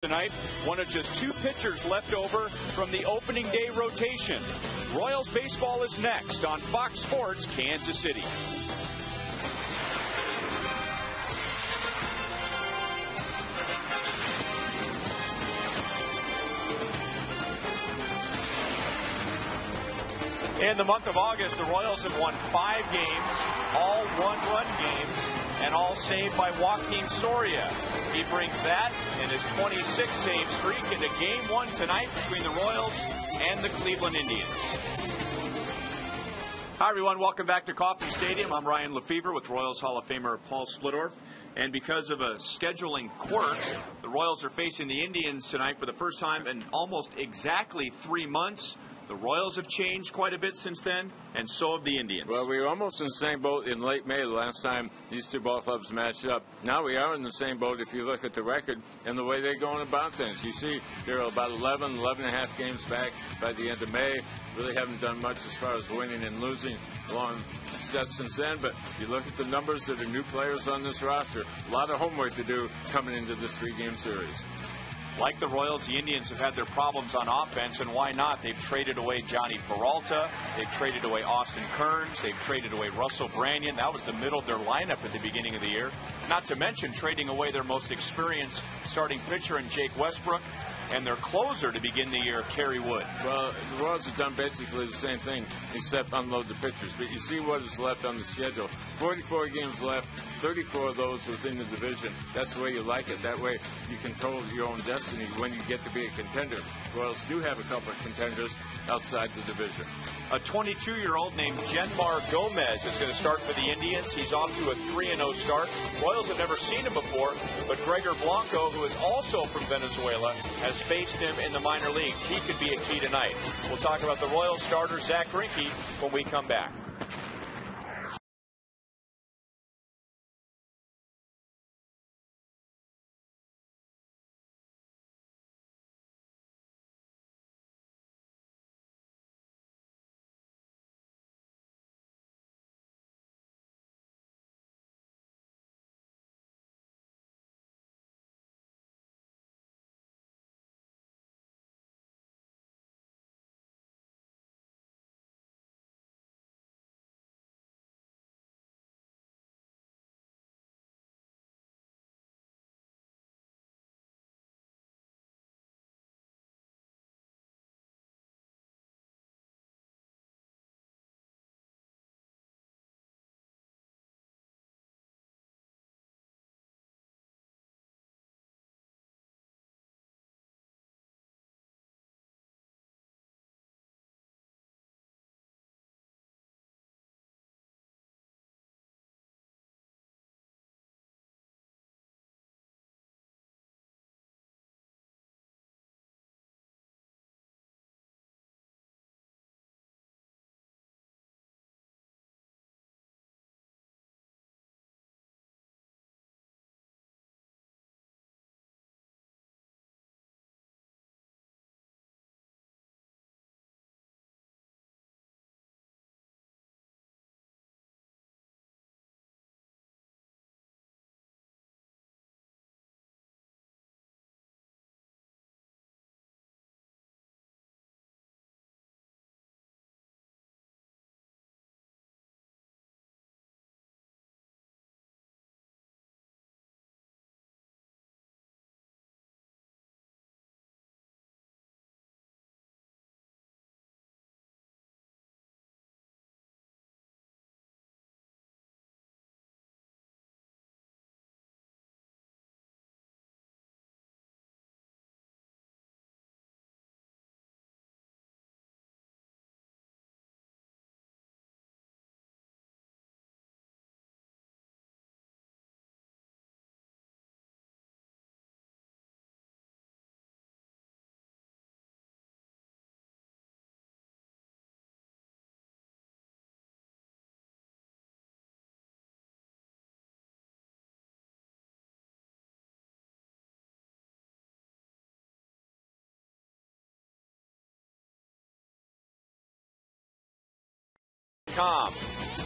Tonight, one of just two pitchers left over from the opening day rotation. Royals baseball is next on Fox Sports Kansas City. In the month of August, the Royals have won 5 games, all one-run games, and all saved by Joakim Soria. He brings that and his 26-save streak into Game 1 tonight between the Royals and the Cleveland Indians. Hi, everyone. Welcome back to Kauffman Stadium. I'm Ryan Lefevre with Royals Hall of Famer Paul Splittorff. And because of a scheduling quirk, the Royals are facing the Indians tonight for the first time in almost exactly 3 months. The Royals have changed quite a bit since then, and so have the Indians. Well, we were almost in the same boat in late May the last time these two ball clubs matched up. Now we are in the same boat if you look at the record and the way they're going about things. You see, they're about 11 and a half games back by the end of May. Really haven't done much as far as winning and losing along sets since then, but you look at the numbers that are new players on this roster, a lot of homework to do coming into this 3-game series. Like the Royals, the Indians have had their problems on offense, and why not? They've traded away Johnny Peralta. They've traded away Austin Kearns. They've traded away Russell Branyan. That was the middle of their lineup at the beginning of the year. Not to mention trading away their most experienced starting pitcher in Jake Westbrook and their closer to begin the year, Kerry Wood. Well, the Royals have done basically the same thing, except unload the pitchers. But you see what is left on the schedule. 44 games left, 34 of those within the division. That's the way you like it. That way you control your own destiny when you get to be a contender. The Royals do have a couple of contenders outside the division. A 22-year-old named Genmar Gomez is going to start for the Indians. He's off to a 3-0 start. Royals have never seen him before, but Gregor Blanco, who is also from Venezuela, has faced him in the minor leagues. He could be a key tonight. We'll talk about the Royals starter, Zach Greinke, when we come back.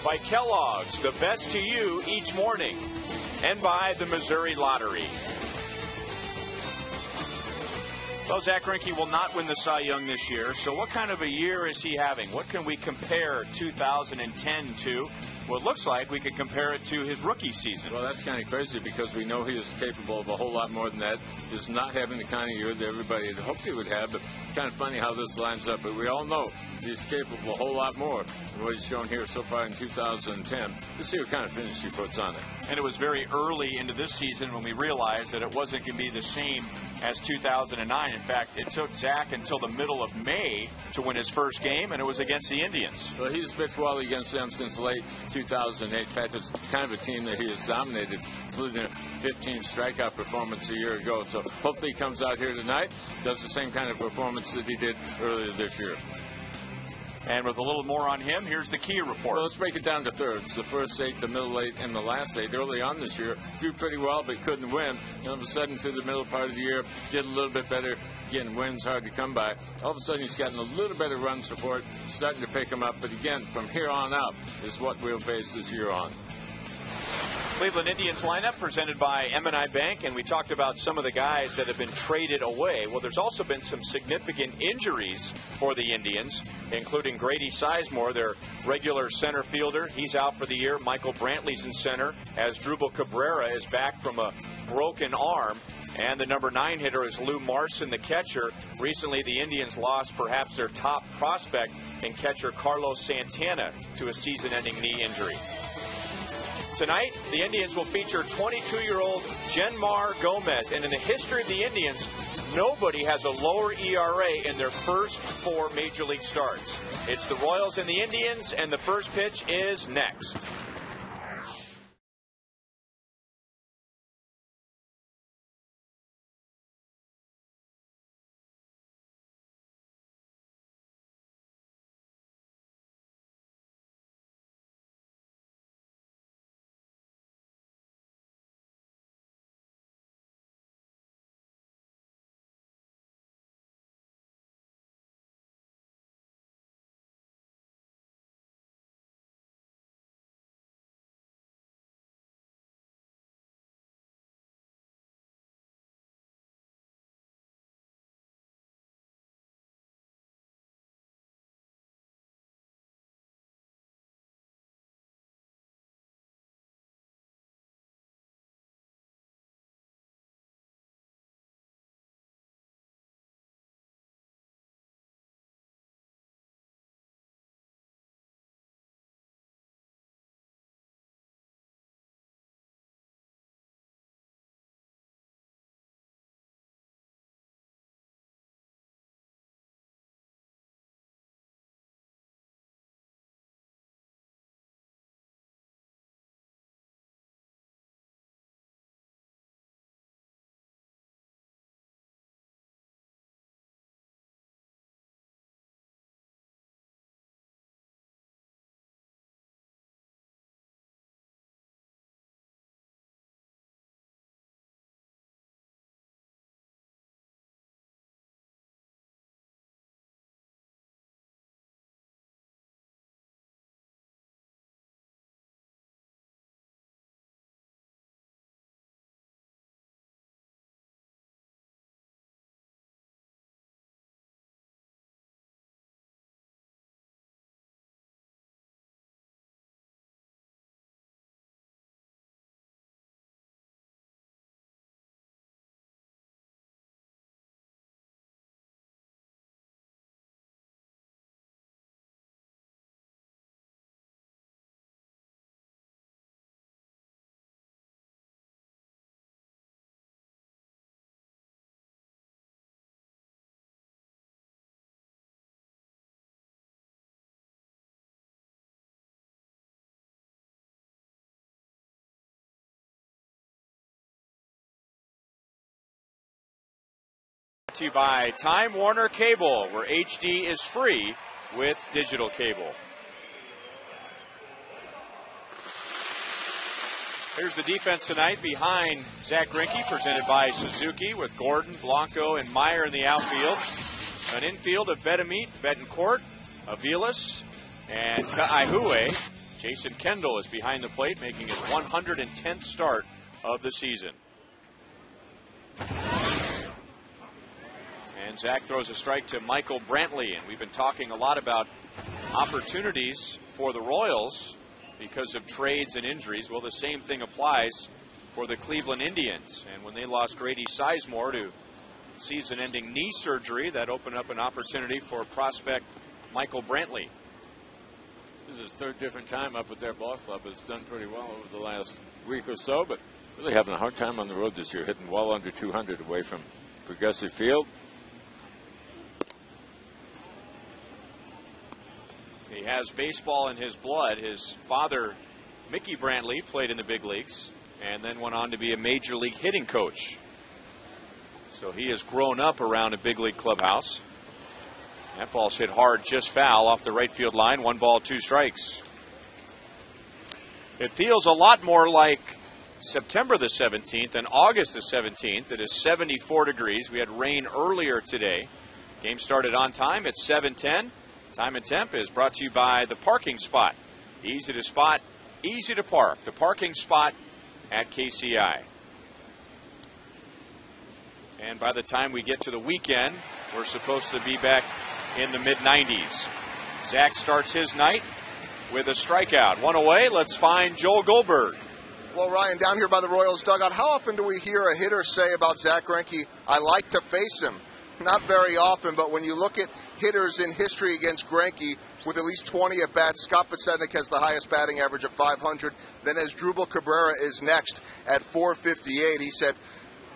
By Kellogg's, the best to you each morning, and by the Missouri Lottery. Well, Zach Greinke will not win the Cy Young this year. So what kind of a year is he having? What can we compare 2010 to? Well, it looks like we could compare it to his rookie season. Well, that's kind of crazy because we know he is capable of a whole lot more than that. Just not having the kind of year that everybody had hoped he would have. But kind of funny how this lines up. But we all know he's capable of a whole lot more than what he's shown here so far in 2010. Let's see what kind of finish he puts on it. And it was very early into this season when we realized that it wasn't going to be the same as 2009. In fact, it took Zach until the middle of May to win his first game, and it was against the Indians. Well, he's pitched well against them since late 2008. In fact, it's kind of a team that he has dominated, including a 15 strikeout performance a year ago. So hopefully he comes out here tonight, does the same kind of performance that he did earlier this year. And with a little more on him, here's the key report. Well, let's break it down to thirds. The first 8, the middle 8, and the last 8. Early on this year, threw pretty well, but couldn't win. And all of a sudden, through the middle part of the year, did a little bit better. Again, wins hard to come by. All of a sudden, he's gotten a little better run support, starting to pick him up. But again, from here on out is what we'll base this year on. Cleveland Indians lineup presented by M&I Bank, and we talked about some of the guys that have been traded away. Well, there's also been some significant injuries for the Indians, including Grady Sizemore, their regular center fielder. He's out for the year. Michael Brantley's in center, as Drupal Cabrera is back from a broken arm. And the number 9 hitter is Lou Marson, the catcher. Recently, the Indians lost perhaps their top prospect in catcher Carlos Santana to a season-ending knee injury. Tonight, the Indians will feature 22-year-old Genmar Gomez. And in the history of the Indians, nobody has a lower ERA in their first 4 Major League starts. It's the Royals and the Indians, and the first pitch is next. To you by Time Warner Cable, where HD is free with digital cable. Here's the defense tonight behind Zach Greinke, presented by Suzuki, with Gordon, Blanco, and Meyer in the outfield. An infield of Betamit, Betancourt, Aviles, and Kaihue. Jason Kendall is behind the plate, making his 110th start of the season. And Zach throws a strike to Michael Brantley. And we've been talking a lot about opportunities for the Royals because of trades and injuries. Well, the same thing applies for the Cleveland Indians. And when they lost Grady Sizemore to season-ending knee surgery, that opened up an opportunity for prospect Michael Brantley. This is his third different time up at their ball club. It's done pretty well over the last week or so, but really having a hard time on the road this year, hitting well under 200 away from Progressive Field. He has baseball in his blood. His father, Mickey Brantley, played in the big leagues and then went on to be a major league hitting coach. So he has grown up around a big league clubhouse. That ball's hit hard, just foul off the right field line. 1 ball, 2 strikes. It feels a lot more like September the 17th and August the 17th. It is 74 degrees. We had rain earlier today. Game started on time at 7:10. Time and temp is brought to you by the parking spot. Easy to spot, easy to park. The parking spot at KCA. And by the time we get to the weekend, we're supposed to be back in the mid-90s. Zach starts his night with a strikeout. 1 away. Let's find Joel Goldberg. Well, Ryan, down here by the Royals dugout, how often do we hear a hitter say about Zach Greinke, I like to face him? Not very often, but when you look at hitters in history against Greinke with at least 20 at-bats, Scott Podsednik has the highest batting average of 500. Then Asdrubal Cabrera is next at 458. He said,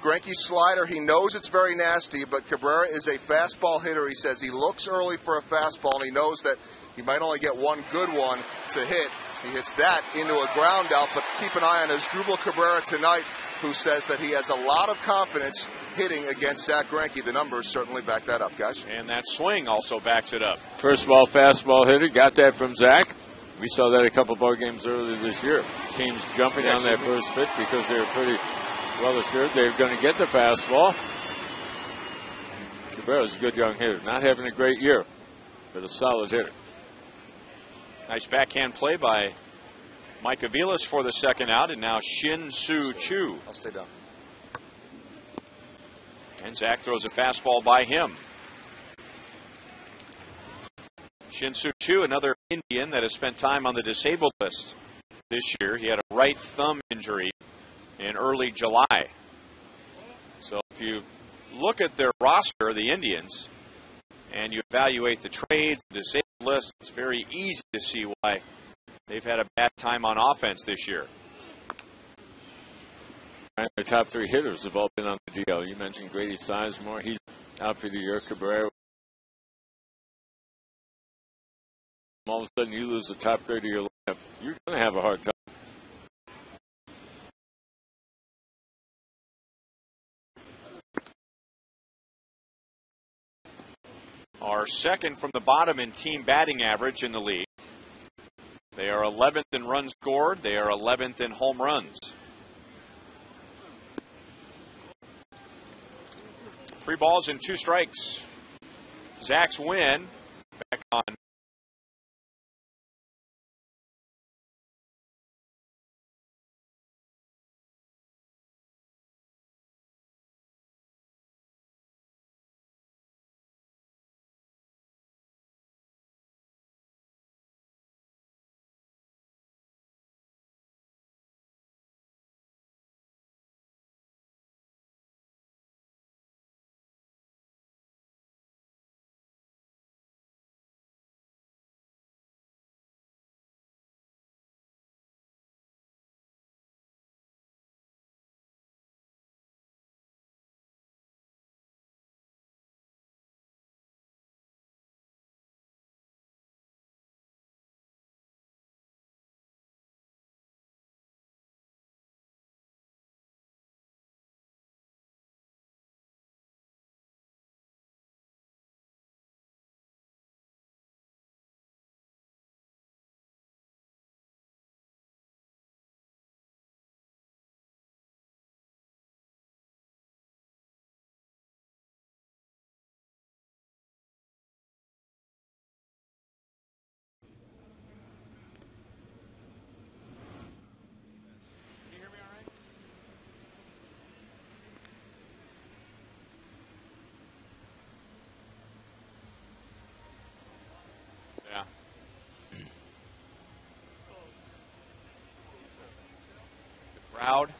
Greinke's slider, he knows it's very nasty, but Cabrera is a fastball hitter. He says he looks early for a fastball, and he knows that he might only get one good one to hit. He hits that into a ground out, but keep an eye on Asdrubal Cabrera tonight, who says that he has a lot of confidence hitting against Zach Greinke. The numbers certainly back that up, guys. And that swing also backs it up. First ball fastball hitter, got that from Zach. We saw that a couple ball games earlier this year. Teams jumping on that first pitch because they were pretty well assured they were going to get the fastball. Cabrera's a good young hitter. Not having a great year, but a solid hitter. Nice backhand play by Mike Aviles for the second out, and now Shin-Soo Choo. I'll stay down. And Zach throws a fastball by him. Shin-Soo Choo, another Indian that has spent time on the disabled list this year. He had a right thumb injury in early July. So if you look at their roster, the Indians, and you evaluate the trades, the disabled list, it's very easy to see why they've had a bad time on offense this year. Their top 3 hitters have all been on the DL. You mentioned Grady Sizemore. He's out for the year. Cabrera. All of a sudden, you lose the top 30 of your lineup. You're going to have a hard time. Are second from the bottom in team batting average in the league. They are 11th in runs scored. They are 11th in home runs. 3 balls and 2 strikes. Zach's win. Back on crowd.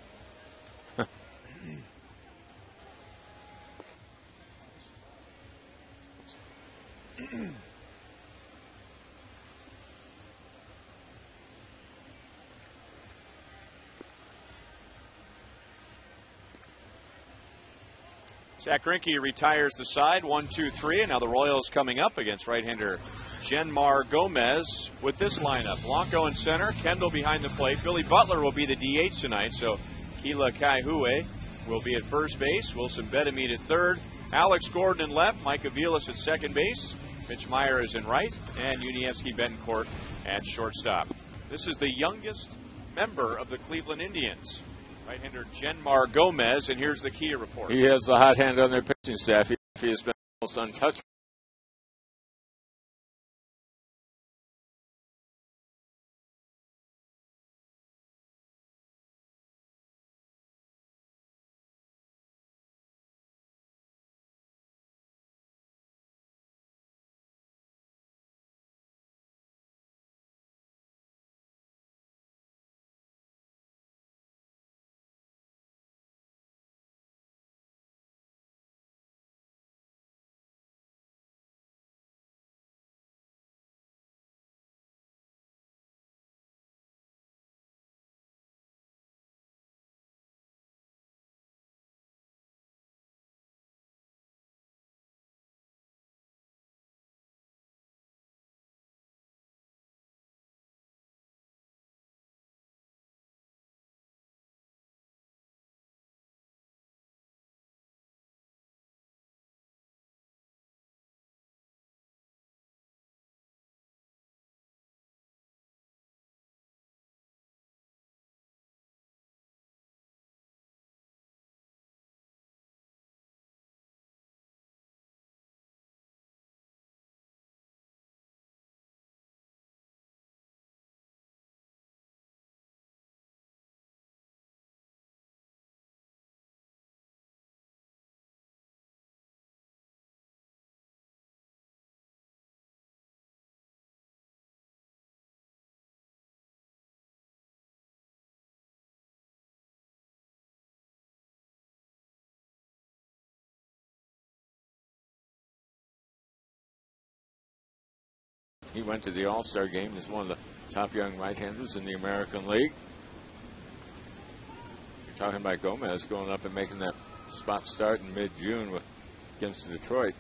Zach Greinke retires the side, 1-2-3, and now the Royals coming up against right-hander Genmar Gomez with this lineup. Blanco in center, Kendall behind the plate. Billy Butler will be the DH tonight, so Keila Kaihue will be at first base. Wilson Betemit at third. Alex Gordon in left. Mike Aviles at second base. Mitch Meyer is in right. And Yuniesky Betancourt at shortstop. This is the youngest member of the Cleveland Indians, right-hander Genmar Gomez, and here's the Kia report. He has the hot hand on their pitching staff. He has been almost untouched. He went to the All-Star game. He's one of the top young right-handers in the American League. You're talking about Gomez going up and making that spot start in mid-June against Detroit.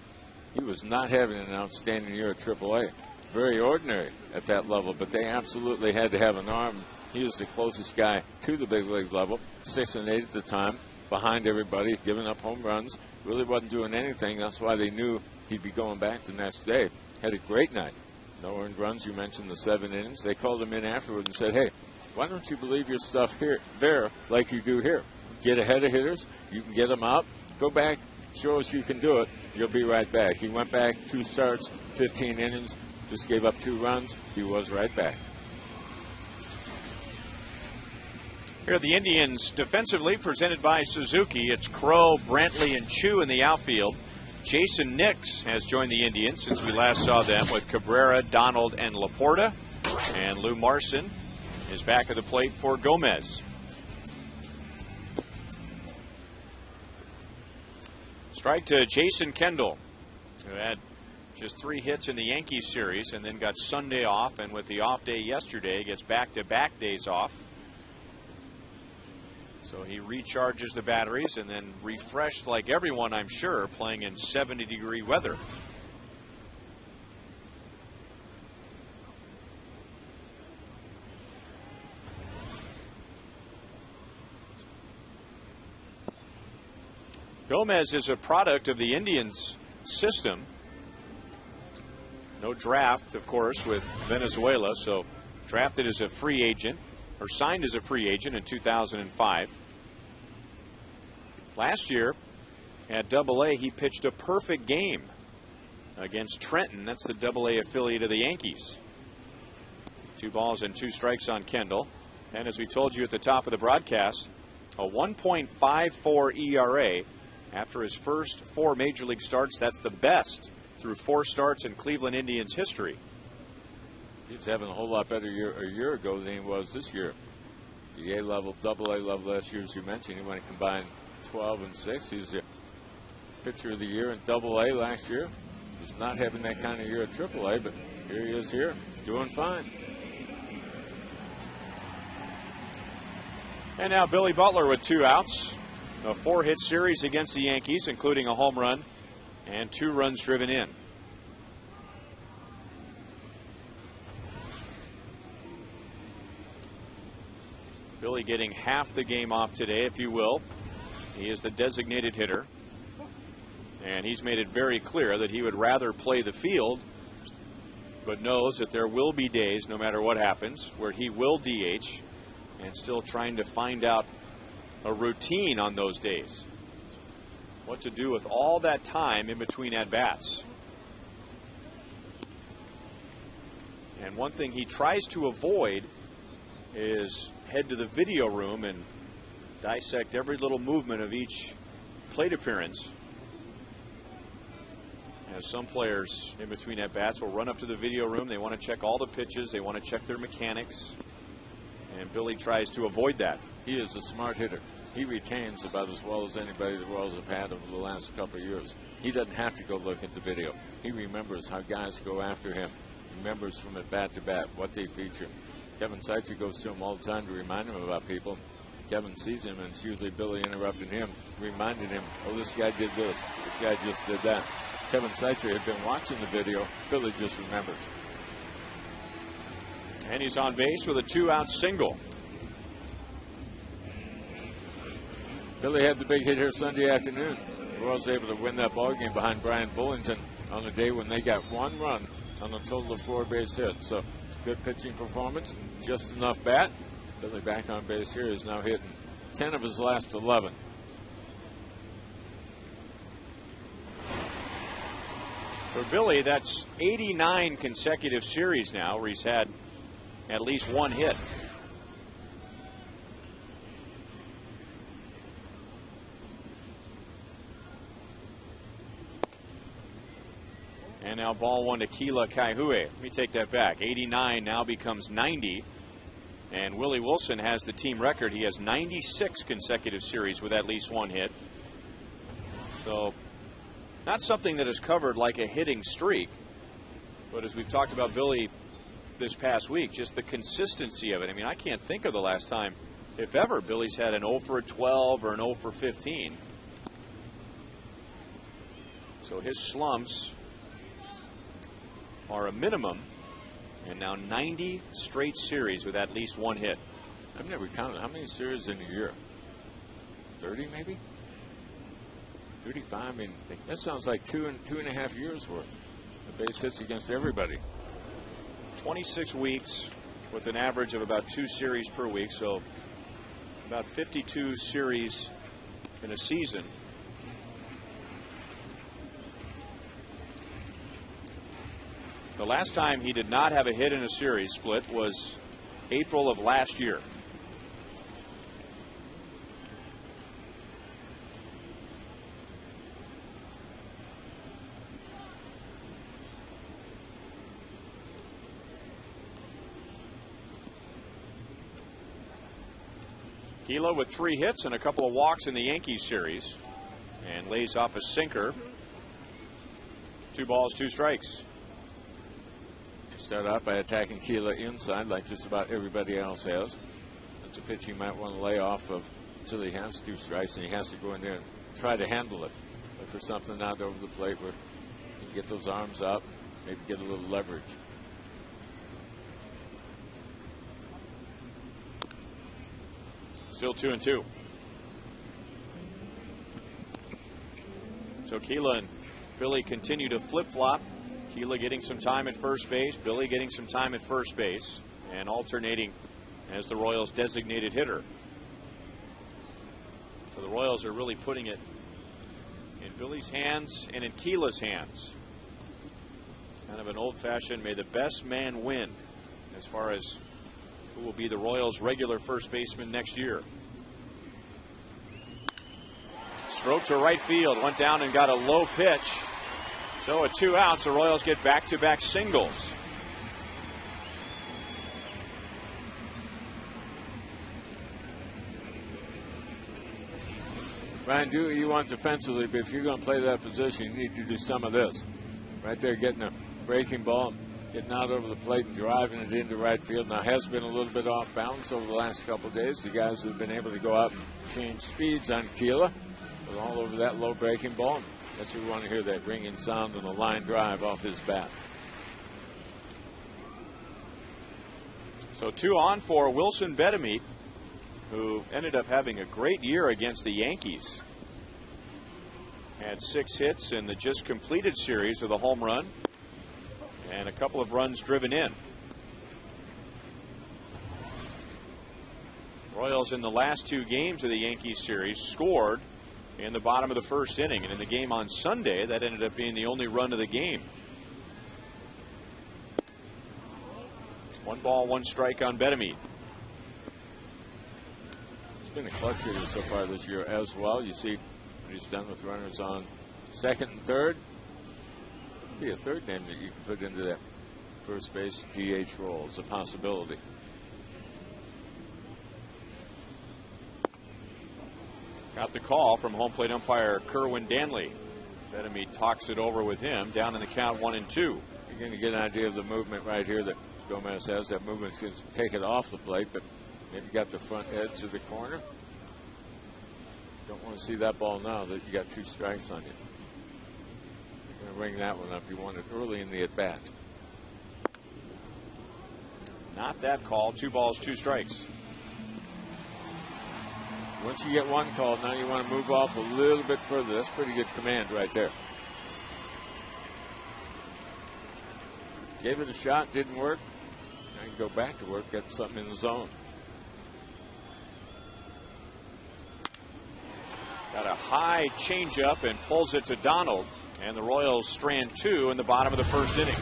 He was not having an outstanding year at AAA. Very ordinary at that level, but they absolutely had to have an arm. He was the closest guy to the big league level, 6 and 8 at the time, behind everybody, giving up home runs. Really wasn't doing anything. That's why they knew he'd be going back the next day. Had a great night. No earned runs. You mentioned the 7 innings. They called him in afterward and said, hey, why don't you believe your stuff there like you do here? Get ahead of hitters. You can get them out. Go back. Show us you can do it. You'll be right back. He went back 2 starts, 15 innings, just gave up 2 runs. He was right back. Here are the Indians defensively, presented by Suzuki. It's Crow, Brantley, and Chu in the outfield. Jason Nix has joined the Indians since we last saw them with Cabrera, Donald, and Laporta. And Lou Marson is back at the plate for Gomez. Strike to Jason Kendall, who had just 3 hits in the Yankees series and then got Sunday off, and with the off day yesterday, gets back-to-back days off. So he recharges the batteries and then refreshed like everyone, I'm sure, playing in 70-degree weather. Gomez is a product of the Indians system. No draft, of course, with Venezuela, so drafted as a free agent, or signed as a free agent in 2005. Last year at AA, he pitched a perfect game against Trenton. That's the AA affiliate of the Yankees. 2 balls and 2 strikes on Kendall. And as we told you at the top of the broadcast, a 1.54 ERA after his first 4 major league starts. That's the best through 4 starts in Cleveland Indians history. He was having a whole lot better a year ago than he was this year. the A level, double A level last year, as you mentioned. He went combined 12 and 6. He's the pitcher of the year in double A last year. He's not having that kind of year at triple A, but here he is here, doing fine. And now Billy Butler with 2 outs. A 4-hit series against the Yankees, including a home run and 2 runs driven in. Billy getting half the game off today, if you will. He is the designated hitter. And he's made it very clear that he would rather play the field, but knows that there will be days, no matter what happens, where he will DH, and still trying to find out a routine on those days. What to do with all that time in between at-bats. And one thing he tries to avoid is head to the video room and dissect every little movement of each plate appearance. As some players in between at-bats will run up to the video room. They want to check all the pitches. They want to check their mechanics. And Billy tries to avoid that. He is a smart hitter. He retains about as well as anybody the Royals have had over the last couple of years. He doesn't have to go look at the video. He remembers how guys go after him. He remembers from at bat to bat what they feature. Kevin Seitzer goes to him all the time to remind him about people. Kevin sees him, and it's usually Billy interrupting him, reminding him, oh, this guy did this. This guy just did that. Kevin Seitzer had been watching the video. Billy just remembers. And he's on base with a 2-out single. Billy had the big hit here Sunday afternoon. The Royals able to win that ball game behind Brian Bullington on a day when they got 1 run on a total of 4 base hits. So good pitching performance, just enough bat. Billy back on base here is now hitting 10 of his last 11. For Billy, that's 89 consecutive series now where he's had at least 1 hit. And now ball 1 to CLE AT KCA. Let me take that back. 89 now becomes 90. And Willie Wilson has the team record. He has 96 consecutive series with at least 1 hit. So not something that is covered like a hitting streak. But as we've talked about Billy this past week, just the consistency of it. I mean, I can't think of the last time, if ever, Billy's had an 0 for 12 or an 0 for 15. So his slumps are a minimum, and now 90 straight series with at least 1 hit. I've never counted how many series in a year. 30 maybe? 35. I mean, that sounds like 2.5 years worth of base hits against everybody. 26 weeks with an average of about 2 series per week, so about 52 series in a season. The last time he did not have a hit in a series split was April of last year. CLE with 3 hits and a couple of walks in the Yankees series, and lays off a sinker. 2 balls, 2 strikes. Start out by attacking CLE inside like just about everybody else has. That's a pitch he might want to lay off of until he has 2 strikes, and he has to go in there and try to handle it. Look for something out over the plate where he can get those arms up, maybe get a little leverage. Still 2-2. So CLE and Billy continue to flip-flop. CLE getting some time at first base, Billy getting some time at first base, and alternating as the Royals' designated hitter. So the Royals are really putting it in Billy's hands and in CLE's hands. Kind of an old-fashioned, may the best man win as far as who will be the Royals' regular first baseman next year. Stroke to right field, went down and got a low pitch. So at 2 outs, the Royals get back-to-back singles. Ryan, do what you want defensively, but if you're going to play that position, you need to do some of this. Right there, getting a breaking ball, getting out over the plate and driving it into right field. Now, has been a little bit off balance over the last couple of days. The guys have been able to go out and change speeds on Keela, but all over that low breaking ball. That's what we want to hear, that ringing sound and a line drive off his bat. So 2 on for Wilson Betemit, who ended up having a great year against the Yankees. Had 6 hits in the just completed series with a home run and a couple of runs driven in. Royals in the last 2 games of the Yankees series scored in the bottom of the first inning, and in the game on Sunday that ended up being the only run of the game. 1 ball, 1 strike on Betemit. He's been a clutch hitter so far this year as well. You see what he's done with runners on second and third. Be a third name that you can put into that first base DH role as a possibility. Got the call from home plate umpire Kerwin Danley. Betemit talks it over with him, down in the count 1-2. You're going to get an idea of the movement right here that Gomez has. That movement's going to take it off the plate, but maybe got the front edge of the corner. Don't want to see that ball now that you got 2 strikes on you. You're going to ring that one up. You want it early in the at-bat. Not that call. 2 balls, 2 strikes. Once you get 1 call, now you want to move off a little bit further. That's pretty good command right there. Gave it a shot, didn't work. Now you can go back to work, get something in the zone. Got a high changeup and pulls it to Donald. And the Royals strand 2 in the bottom of the first inning.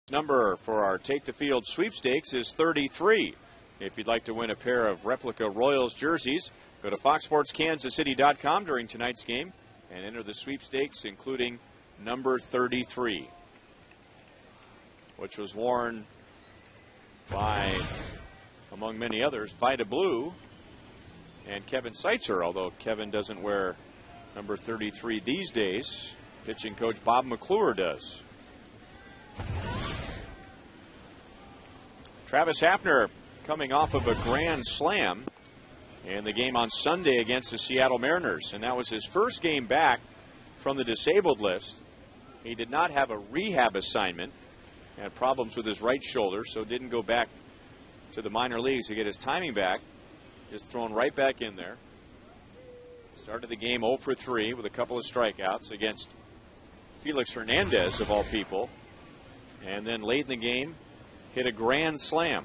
Number for our Take the Field sweepstakes is 33. If you'd like to win a pair of replica Royals jerseys, go to foxsportskansascity.com during tonight's game and enter the sweepstakes, including number 33, which was worn by, among many others, Vida Blue and Kevin Seitzer, although Kevin doesn't wear number 33 these days. Pitching coach Bob McClure does. Travis Hafner coming off of a grand slam in the game on Sunday against the Seattle Mariners, and that was his first game back from the disabled list. He did not have a rehab assignment, had problems with his right shoulder, so didn't go back to the minor leagues to get his timing back. Just thrown right back in there. Started the game 0 for 3 with a couple of strikeouts against Felix Hernandez, of all people, and then late in the game hit a grand slam.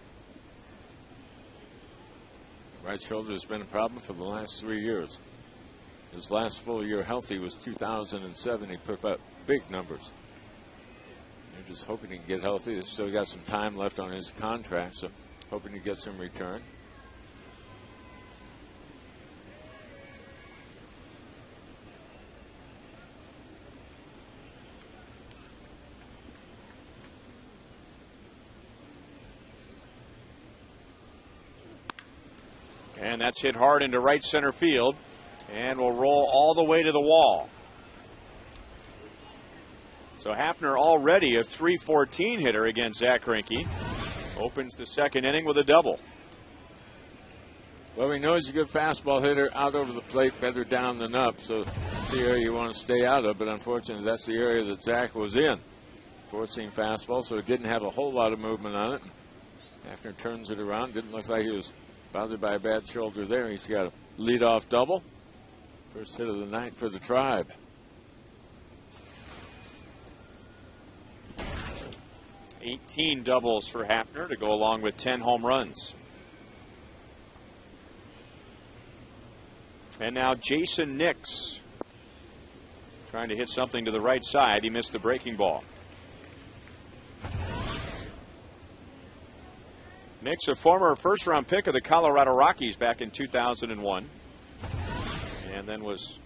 Right shoulder has been a problem for the last 3 years. His last full year healthy was 2007. He put up big numbers. They're just hoping he can get healthy. They've still got some time left on his contract, so hoping to get some return. And that's hit hard into right center field and will roll all the way to the wall. So Hafner, already a .314 hitter against Zach Greinke, opens the second inning with a double. Well, we know he's a good fastball hitter, out over the plate, better down than up, so that's the area you want to stay out of, but unfortunately that's the area that Zach was in. 4-seam fastball, so it didn't have a whole lot of movement on it. Hafner turns it around. Didn't look like he was bothered by a bad shoulder there. He's got a leadoff double. First hit of the night for the Tribe. $18 doubles for Hafner to go along with 10 home runs. And now Jason Nix trying to hit something to the right side. He missed the breaking ball. Nix, a former first-round pick of the Colorado Rockies back in 2001, and then was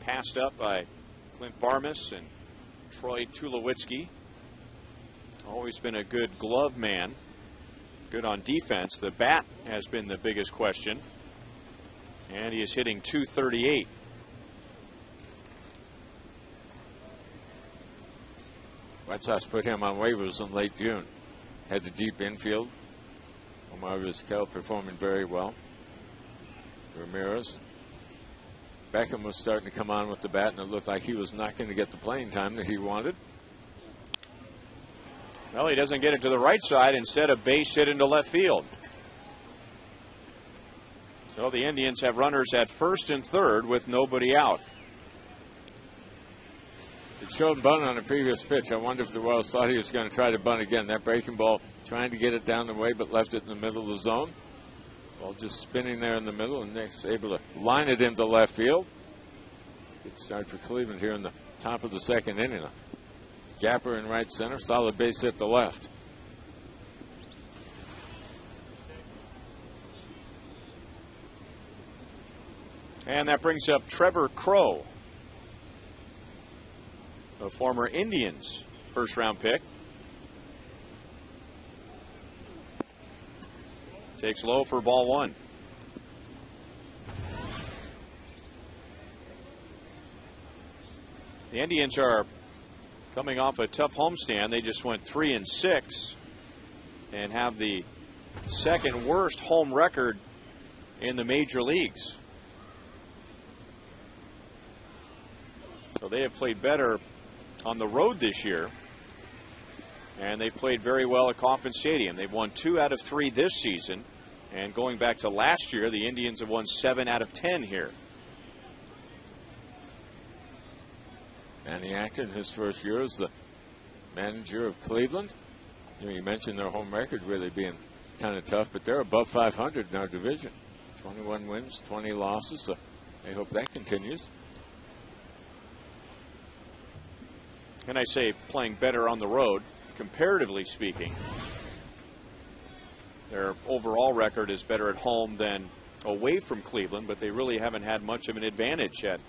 passed up by Clint Barmas and Troy Tulowitzki. Always been a good glove man, good on defense. The bat has been the biggest question, and he is hitting .238. White Sox put him on waivers in late June. Had the deep infield. Omar Vizquel performing very well. Ramirez. Beckham was starting to come on with the bat, and it looked like he was not going to get the playing time that he wanted. Well, he doesn't get it to the right side. Instead, a base hit into left field. So the Indians have runners at first and third with nobody out. It showed bunt on a previous pitch. I wonder if the Royals thought he was going to try to bunt again. That breaking ball, trying to get it down the way, but left it in the middle of the zone. Ball just spinning there in the middle, and Nick's able to line it into left field. Good start for Cleveland here in the top of the second inning. A gapper in right center, solid base hit to left. And that brings up Trevor Crowe, a former Indians first-round pick. Takes low for ball one. The Indians are coming off a tough homestand. They just went 3-6 and have the second worst home record in the major leagues. So they have played better on the road this year, and they played very well at Kauffman Stadium. They've won 2 out of 3 this season, and going back to last year, the Indians have won 7 out of 10 here. Manny Acton, his first year as the manager of Cleveland. You mentioned their home record really being kind of tough, but they're above 500 in our division. 21 wins, 20 losses, so I hope that continues. And I say playing better on the road, comparatively speaking. Their overall record is better at home than away from Cleveland, but they really haven't had much of an advantage at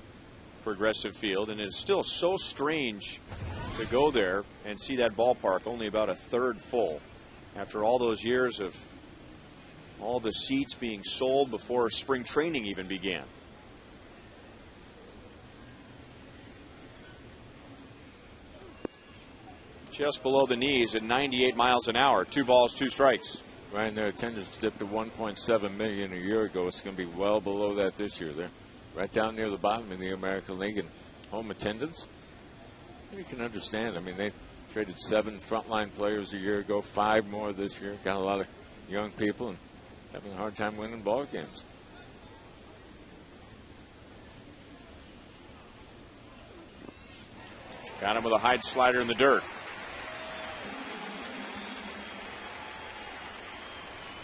Progressive Field, and it's still so strange to go there and see that ballpark only about a third full after all those years of all the seats being sold before spring training even began. Just below the knees at 98 miles an hour. 2 balls, 2 strikes. Right, their attendance dipped to 1.7 million a year ago. It's going to be well below that this year. They're right down near the bottom in the American League in home attendance. You can understand. I mean, they traded 7 frontline players a year ago, 5 more this year. Got a lot of young people and having a hard time winning ball games. Got him with a high slider in the dirt.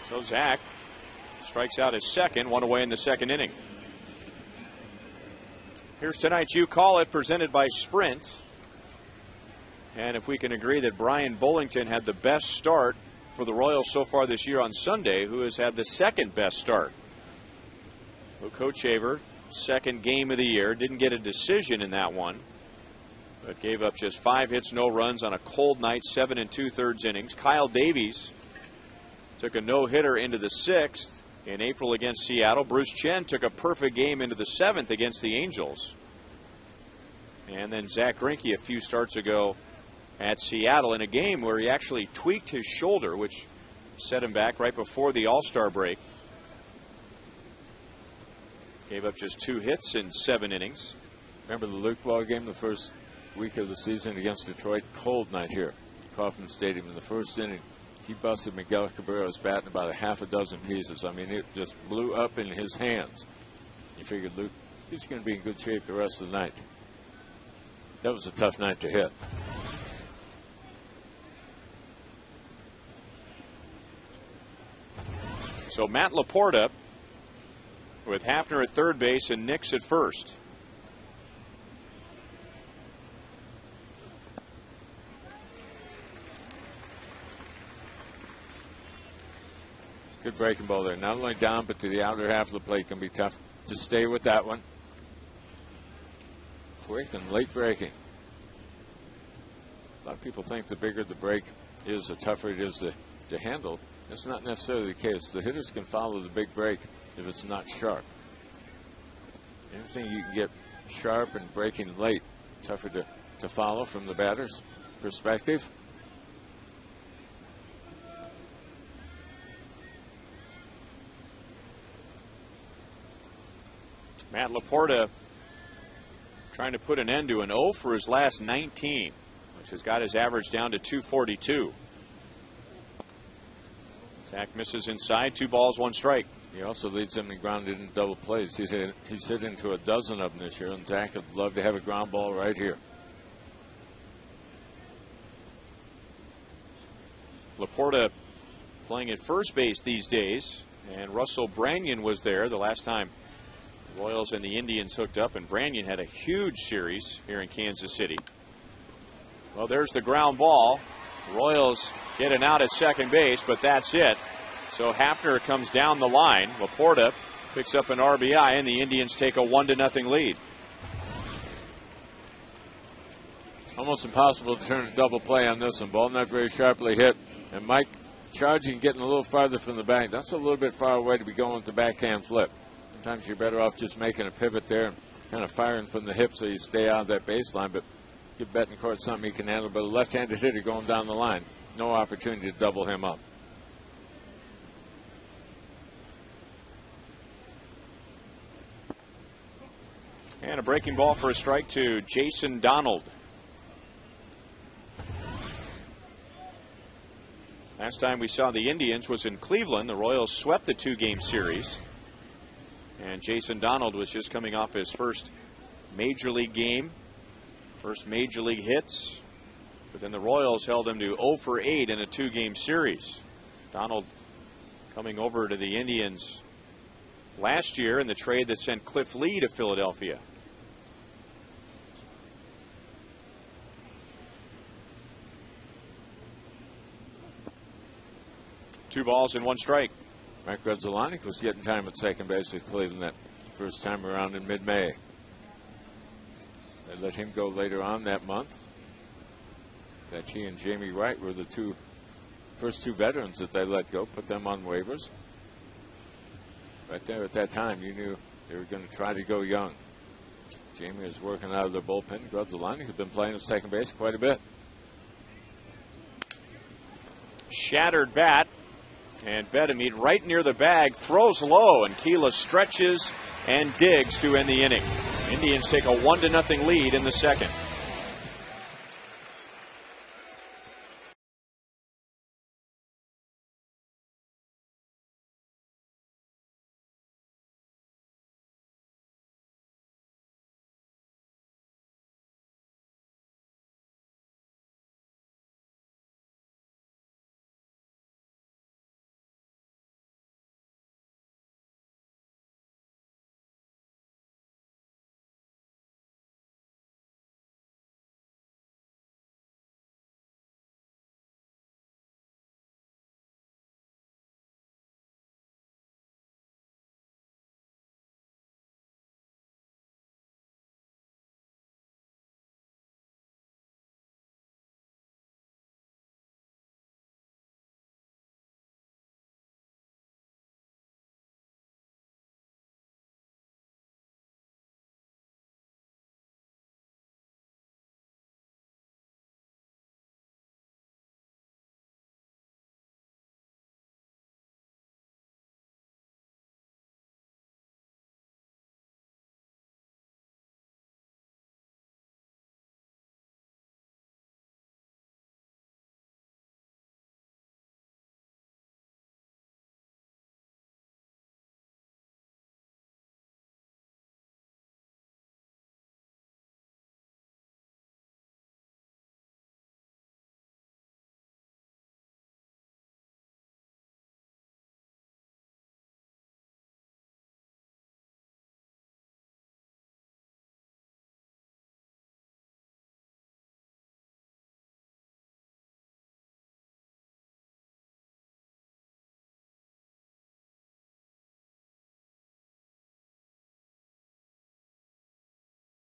So Zach strikes out his second, 1 away in the second inning. Here's tonight's You Call It, presented by Sprint. And if we can agree that Brian Bullington had the best start for the Royals so far this year on Sunday, who has had the second best start? Well, Coach Haver, second game of the year, didn't get a decision in that one, but gave up just 5 hits, no runs on a cold night, 7 2/3 innings. Kyle Davies took a no-hitter into the 6th in April against Seattle. Bruce Chen took a perfect game into the 7th against the Angels. And then Zach Greinke a few starts ago at Seattle in a game where he actually tweaked his shoulder, which set him back right before the All-Star break. Gave up just 2 hits in 7 innings. Remember the Luke Ball game the first week of the season against Detroit? Cold night here, Kauffman Stadium. In the first inning, he busted Miguel Cabrera's bat in about a half a dozen pieces. I mean, it just blew up in his hands. You figured Luke, he's going to be in good shape the rest of the night. That was a tough night to hit. So Matt Laporta with Hafner at third base and Nix at first. Good breaking ball there. Not only down, but to the outer half of the plate can be tough to stay with that one. Quick and late breaking. A lot of people think the bigger the break is, the tougher it is to handle. That's not necessarily the case. The hitters can follow the big break if it's not sharp. Anything you can get sharp and breaking late, tougher to follow from the batter's perspective. Matt Laporta trying to put an end to an 0 for his last 19, which has got his average down to 242. Zach misses inside, 2 balls, 1 strike. He also leads them in grounded in double plays. He's hit into a dozen of them this year, and Zach would love to have a ground ball right here. Laporta playing at first base these days, and Russell Branyan was there the last time the Royals and the Indians hooked up, and Branyan had a huge series here in Kansas City. Well, there's the ground ball. The Royals get an out at second base, but that's it. So Hafner comes down the line. Laporta picks up an RBI, and the Indians take a 1-0 lead. Almost impossible to turn a double play on this one. Ball not very sharply hit. And Mike charging, getting a little farther from the bank. That's a little bit far away to be going with the backhand flip. Sometimes you're better off just making a pivot there and kind of firing from the hip so you stay out of that baseline. But give Betancourt something he can handle. But a left-handed hitter going down the line, no opportunity to double him up. And a breaking ball for a strike to Jason Donald. Last time we saw the Indians was in Cleveland. The Royals swept the 2-game series. And Jason Donald was just coming off his first major league game, first major league hits. But then the Royals held him to 0 for 8 in a 2-game series. Donald coming over to the Indians last year in the trade that sent Cliff Lee to Philadelphia. Two balls and 1 strike. Mike Grudzielanek was getting time at second base with Cleveland that first time around in mid-May. They let him go later on that month. That he and Jamie Wright were the first two veterans that they let go, put them on waivers. Right there at that time, you knew they were going to try to go young. Jamie was working out of the bullpen. Grudzielanek had been playing at second base quite a bit. Shattered bat. And Betemit right near the bag, throws low, and Keela stretches and digs to end the inning. Indians take a 1-0 lead in the second.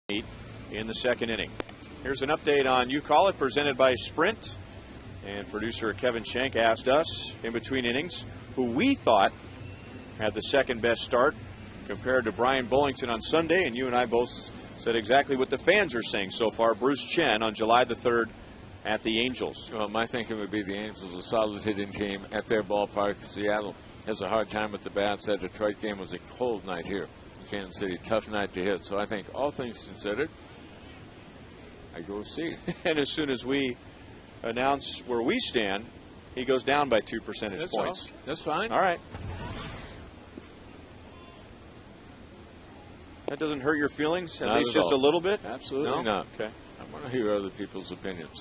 in the second inning. Here's an update on You Call It, presented by Sprint. And producer Kevin Schenk asked us in between innings who we thought had the second best start compared to Brian Bullington on Sunday, and you and I both said exactly what the fans are saying so far. Bruce Chen on July the 3rd at the Angels. Well, my thinking would be the Angels, a solid hitting team at their ballpark. Seattle has a hard time with the bats. That Detroit game was a cold night here in Kansas City. Tough night to hit. So I think all things considered, I go C. And as soon as we announce where we stand, he goes down by 2 percentage points. All. That's fine. All right. That doesn't hurt your feelings, at least just a little bit? Absolutely not. Okay. I want to hear other people's opinions.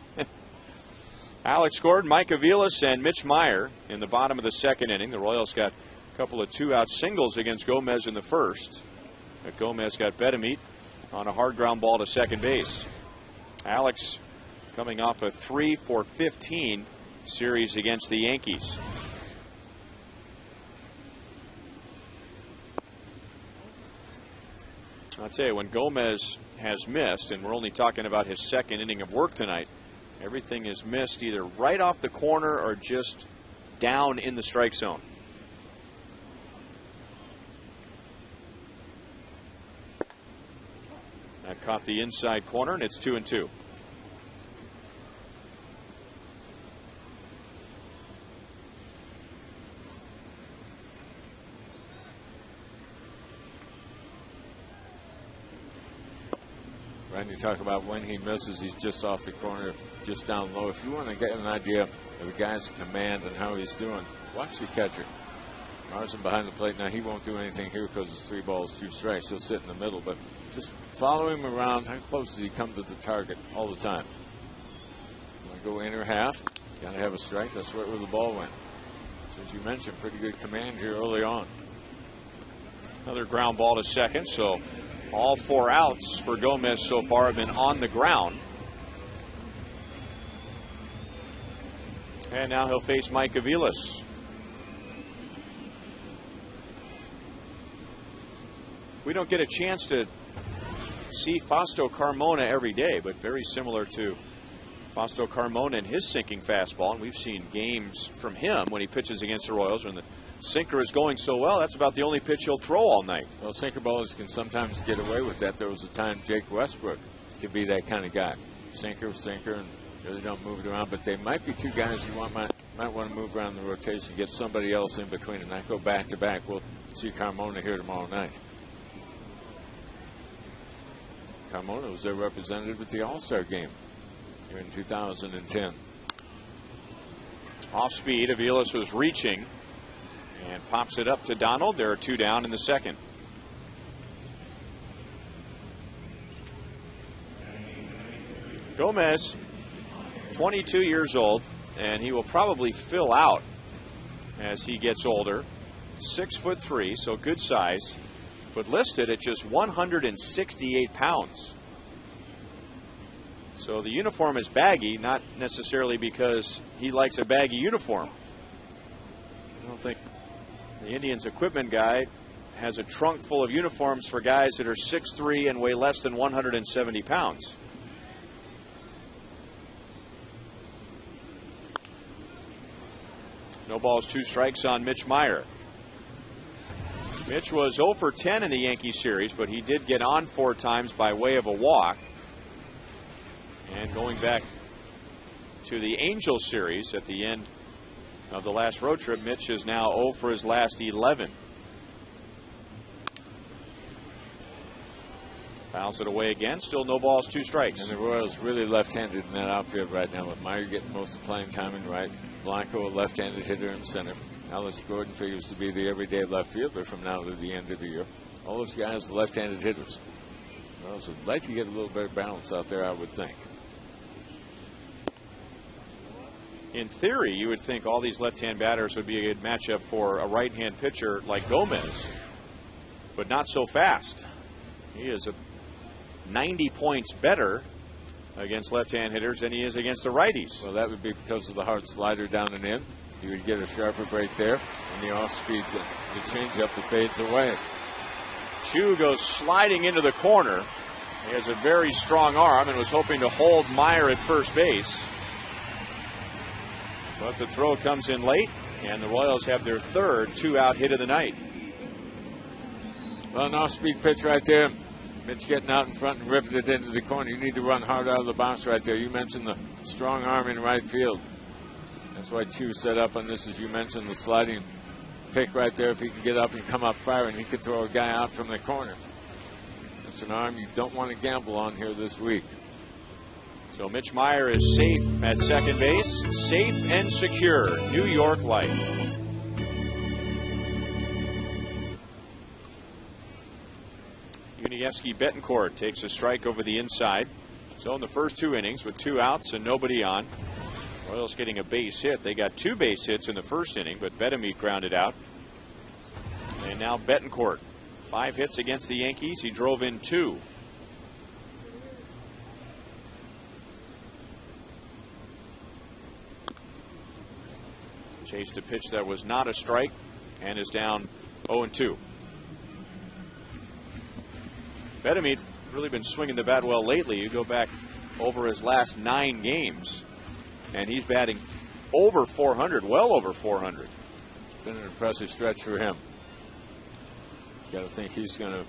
Alex Gordon, Mike Aviles, and Mitch Meyer in the bottom of the second inning. The Royals got a couple of two-out singles against Gomez in the first. But Gomez got Bedamit on a hard ground ball to second base. Alex coming off a 3-for-15 series against the Yankees. I'll tell you, when Gomez has missed, and we're only talking about his second inning of work tonight, everything is missed either right off the corner or just down in the strike zone. That caught the inside corner, and it's 2-2. Ryan, you talk about when he misses, he's just off the corner, just down low. If you want to get an idea of the guy's command and how he's doing, watch the catcher. Marson behind the plate. Now, he won't do anything here because it's 3 balls, 2 strikes. He'll sit in the middle, but just follow him around. How close does he come to the target all the time? You want to go in or half? Got to have a strike. That's right where the ball went. So, as you mentioned, pretty good command here early on. Another ground ball to second, so all 4 outs for Gomez so far have been on the ground. And now he'll face Mike Aviles. We don't get a chance to see Fausto Carmona every day, but very similar to Fausto Carmona and his sinking fastball. And we've seen games from him when he pitches against the Royals when the sinker is going so well. That's about the only pitch he'll throw all night. Well, sinker ballers can sometimes get away with that. There was a time Jake Westbrook could be that kind of guy. Sinker, and really don't move it around. But they might be 2 guys you might want to move around the rotation, get somebody else in between and not go back to back. We'll see Carmona here tomorrow night. Carmona was their representative at the All-Star game here in 2010. Off speed, Aviles was reaching and pops it up to Donald. There are 2 down in the second. Gomez, 22 years old, and he will probably fill out as he gets older. 6'3", so good size, but listed at just 168 pounds. So the uniform is baggy, not necessarily because he likes a baggy uniform. I don't think the Indians equipment guy has a trunk full of uniforms for guys that are 6'3" and weigh less than 170 pounds. No balls, 2 strikes on Mitch Meyer. Mitch was 0 for 10 in the Yankee series, but he did get on 4 times by way of a walk. And going back to the Angels series at the end of the last road trip, Mitch is now 0 for his last 11. Fouls it away again. Still no balls, 2 strikes. And the Royals really left-handed in that outfield right now, with Meyer getting most of the playing time in right. Blanco, a left-handed hitter in center. Alex Gordon figures to be the everyday left fielder from now to the end of the year. All those guys are left-handed hitters. Well, so I'd like to get a little better balance out there, I would think. In theory, you would think all these left-hand batters would be a good matchup for a right-hand pitcher like Gomez, but not so fast. He is 90 points better against left-hand hitters than he is against the righties. Well, that would be because of the hard slider down and in. You would get a sharper break there, and the off-speed, the changeup that fades away. Chu goes sliding into the corner, He has a very strong arm and was hoping to hold Meyer at first base. But the throw comes in late, and the Royals have their third 2-out hit of the night. Well, an off-speed pitch right there. Mitch getting out in front and ripping it into the corner. You need to run hard out of the bounce right there. You mentioned the strong arm in right field. That's why Chu set up on this, as you mentioned, the sliding pick right there. If he can get up and come up firing, he could throw a guy out from the corner. It's an arm you don't want to gamble on here this week. So Mitch Meyer is safe at second base. Safe and secure. New York Life. Yuniesky Betancourt takes a strike over the inside. So in the first 2 innings with 2 outs and nobody on, Royals getting a base hit. They got 2 base hits in the first inning, but Betancourt grounded out. And now Betancourt, 5 hits against the Yankees. He drove in 2. Chased a pitch that was not a strike and is down 0-2. Betancourt really been swinging the bat well lately. You go back over his last 9 games, and he's batting over 400, well over 400. It's been an impressive stretch for him. Got to think he's going to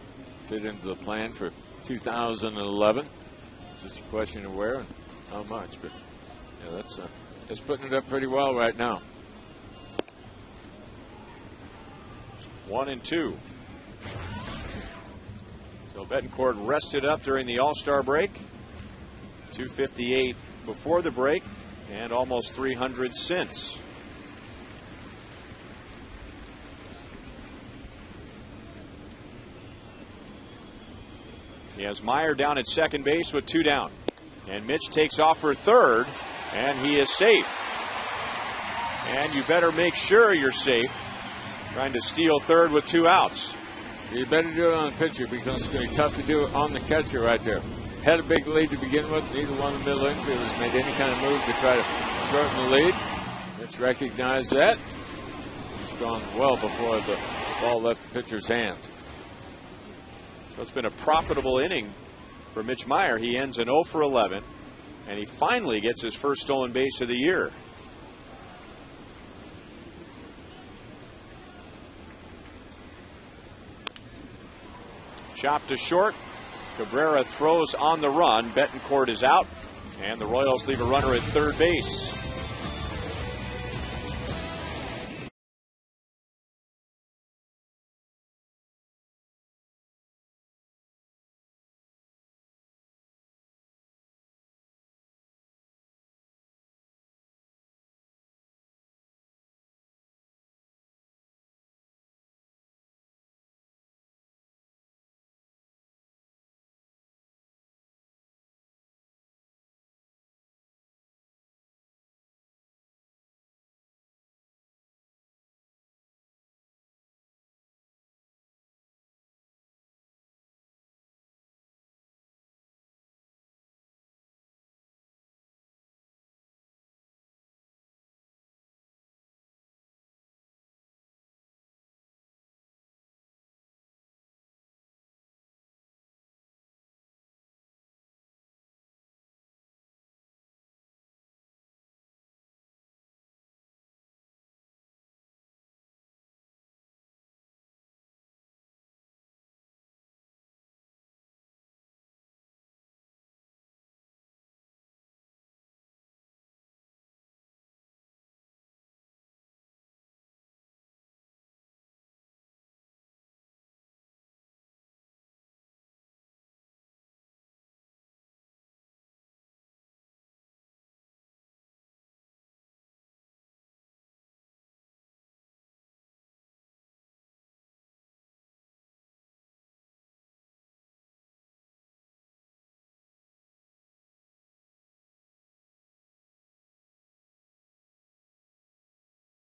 fit into the plan for 2011. It's just a question of where and how much. But yeah, that's putting it up pretty well right now. 1-2. So Betancourt rested up during the All-Star break. 258 before the break and almost 300 since. He has Meyer down at second base with 2 down. And Mitch takes off for third, and he is safe. And you better make sure you're safe. Trying to steal third with 2 outs. You better do it on the pitcher because it's going to be tough to do it on the catcher right there. Had a big lead to begin with. Neither one of the middle infielders made any kind of move to try to shorten the lead. Mitch recognized that. He's gone well before the ball left the pitcher's hand. So it's been a profitable inning for Mitch Meyer. He ends an 0 for 11, and he finally gets his first stolen base of the year. Chopped to short. Cabrera throws on the run. Betancourt is out, and the Royals leave a runner at third base.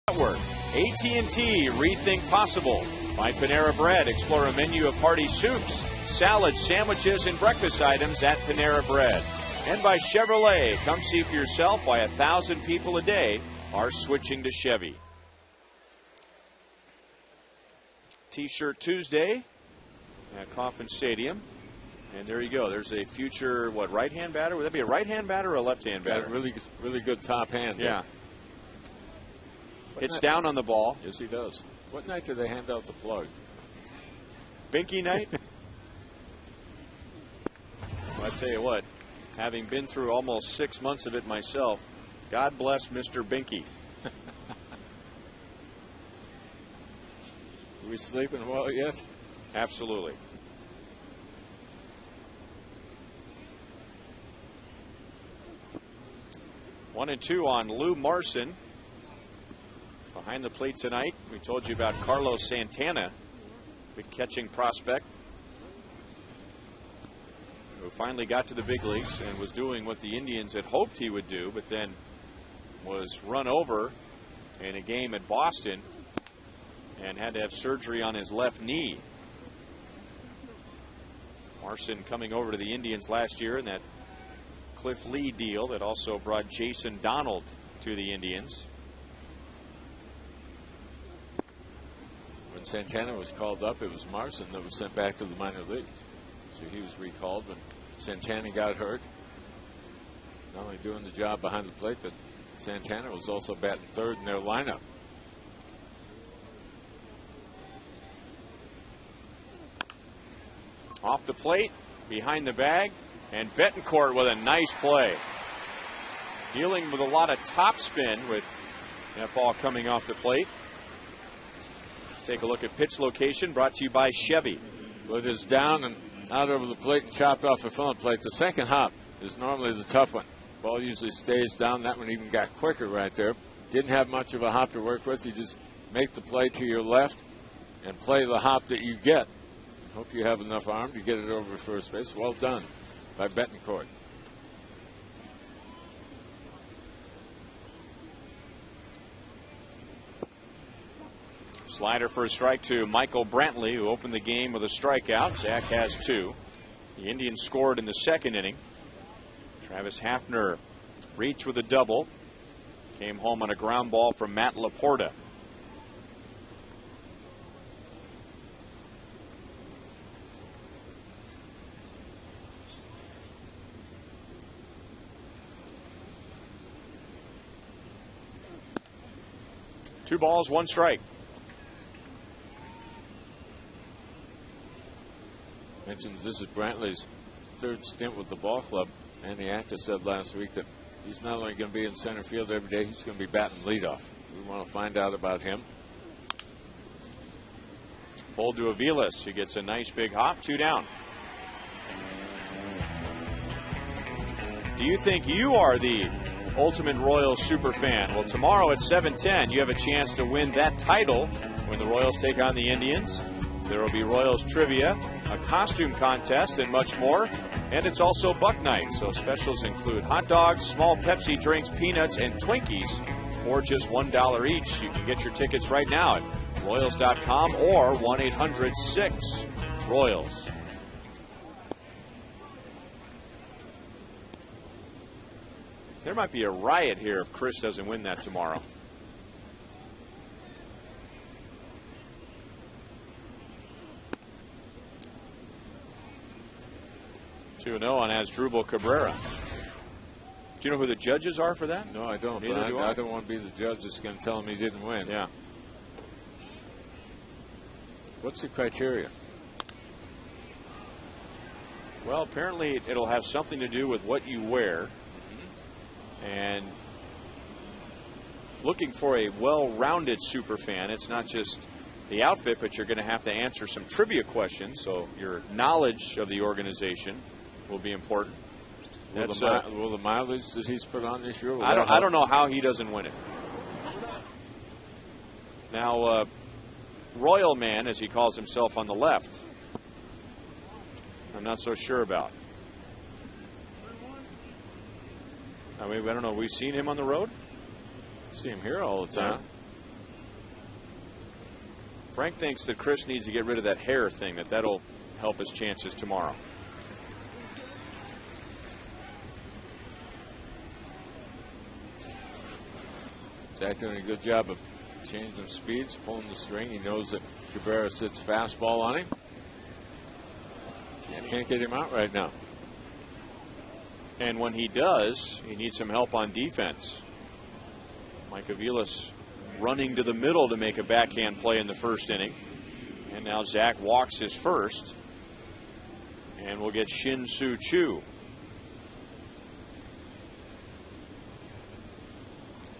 Network. AT&T Rethink Possible. By Panera Bread. Explore a menu of hearty soups, salads, sandwiches, and breakfast items at Panera Bread. And by Chevrolet. Come see for yourself why 1,000 people a day are switching to Chevy. T-shirt Tuesday at Kauffman Stadium. And there you go. There's a future, what, right-hand batter? Would that be a right-hand batter or a left-hand batter? Got a really good top hand. Yeah. Hits down on the ball. Yes, he does. What night do they hand out the plug? Binky night? Well, I tell you what, having been through almost 6 months of it myself, God bless Mr. Binky. Are we sleeping well yet? Absolutely. One and two on Lou Marson. Behind the plate tonight, we told you about Carlos Santana, big catching prospect, who finally got to the big leagues and was doing what the Indians had hoped he would do, but then was run over in a game at Boston and had to have surgery on his left knee. Marson coming over to the Indians last year in that Cliff Lee deal that also brought Jason Donald to the Indians. When Santana was called up, it was Marson that was sent back to the minor leagues. So he was recalled when Santana got hurt. Not only doing the job behind the plate, but Santana was also batting third in their lineup. Off the plate, behind the bag, and Betancourt with a nice play. Dealing with a lot of topspin with that ball coming off the plate. Let's take a look at pitch location, brought to you by Chevy. Well, it is down and out over the plate and chopped off the front plate. The second hop is normally the tough one. Ball usually stays down. That one even got quicker right there. Didn't have much of a hop to work with. You just make the play to your left and play the hop that you get. Hope you have enough arm to get it over first base. Well done by Betancourt. Slider for a strike to Michael Brantley, who opened the game with a strikeout. Zach has two. The Indians scored in the second inning. Travis Hafner reached with a double. Came home on a ground ball from Matt Laporta. Two balls, one strike. Mentioned this is Brantley's third stint with the ball club. Andy Acta said last week that he's not only going to be in center field every day, he's going to be batting leadoff. We want to find out about him. Pulled to Aviles. He gets a nice big hop, two down. Do you think you are the ultimate Royals super fan? Well, tomorrow at 7:10, you have a chance to win that title when the Royals take on the Indians. There will be Royals trivia, a costume contest, and much more. And it's also Buck Night, so specials include hot dogs, small Pepsi drinks, peanuts, and Twinkies for just $1 each. You can get your tickets right now at Royals.com or 1-800-6-ROYALS. There might be a riot here if Chris doesn't win that tomorrow. 2-0 on Asdrubal Cabrera. Do you know who the judges are for that? No, I don't. Neither do I. I don't want to be the judge that's going to tell him he didn't win. Yeah. What's the criteria? Well, apparently it'll have something to do with what you wear. And looking for a well-rounded super fan, it's not just the outfit, but you're going to have to answer some trivia questions, so your knowledge of the organization will be important. Will the mileage that he's put on this year? I don't know how he doesn't win it. Now, Royal Man, as he calls himself on the left, I'm not so sure about. I mean, I don't know. We've seen him on the road. See him here all the time. Yeah. Frank thinks that Chris needs to get rid of that hair thing, that'll help his chances tomorrow. Zach doing a good job of changing speeds, pulling the string. He knows that Cabrera sits fastball on him. Can't get him out right now. And when he does, he needs some help on defense. Mike Aviles running to the middle to make a backhand play in the first inning. And now Zach walks his first. And we'll get Shin-Soo Choo.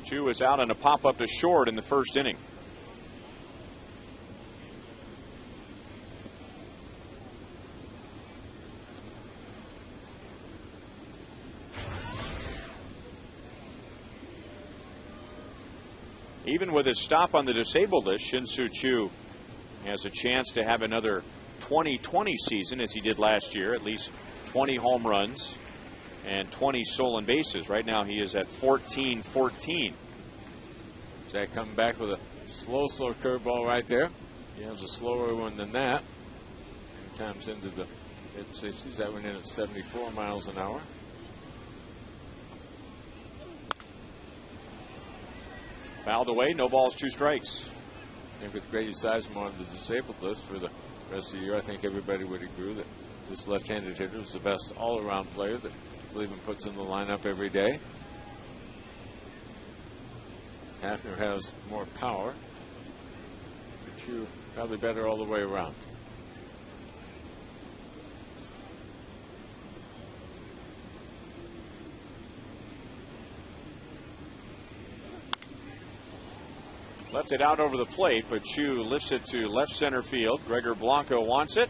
Choo was out on a pop-up to short in the first inning. Even with his stop on the disabled list, Shin-Soo Choo has a chance to have another 2020 season as he did last year, at least 20 home runs and 20 stolen bases. Right now he is at 14-14. Zach coming back with a slow curveball right there. He has a slower one than that. And times into the mid-60s. That went in at 74 miles an hour. Fouled away, no balls, 2 strikes. I think with Grady Sizemore on the disabled list for the rest of the year, I think everybody would agree that this left-handed hitter is the best all-around player that Cleveland puts in the lineup every day. Hafner has more power, but Choo probably better all the way around. Left it out over the plate, but Choo lifts it to left center field. Gregor Blanco wants it.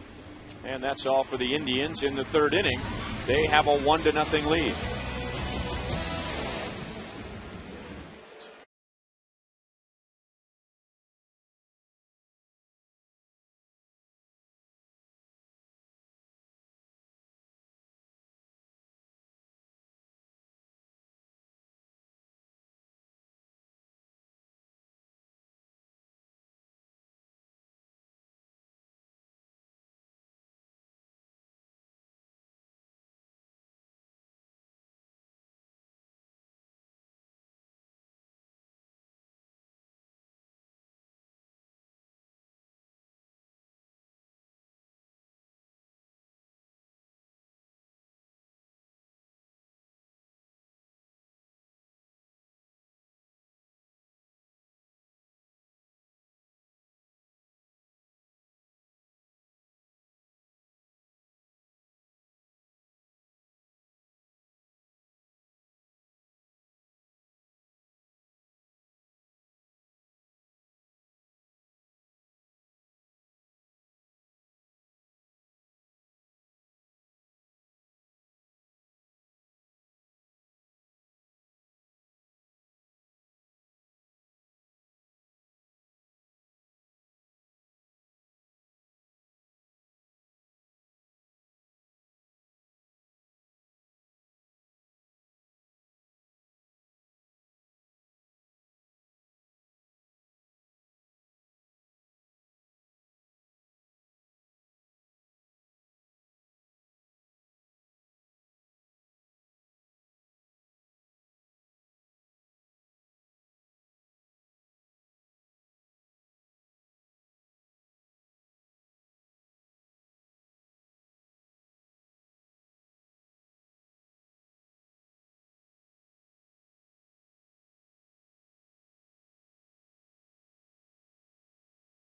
And that's all for the Indians in the third inning. They have a 1-0 lead.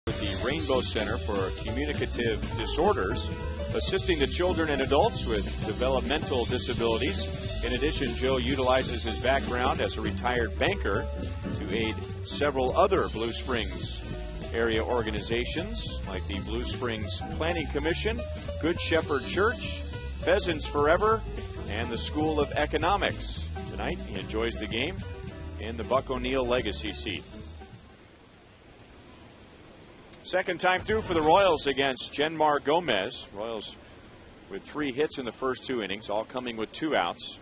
With the Rainbow Center for Communicative Disorders, assisting the children and adults with developmental disabilities. In addition, Joe utilizes his background as a retired banker to aid several other Blue Springs area organizations like the Blue Springs Planning Commission, Good Shepherd Church, Pheasants Forever, and the School of Economics. Tonight, he enjoys the game in the Buck O'Neill Legacy seat. Second time through for the Royals against Genmar Gomez. Royals with 3 hits in the first 2 innings, all coming with 2 outs.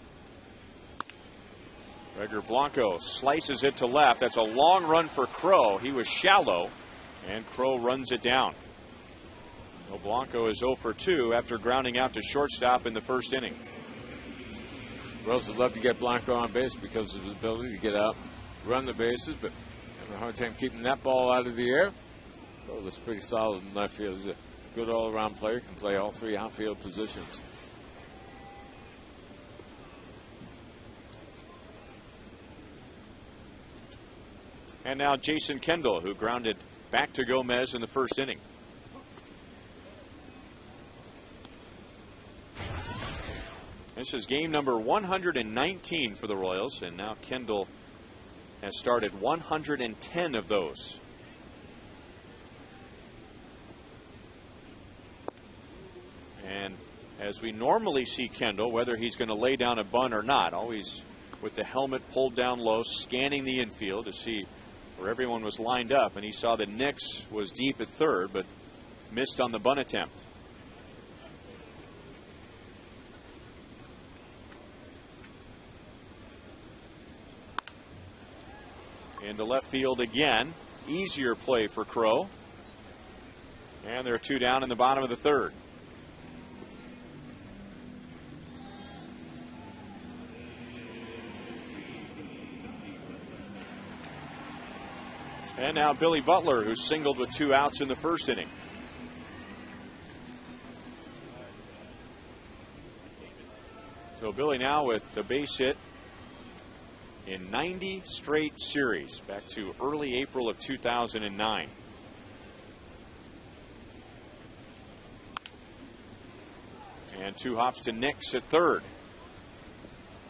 Gregor Blanco slices it to left. That's a long run for Crow. He was shallow, and Crow runs it down. Well, Blanco is 0 for 2 after grounding out to shortstop in the first inning. Royals would love to get Blanco on base because of his ability to get out, run the bases, but having a hard time keeping that ball out of the air. Oh, that's pretty solid in left field. He's a good all-around player, can play all three outfield positions. And now Jason Kendall, who grounded back to Gomez in the first inning. This is game number 119 for the Royals, and now Kendall has started 110 of those. And as we normally see Kendall, whether he's going to lay down a bunt or not, always with the helmet pulled down low, scanning the infield to see where everyone was lined up, and he saw that Nix was deep at third but missed on the bunt attempt. Into left field again. Easier play for Crow. And there are two down in the bottom of the third. And now Billy Butler, who singled with 2 outs in the first inning. So Billy now with the base hit in 90 straight series back to early April of 2009. And 2 hops to Nix at third.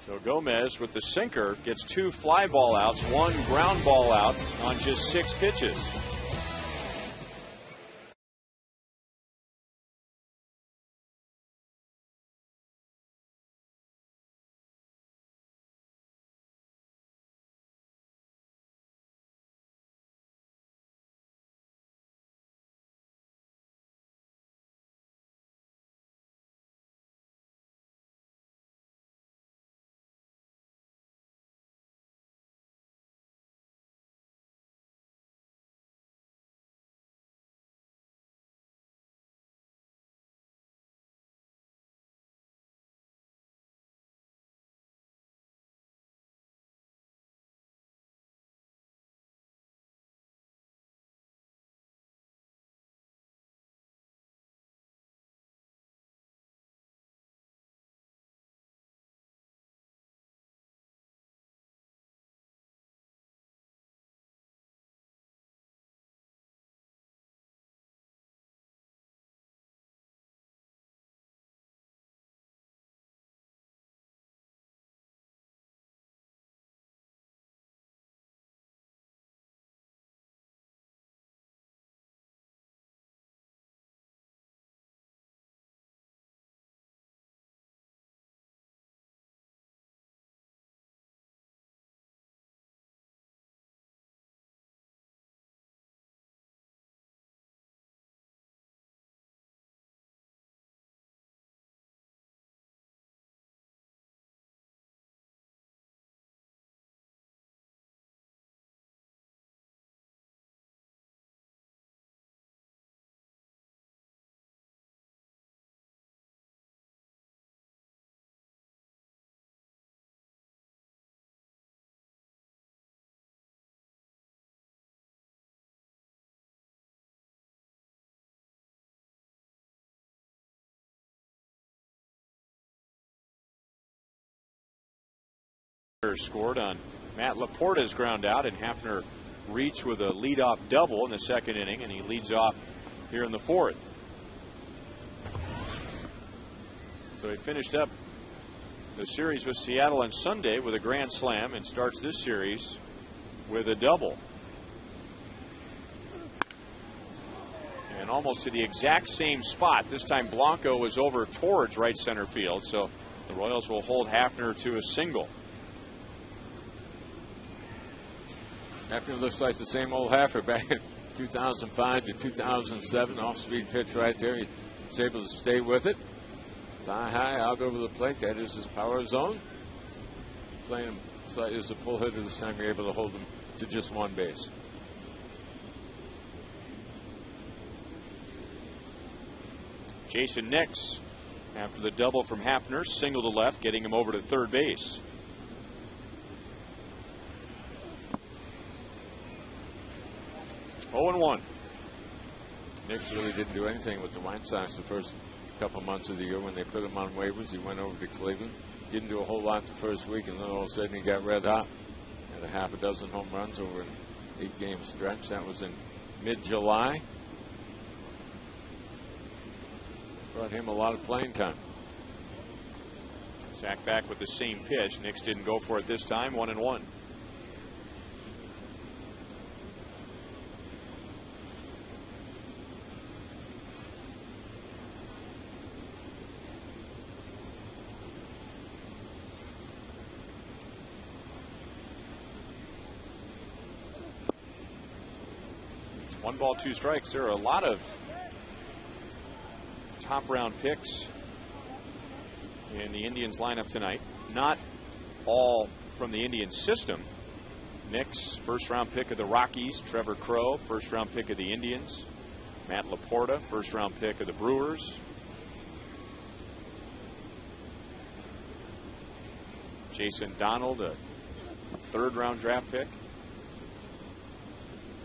So Gomez with the sinker gets 2 fly ball outs, 1 ground ball out on just 6 pitches. Scored on Matt Laporta's ground out, and Hafner reached with a leadoff double in the second inning, and he leads off here in the fourth. So he finished up the series with Seattle on Sunday with a grand slam and starts this series with a double. And almost to the exact same spot. This time Blanco was over towards right center field, so the Royals will hold Hafner to a single. Hafner looks like the same old Hafner back in 2005 to 2007. Off-speed pitch right there. He was able to stay with it. Thigh high, out over the plate. That is his power zone. Playing him slightly as a pull hitter this time, you're able to hold him to just 1 base. Jason Nix, after the double from Hafner, single to left, getting him over to third base. Oh and 1. Knicks really didn't do anything with the White Sox the first couple months of the year when they put him on waivers. He went over to Cleveland. Didn't do a whole lot the first week, and then all of a sudden he got red hot. Had a half a dozen home runs over an 8-game stretch. That was in mid-July. Brought him a lot of playing time. Zach back with the same pitch. Knicks didn't go for it this time. 1-1. One ball, two strikes. There are a lot of top round picks in the Indians lineup tonight. Not all from the Indians system. Knicks, first round pick of the Rockies. Trevor Crowe, first round pick of the Indians. Matt Laporta, first round pick of the Brewers. Jason Donald, a third round draft pick.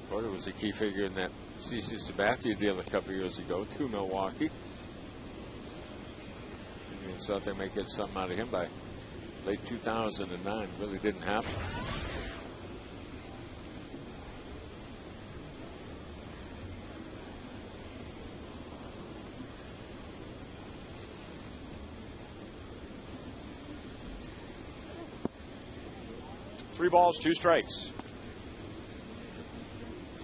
Porter was a key figure in that CC Sabathia deal a couple years ago to Milwaukee. Indians thought they might get something out of him by late 2009. Really didn't happen. Three balls, two strikes.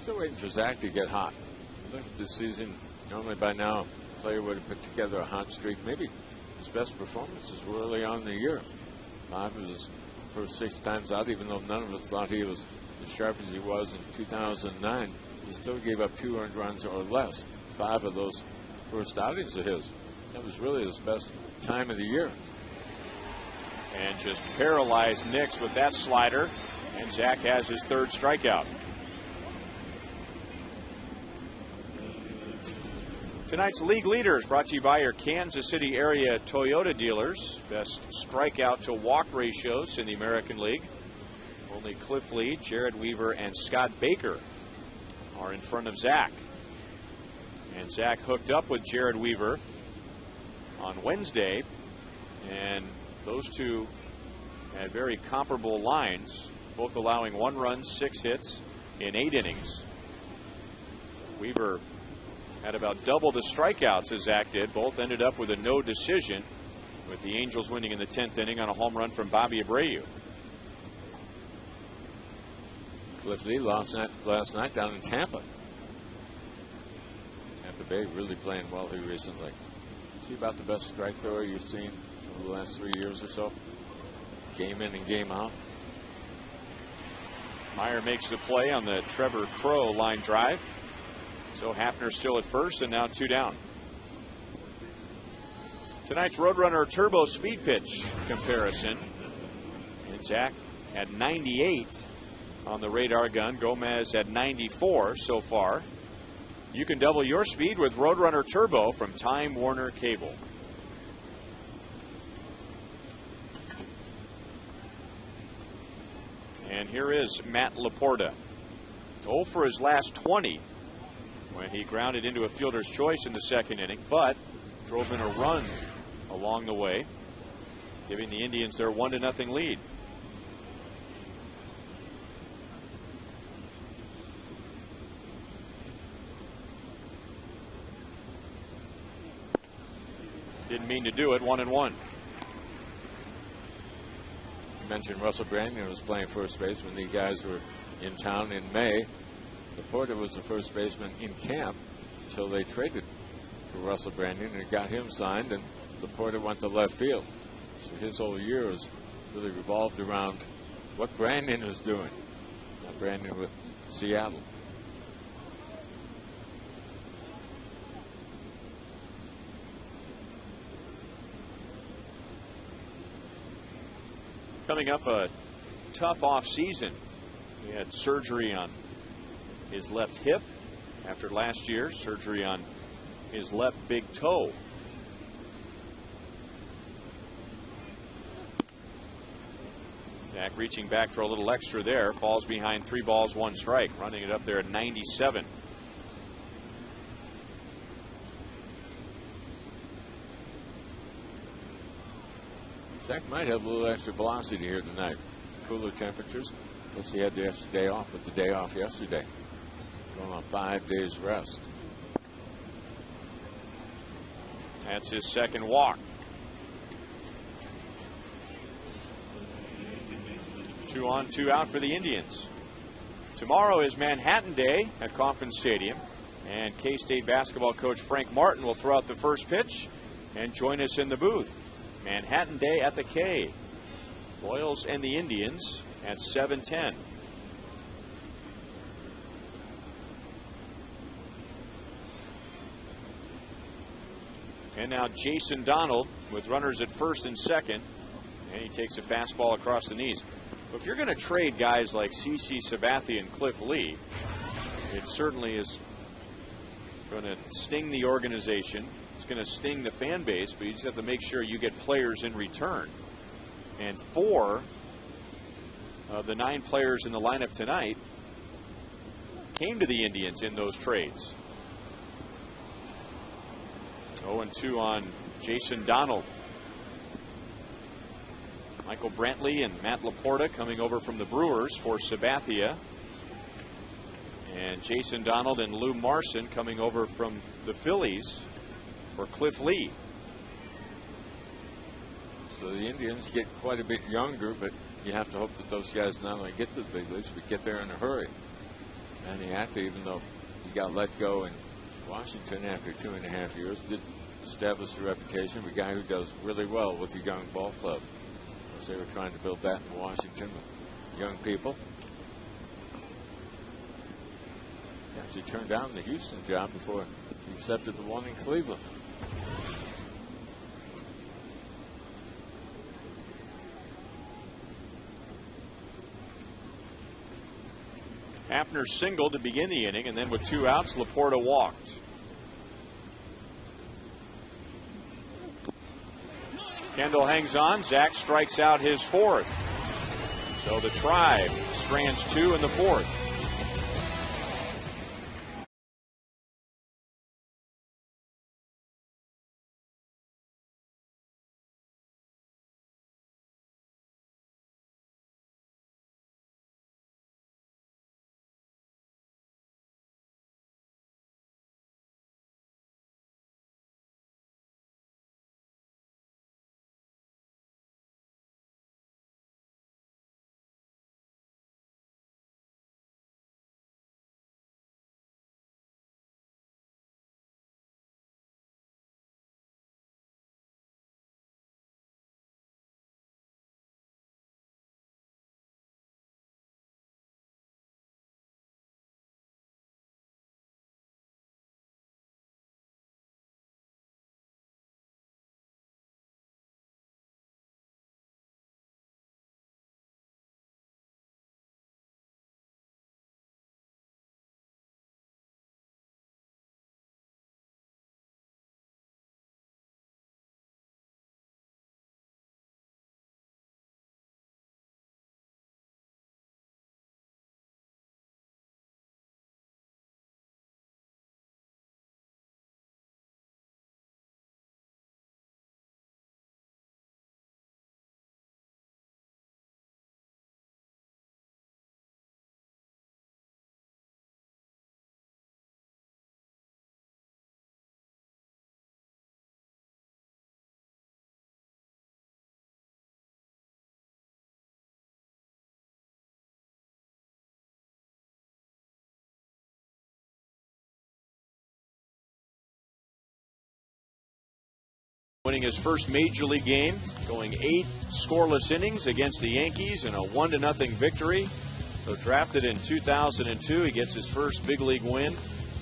Still waiting for Zach to get hot. Look at this season. Normally by now, a player would have put together a hot streak. Maybe his best performances were early on in the year. 5 of his first 6 times out, even though none of us thought he was as sharp as he was in 2009. He still gave up 2 earned runs or less. 5 of those first outings of his. That was really his best time of the year. And just paralyzed Knicks with that slider. And Zach has his third strikeout. Tonight's league leaders brought to you by your Kansas City area Toyota dealers. Best strikeout to walk ratios in the American League. Only Cliff Lee, Jared Weaver, and Scott Baker are in front of Zach. And Zach hooked up with Jared Weaver on Wednesday. And those two had very comparable lines, both allowing 1 run, 6 hits in 8 innings. Weaver had about double the strikeouts as Zach did. Both ended up with a no decision, with the Angels winning in the 10th inning on a home run from Bobby Abreu. Cliff Lee lost last night down in Tampa. Tampa Bay really playing well here recently. Is he about the best strike thrower you've seen over the last 3 years or so? Game in and game out. Meyer makes the play on the Trevor Crowe line drive. So Hafner still at first, and now 2 down. Tonight's Roadrunner Turbo Speed Pitch comparison. And Zach at 98 on the radar gun. Gomez at 94 so far. You can double your speed with Roadrunner Turbo from Time Warner Cable. And here is Matt Laporta. 0 for his last 20 when he grounded into a fielder's choice in the 2nd inning, but drove in a run along the way, giving the Indians their 1-0 lead. Didn't mean to do it. 1-1. You mentioned Russell Brandon was playing first base when the guys were in town in May. Laporta was the first baseman in camp until they traded for Russell Brandon and got him signed, and Laporta went to left field. So his whole year was really revolved around what Brandon was doing. Not Brandon with Seattle. Coming up a tough off season. He had surgery on his left hip after last year, surgery on his left big toe. Zach reaching back for a little extra there, falls behind 3 balls, 1 strike, running it up there at 97. Zach might have a little extra velocity here tonight. Cooler temperatures. Plus he had the extra day off with the day off yesterday. Going on 5 days rest. That's his second walk. 2 on, 2 out for the Indians. Tomorrow is Manhattan Day at Kauffman Stadium, and K-State basketball coach Frank Martin will throw out the first pitch and join us in the booth. Manhattan Day at the K. Royals and the Indians at 7:10. And now Jason Donald with runners at first and second, and he takes a fastball across the knees. If you're going to trade guys like CC Sabathia and Cliff Lee, it certainly is going to sting the organization. It's going to sting the fan base, but you just have to make sure you get players in return. And 4 of the 9 players in the lineup tonight came to the Indians in those trades. 0-2 on Jason Donald. Michael Brantley and Matt Laporta coming over from the Brewers for Sabathia. And Jason Donald and Lou Marson coming over from the Phillies for Cliff Lee. So the Indians get quite a bit younger, but you have to hope that those guys not only get to the big leagues, but get there in a hurry. Manny Acta, even though he got let go in Washington after 2.5 years, did establish a reputation of a guy who does really well with a young ball club. They were trying to build that in Washington with young people. He actually turned down the Houston job before he accepted the one in Cleveland. Hafner singled to begin the inning, and then with 2 outs, Laporta walked. Kendall hangs on. Zach strikes out his 4th. So the Tribe strands 2 in the 4th. Winning his first major league game, going 8 scoreless innings against the Yankees in a 1-0 victory. So drafted in 2002, he gets his first big league win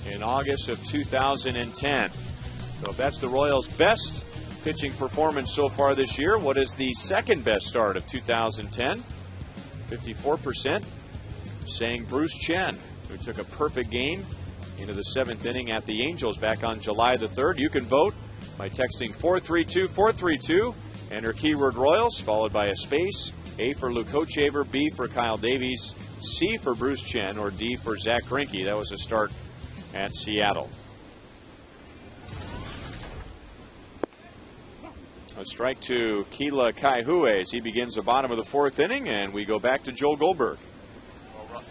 in August of 2010. So if that's the Royals' best pitching performance so far this year, what is the second best start of 2010? 54% saying Bruce Chen, who took a perfect game into the 7th inning at the Angels back on July the 3rd. You can vote by texting 432-432, enter keyword Royals, followed by a space, A for Luke Hochaver, B for Kyle Davies, C for Bruce Chen, or D for Zach Greinke. That was a start at Seattle. A strike to CLE AT KCA as he begins the bottom of the fourth inning, and we go back to Joel Goldberg. Well,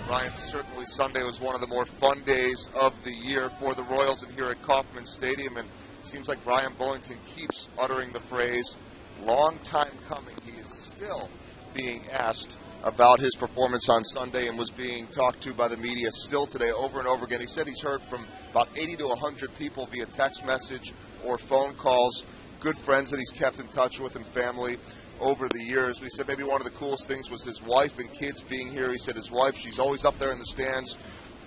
Ryan, certainly Sunday was one of the more fun days of the year for the Royals and here at Kauffman Stadium, and it seems like Brian Bullington keeps uttering the phrase, long time coming. He is still being asked about his performance on Sunday and was being talked to by the media still today over and over again. He said he's heard from about 80 to 100 people via text message or phone calls, good friends that he's kept in touch with and family over the years. But he said maybe one of the coolest things was his wife and kids being here. He said his wife, she's always up there in the stands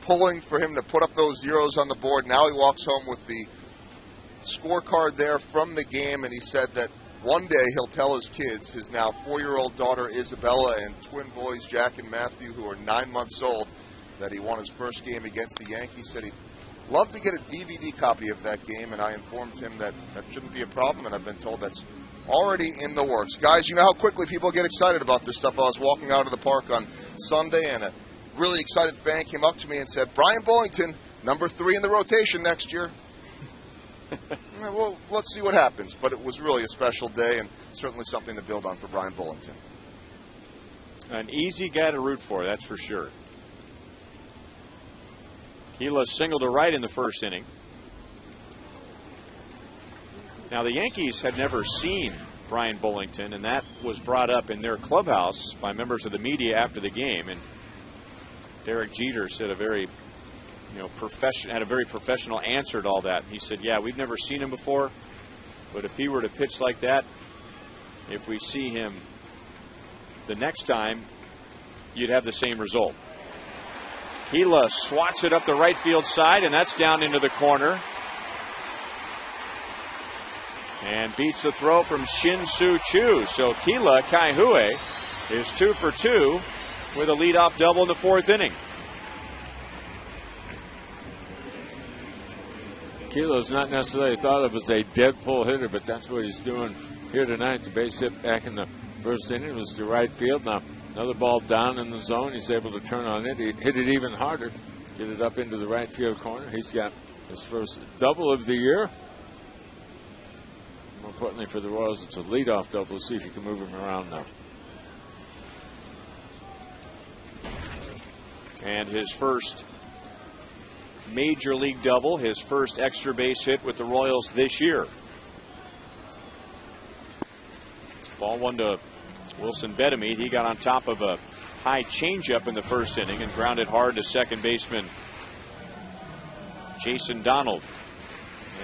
pulling for him to put up those zeros on the board. Now he walks home with the scorecard there from the game, and he said that one day he'll tell his kids, his now 4-year-old daughter Isabella and twin boys Jack and Matthew, who are 9 months old, that he won his first game against the Yankees. Said he'd love to get a DVD copy of that game, and I informed him that that shouldn't be a problem, and I've been told that's already in the works. Guys, you know how quickly people get excited about this stuff. I was walking out of the park on Sunday, and a really excited fan came up to me and said, Brian Bullington, number 3 in the rotation next year. Well, let's see what happens. But it was really a special day and certainly something to build on for Brian Bullington. An easy guy to root for, that's for sure. CLE singled to right in the first inning. Now, the Yankees had never seen Brian Bullington, and that was brought up in their clubhouse by members of the media after the game. And Derek Jeter said had a very professional answer to all that. He said, yeah, we've never seen him before, but if he were to pitch like that, if we see him the next time, you'd have the same result. CLE swats it up the right field side, and that's down into the corner. And beats the throw from Shin-Soo Choo. So CLE AT KCA is 2 for 2 with a leadoff double in the fourth inning. CLE's not necessarily thought of as a dead pull hitter, but that's what he's doing here tonight. The base hit back in the first inning was to right field. Now another ball down in the zone. He's able to turn on it. He hit it even harder, get it up into the right field corner. He's got his first double of the year. More importantly for the Royals, it's a leadoff double. Let's see if you can move him around now. And his first major league double, his first extra base hit with the Royals this year. Ball one to Wilson Betemit. He got on top of a high changeup in the first inning and grounded hard to second baseman Jason Donald.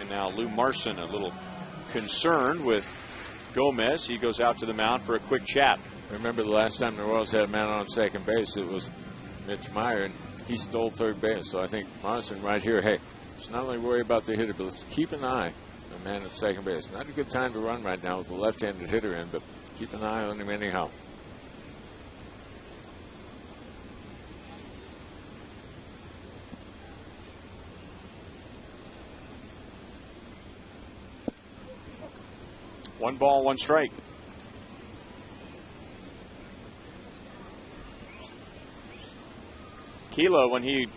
And now Lou Marson a little concerned with Gomez. He goes out to the mound for a quick chat. Remember the last time the Royals had a man on second base, it was Mitch Meyer, and he stole third base. So I think Marson right here, hey, let's not only worry about the hitter, but let's keep an eye on the man at second base. Not a good time to run right now with the left-handed hitter in, but keep an eye on him anyhow. One ball, one strike. CLE, when he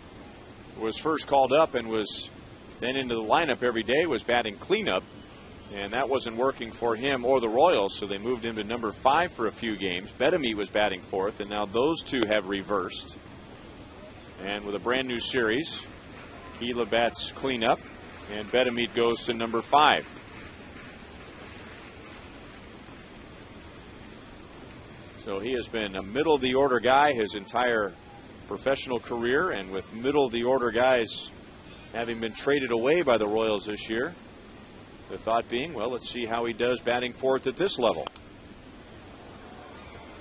was first called up and was then into the lineup every day, was batting cleanup, and that wasn't working for him or the Royals, so they moved him to number 5 for a few games. Betemit was batting fourth, and now those two have reversed. And with a brand new series, CLE bats cleanup, and Betemit goes to number 5. So he has been a middle-of-the-order guy his entire professional career, and with middle-of-the-order guys having been traded away by the Royals this year, the thought being, well, let's see how he does batting fourth at this level.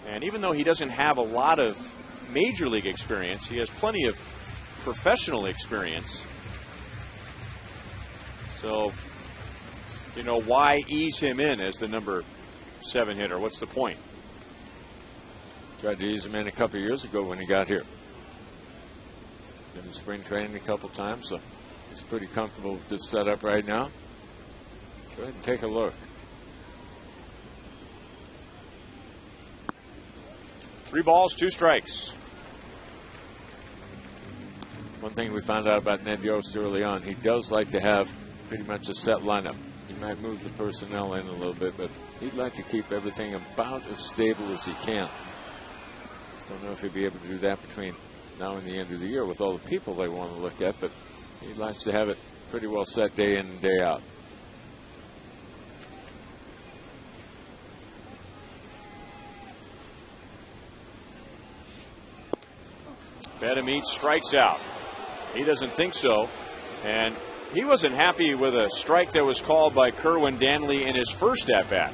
And even though he doesn't have a lot of major league experience, he has plenty of professional experience. So, you know, why ease him in as the number 7 hitter? What's the point? Tried to ease him in a couple of years ago when he got here. Been in spring training a couple times, so he's pretty comfortable with this setup right now. Go ahead and take a look. 3 balls, 2 strikes. One thing we found out about Ned Yost early on, he does like to have pretty much a set lineup. He might move the personnel in a little bit, but he'd like to keep everything about as stable as he can. Don't know if he'll be able to do that between now and the end of the year with all the people they want to look at, but he likes to have it pretty well set day in and day out. Bedemeat strikes out. He doesn't think so, and he wasn't happy with a strike that was called by Kerwin Danley in his first at-bat.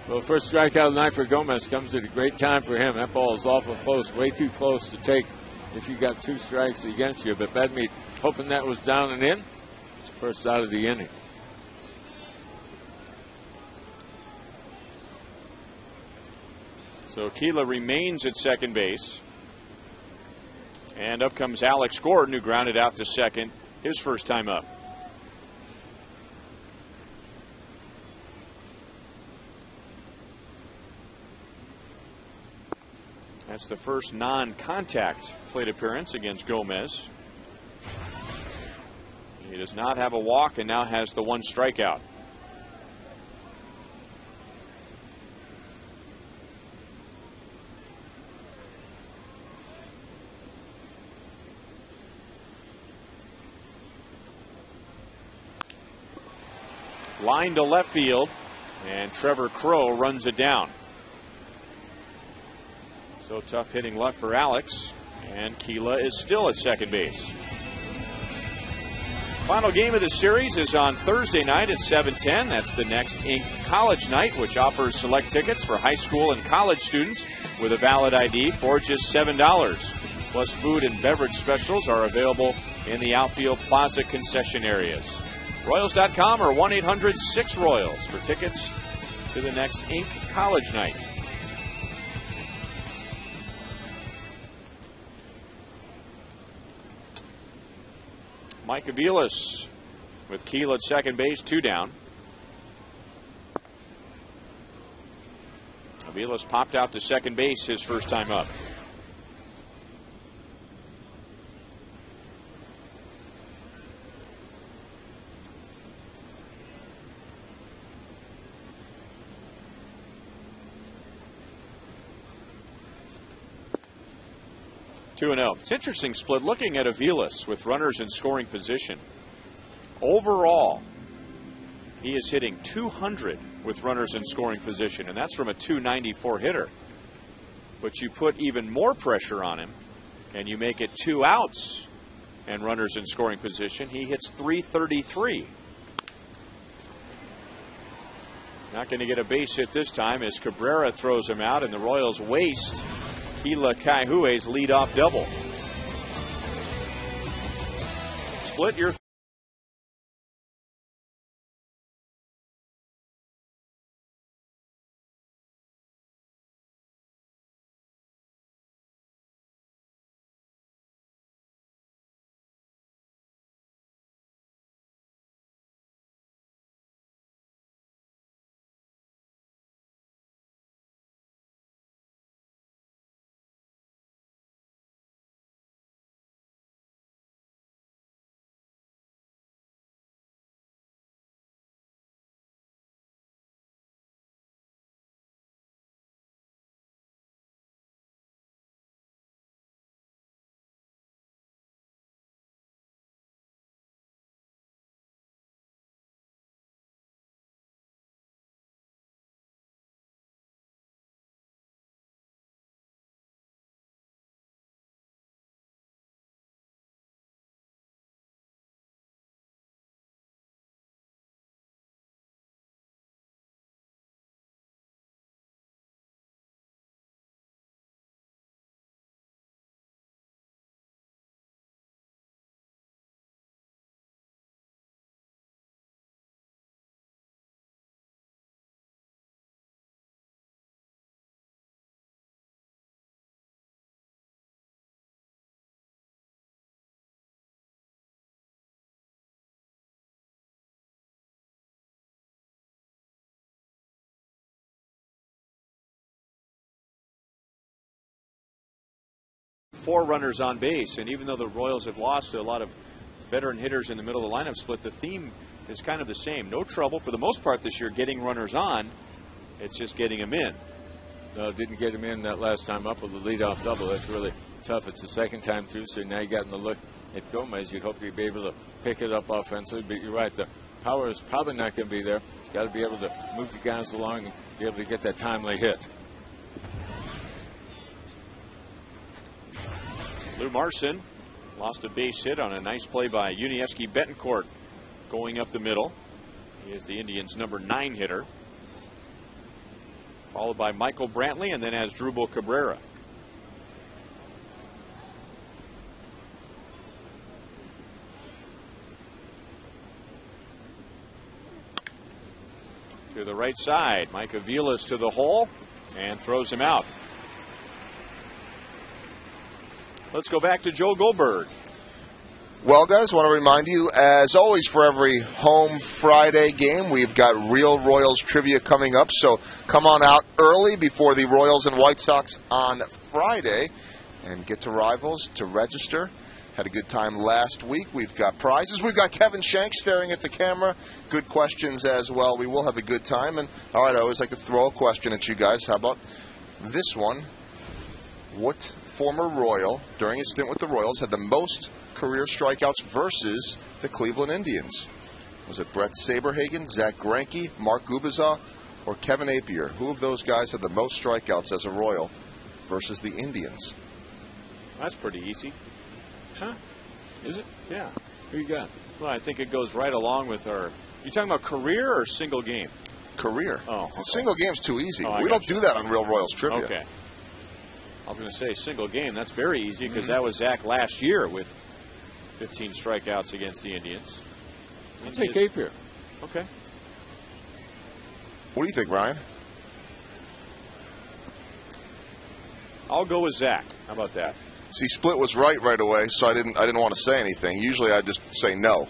Well, first strikeout of the night for Gomez comes at a great time for him. That ball is awful close, way too close to take if you got 2 strikes against you. But Bedemeat hoping that was down and in. It's first out of the inning. So Keela remains at second base. And up comes Alex Gordon, who grounded out to second his first time up. That's the first non-contact plate appearance against Gomez. He does not have a walk and now has the 1 strikeout. Line to left field, and Trevor Crow runs it down. So tough hitting luck for Alex, and Keela is still at second base. Final game of the series is on Thursday night at 7:10. That's the next Inc. College Night, which offers select tickets for high school and college students with a valid ID for just $7. Plus food and beverage specials are available in the outfield plaza concession areas. Royals.com or 1-800-6-ROYALS for tickets to the next Inc. College Night. Mike Aviles with Keela at second base, 2 down. Aviles popped out to second base his first time up. It's interesting split looking at Aviles with runners in scoring position. Overall, he is hitting 200 with runners in scoring position, and that's from a 294 hitter. But you put even more pressure on him, and you make it 2 outs and runners in scoring position. He hits 333. Not going to get a base hit this time as Cabrera throws him out, and the Royals waste Keila Kaihue's leadoff double. Split your four runners on base, and even though the Royals have lost a lot of veteran hitters in the middle of the lineup split, the theme is kind of the same. No trouble for the most part this year getting runners on. It's just getting them in. No, didn't get him in that last time up with the leadoff double. That's really tough. It's the second time through, so now you got the look at Gomez. You'd hope you'd be able to pick it up offensively, but you're right. The power is probably not going to be there. You've got to be able to move the guys along and be able to get that timely hit. Lou Marson lost a base hit on a nice play by Unieski Betancourt going up the middle. He is the Indians' number 9 hitter. Followed by Michael Brantley and then Asdrubal Cabrera. To the right side, Mike Avila's to the hole and throws him out. Let's go back to Joe Goldberg. Well, guys, want to remind you, as always, for every home Friday game, we've got real Royals trivia coming up. So come on out early before the Royals and White Sox on Friday and get to Rivals to register. Had a good time last week. We've got prizes. We've got Kevin Shanks staring at the camera. Good questions as well. We will have a good time. And, all right, I always like to throw a question at you guys. How about this one? What former Royal, during his stint with the Royals, had the most career strikeouts versus the Cleveland Indians? Was it Brett Saberhagen, Zach Greinke, Mark Gubicza, or Kevin Appier? Who of those guys had the most strikeouts as a Royal versus the Indians? That's pretty easy. Huh? Is it? Yeah. Who you got? Well, I think it goes right along with our... You talking about career or single game? Career. Oh, okay. Single game's too easy. Oh, we don't do that on Real Royals Trivia. Okay. I was going to say single game. That's very easy because that was Zach last year with 15 strikeouts against the Indians. I'll take Appier. Okay. What do you think, Ryan? I'll go with Zach. How about that? See, Split was right away, so I didn't want to say anything. Usually I just say no,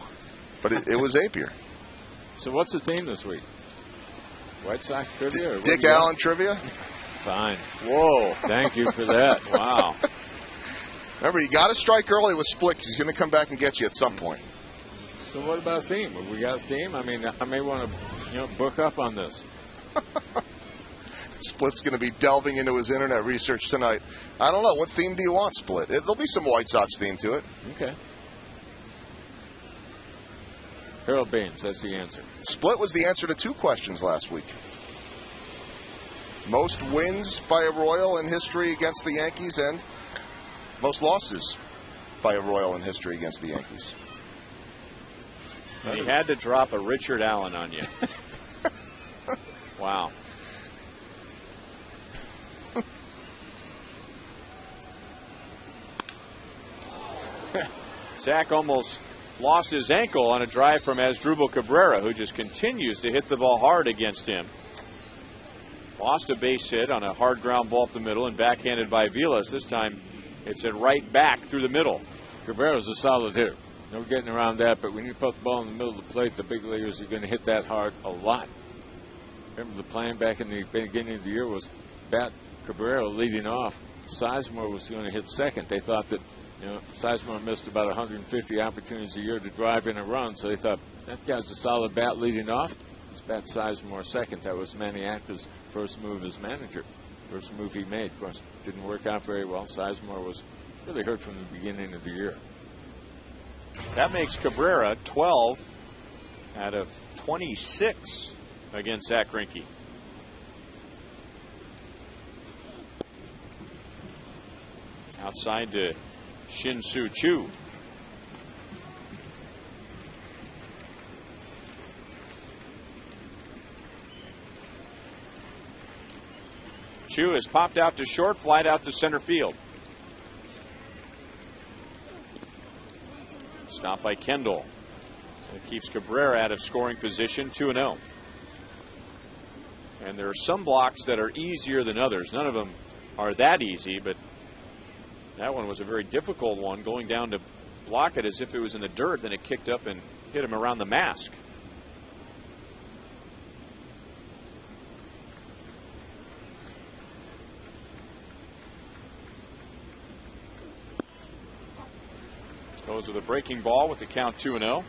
but it was Appier. So what's the theme this week? White Sox trivia? Dick Allen trivia? Fine. Whoa. Thank you for that. Wow. Remember, you got to strike early with Split because he's going to come back and get you at some point. So what about a theme? Have we got a theme? I mean, I may want to book up on this. Split's going to be delving into his internet research tonight. I don't know. What theme do you want, Split? There'll be some White Sox theme to it. Okay. Harold Baines, that's the answer. Split was the answer to 2 questions last week. Most wins by a Royal in history against the Yankees and most losses by a Royal in history against the Yankees. And he had to drop a Richard Allen on you. Wow. Zach almost lost his ankle on a drive from Asdrubal Cabrera, who just continues to hit the ball hard against him. Lost a base hit on a hard ground ball up the middle and backhanded by Vilas. This time it's at right back through the middle. Cabrera's a solid hitter. No getting around that, but when you put the ball in the middle of the plate, the big leaguers are going to hit that hard a lot. Remember the plan back in the beginning of the year was bat Cabrera leading off. Sizemore was going to hit second. They thought that Sizemore missed about 150 opportunities a year to drive in a run, so they thought that guy's a solid bat leading off. Let's bat Sizemore second. That was Manny Acta's first move as manager. First move he made. Of course, didn't work out very well. Sizemore was really hurt from the beginning of the year. That makes Cabrera 12 out of 26 against Zach Greinke. Outside to Shin-Soo Choo. Choo has popped out to short, flied out to center field. Stopped by Kendall. It keeps Cabrera out of scoring position, 2-0. And there are some blocks that are easier than others. None of them are that easy, but that one was a very difficult one, going down to block it as if it was in the dirt, then it kicked up and hit him around the mask. Goes with a breaking ball with the count 2-0.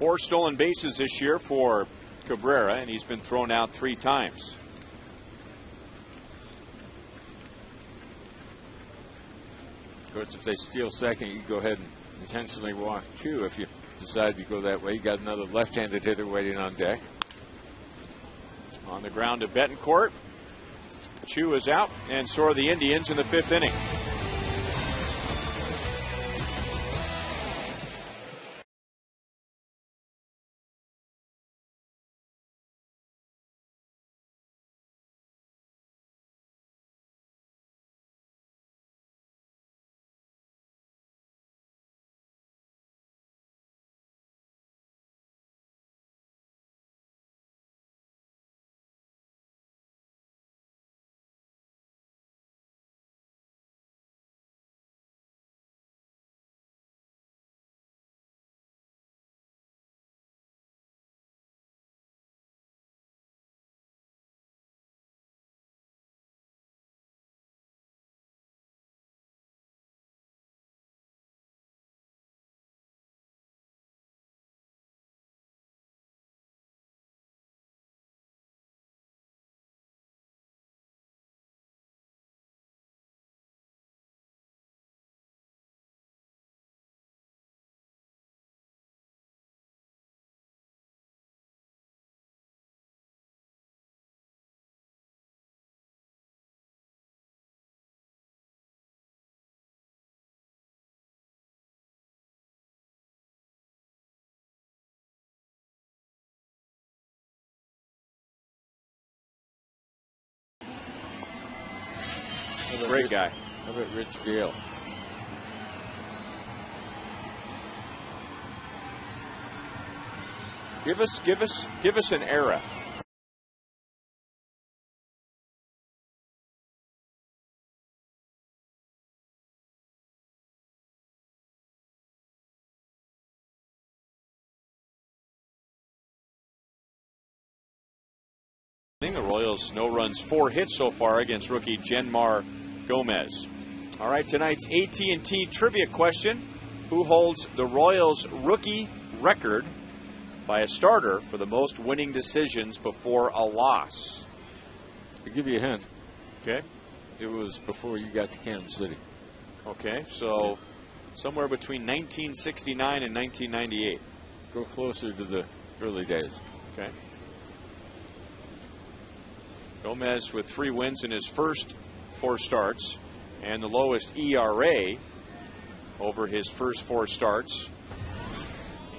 4 stolen bases this year for Cabrera, and he's been thrown out 3 times. Of course, if they steal second, you go ahead and intentionally walk Q if you decide to go that way. You got another left-handed hitter waiting on deck. On the ground to Betancourt. Chu is out, and so are the Indians in the 5th inning. Great guy. How about Rich Gale? Give us an era. The Royals no runs, 4 hits so far against rookie Genmar Gomez. All right, tonight's AT&T trivia question: who holds the Royals rookie record by a starter for the most winning decisions before a loss? I'll give you a hint. Okay. It was before you got to Kansas City. Okay, so somewhere between 1969 and 1998. Go closer to the early days. Okay. Gomez with 3 wins in his first 4 starts, and the lowest ERA over his first 4 starts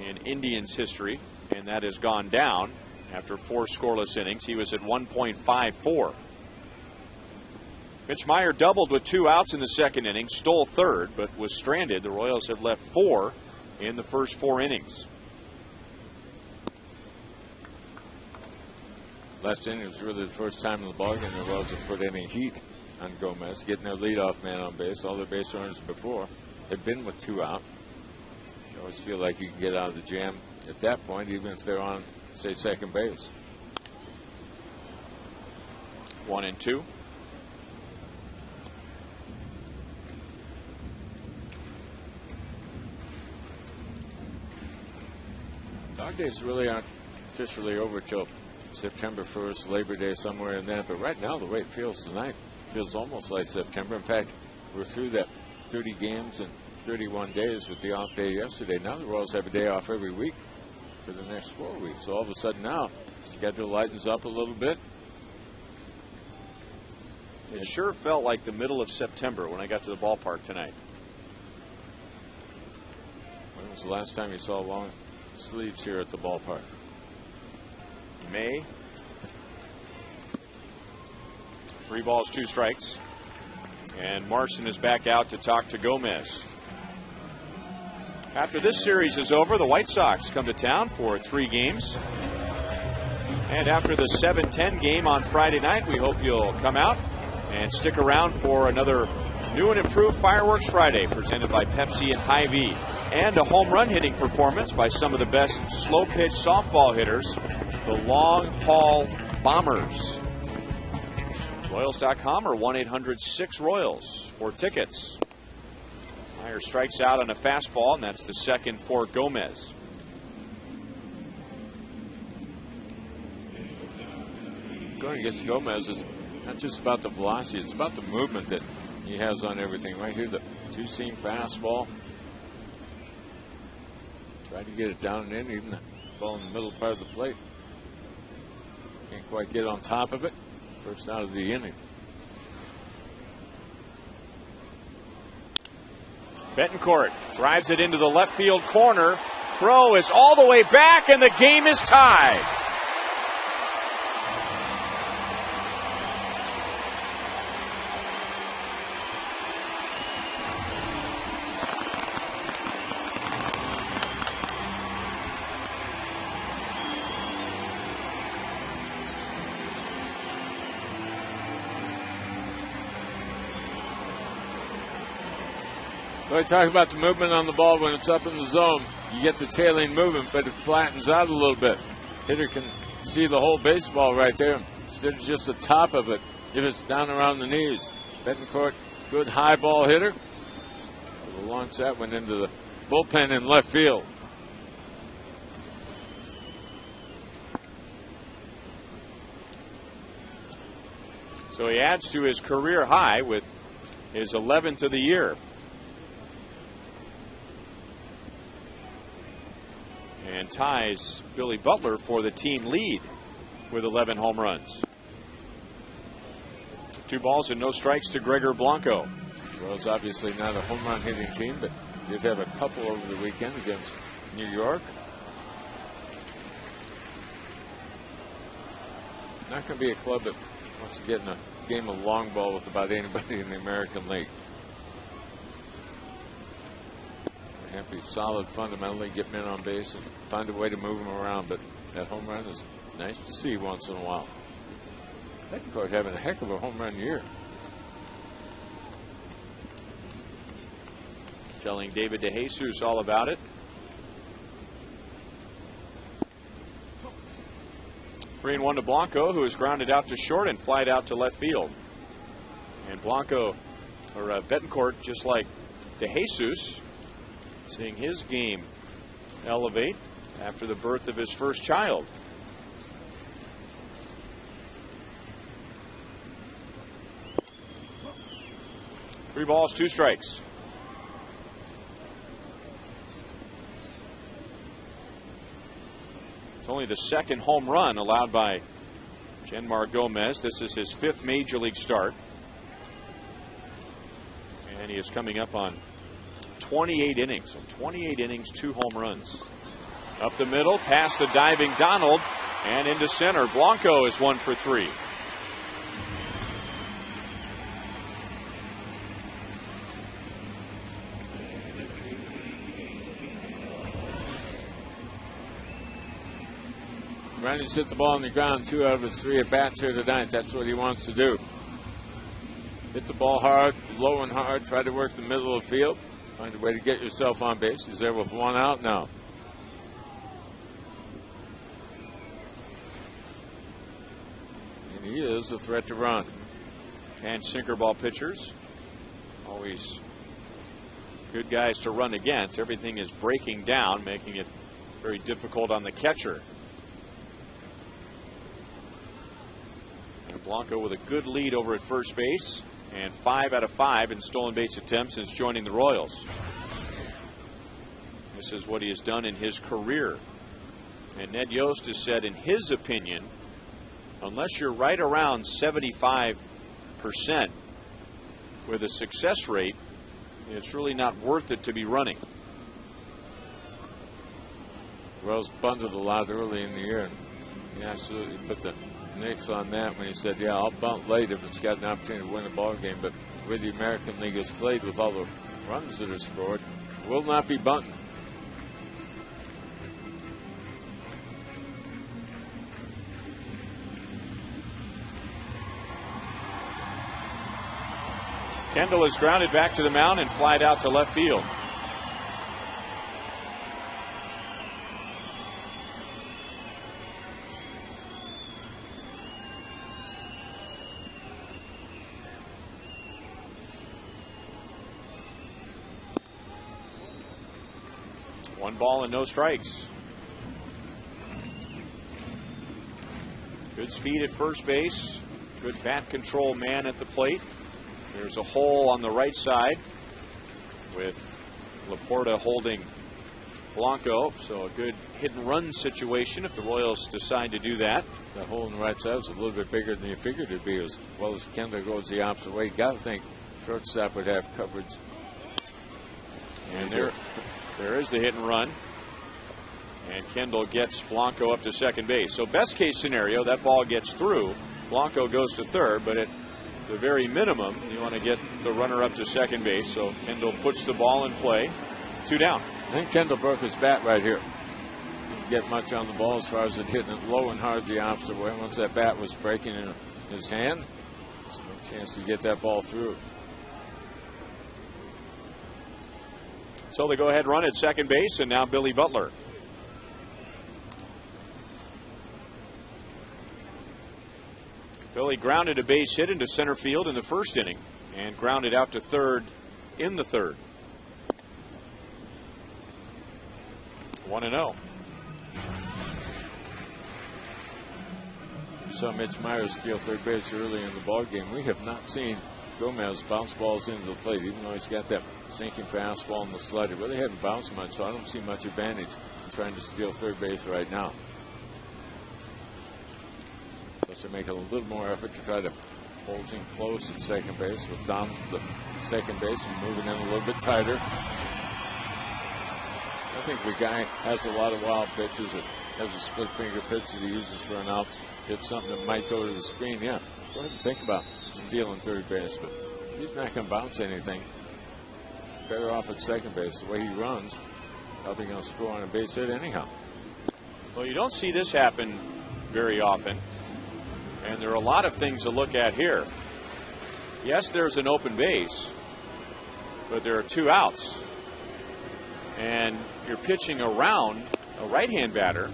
in Indians history, and that has gone down after 4 scoreless innings. He was at 1.54. Mitch Meyer doubled with 2 outs in the 2nd inning, stole 3rd, but was stranded. The Royals had left 4 in the first 4 innings. Last inning was really the first time in the ballgame the Royals have put any heat on Gomez, getting their leadoff man on base. All their base runners before had been with 2 out. You always feel like you can get out of the jam at that point, even if they're on, say, second base. 1-2. Dog days really aren't officially over till September 1st, Labor Day, somewhere in there. But right now, the way it feels tonight feels almost like September. In fact, we're through that 30 games and 31 days with the off day yesterday. Now the Royals have a day off every week for the next 4 weeks. So all of a sudden now, the schedule lightens up a little bit. It sure felt like the middle of September when I got to the ballpark tonight. When was the last time you saw long sleeves here at the ballpark? May. 3 balls, 2 strikes. And Marson is back out to talk to Gomez. After this series is over, the White Sox come to town for 3 games. And after the 7-10 game on Friday night, we hope you'll come out and stick around for another new and improved Fireworks Friday presented by Pepsi and Hy-Vee. And a home run hitting performance by some of the best slow pitch softball hitters, the Long Haul Bombers. Royals.com or 1-800-6-ROYALS for tickets. Meyer strikes out on a fastball, and that's the second for Gomez. going against Gomez is not just about the velocity, it's about the movement that he has on everything. Right here, the two-seam fastball. Try to get it down and in, even the ball in the middle part of the plate. Can't quite get on top of it. First out of the inning. Betancourt drives it into the left field corner. Throw is all the way back, and the game is tied. So I talk about the movement on the ball when it's up in the zone. You get the tailing movement, but it flattens out a little bit. Hitter can see the whole baseball right there instead of just the top of it if it's down around the knees. Betancourt, good high ball hitter. We'll launch that one into the bullpen in left field. So he adds to his career high with his 11th of the year. And ties Billy Butler for the team lead with 11 home runs. 2 balls and no strikes to Gregor Blanco. Well, it's obviously not a home run hitting team, but did have a couple over the weekend against New York. Not going to be a club that wants to get in a game of long ball with about anybody in the American League. Happy, solid, fundamentally, get men on base and find a way to move them around. But that home run is nice to see once in a while. Betancourt having a heck of a home run year. Telling David DeJesus all about it. 3-1 to Blanco, who is grounded out to short and flied out to left field. And Blanco, or Betancourt, just like DeJesus, seeing his game elevate after the birth of his first child. Three balls, 2 strikes. It's only the second home run allowed by Genmar Gomez. This is his 5th major league start. And he is coming up on 28 innings. So 28 innings, 2 home runs. Up the middle, past the diving Donald, and into center. Blanco is 1 for 3. Ronnie hits the ball on the ground 2 out of his 3 at-bats here tonight. That's what he wants to do. Hit the ball hard, low and hard, try to work the middle of the field. Find a way to get yourself on base. He's there with 1 out now. And he is a threat to run. And sinker ball pitchers, always good guys to run against. Everything is breaking down, making it very difficult on the catcher. And Blanco with a good lead over at first base. And 5 out of 5 in stolen base attempts since joining the Royals. This is what he has done in his career. And Ned Yost has said, in his opinion, unless you're right around 75% with a success rate, it's really not worth it to be running. Wells bunted a lot early in the year, and he absolutely put the nix on that when he said, yeah, I'll bunt late if it's got an opportunity to win a ball game. But the way the American League is played with all the runs that are scored, will not be bunting. Kendall is grounded back to the mound and flied out to left field. One ball and no strikes. Good speed at first base. Good bat control man at the plate. There's a hole on the right side with Laporta holding Blanco. So a good hit and run situation if the Royals decide to do that. That hole on the right side was a little bit bigger than you figured it'd be, as well as Kendall goes the opposite way. You got to think shortstop would have coverage. And there is the hit and run. And Kendall gets Blanco up to second base. So best case scenario, that ball gets through. Blanco goes to third, but at the very minimum, you want to get the runner up to second base. So Kendall puts the ball in play. 2 down. I think Kendall broke his bat right here. Didn't get much on the ball as far as it hitting it low and hard the opposite way. Once that bat was breaking in his hand, there's no chance to get that ball through. So they go ahead run at second base, and now Billy Butler. Billy grounded a base hit into center field in the first inning and grounded out to third in the third. 1-0. We saw Mitch Myers steal third base early in the ball game. We have not seen Gomez bounce balls into the plate, even though he's got that sinking fastball and the slider. Really hadn't bounced much, so I don't see much advantage in trying to steal third base right now. They're making a little more effort to try to hold him close at second base, with Dom, the second baseman, moving in a little bit tighter. I think the guy has a lot of wild pitches. It has a split finger pitch that he uses for an out. Hit something that might go to the screen. Yeah, go ahead and think about stealing third base, but he's not going to bounce anything. Better off at second base. The way he runs, probably going to score on a base hit anyhow. Well, you don't see this happen very often. And there are a lot of things to look at here. Yes, there's an open base, but there are 2 outs. And you're pitching around a right-hand batter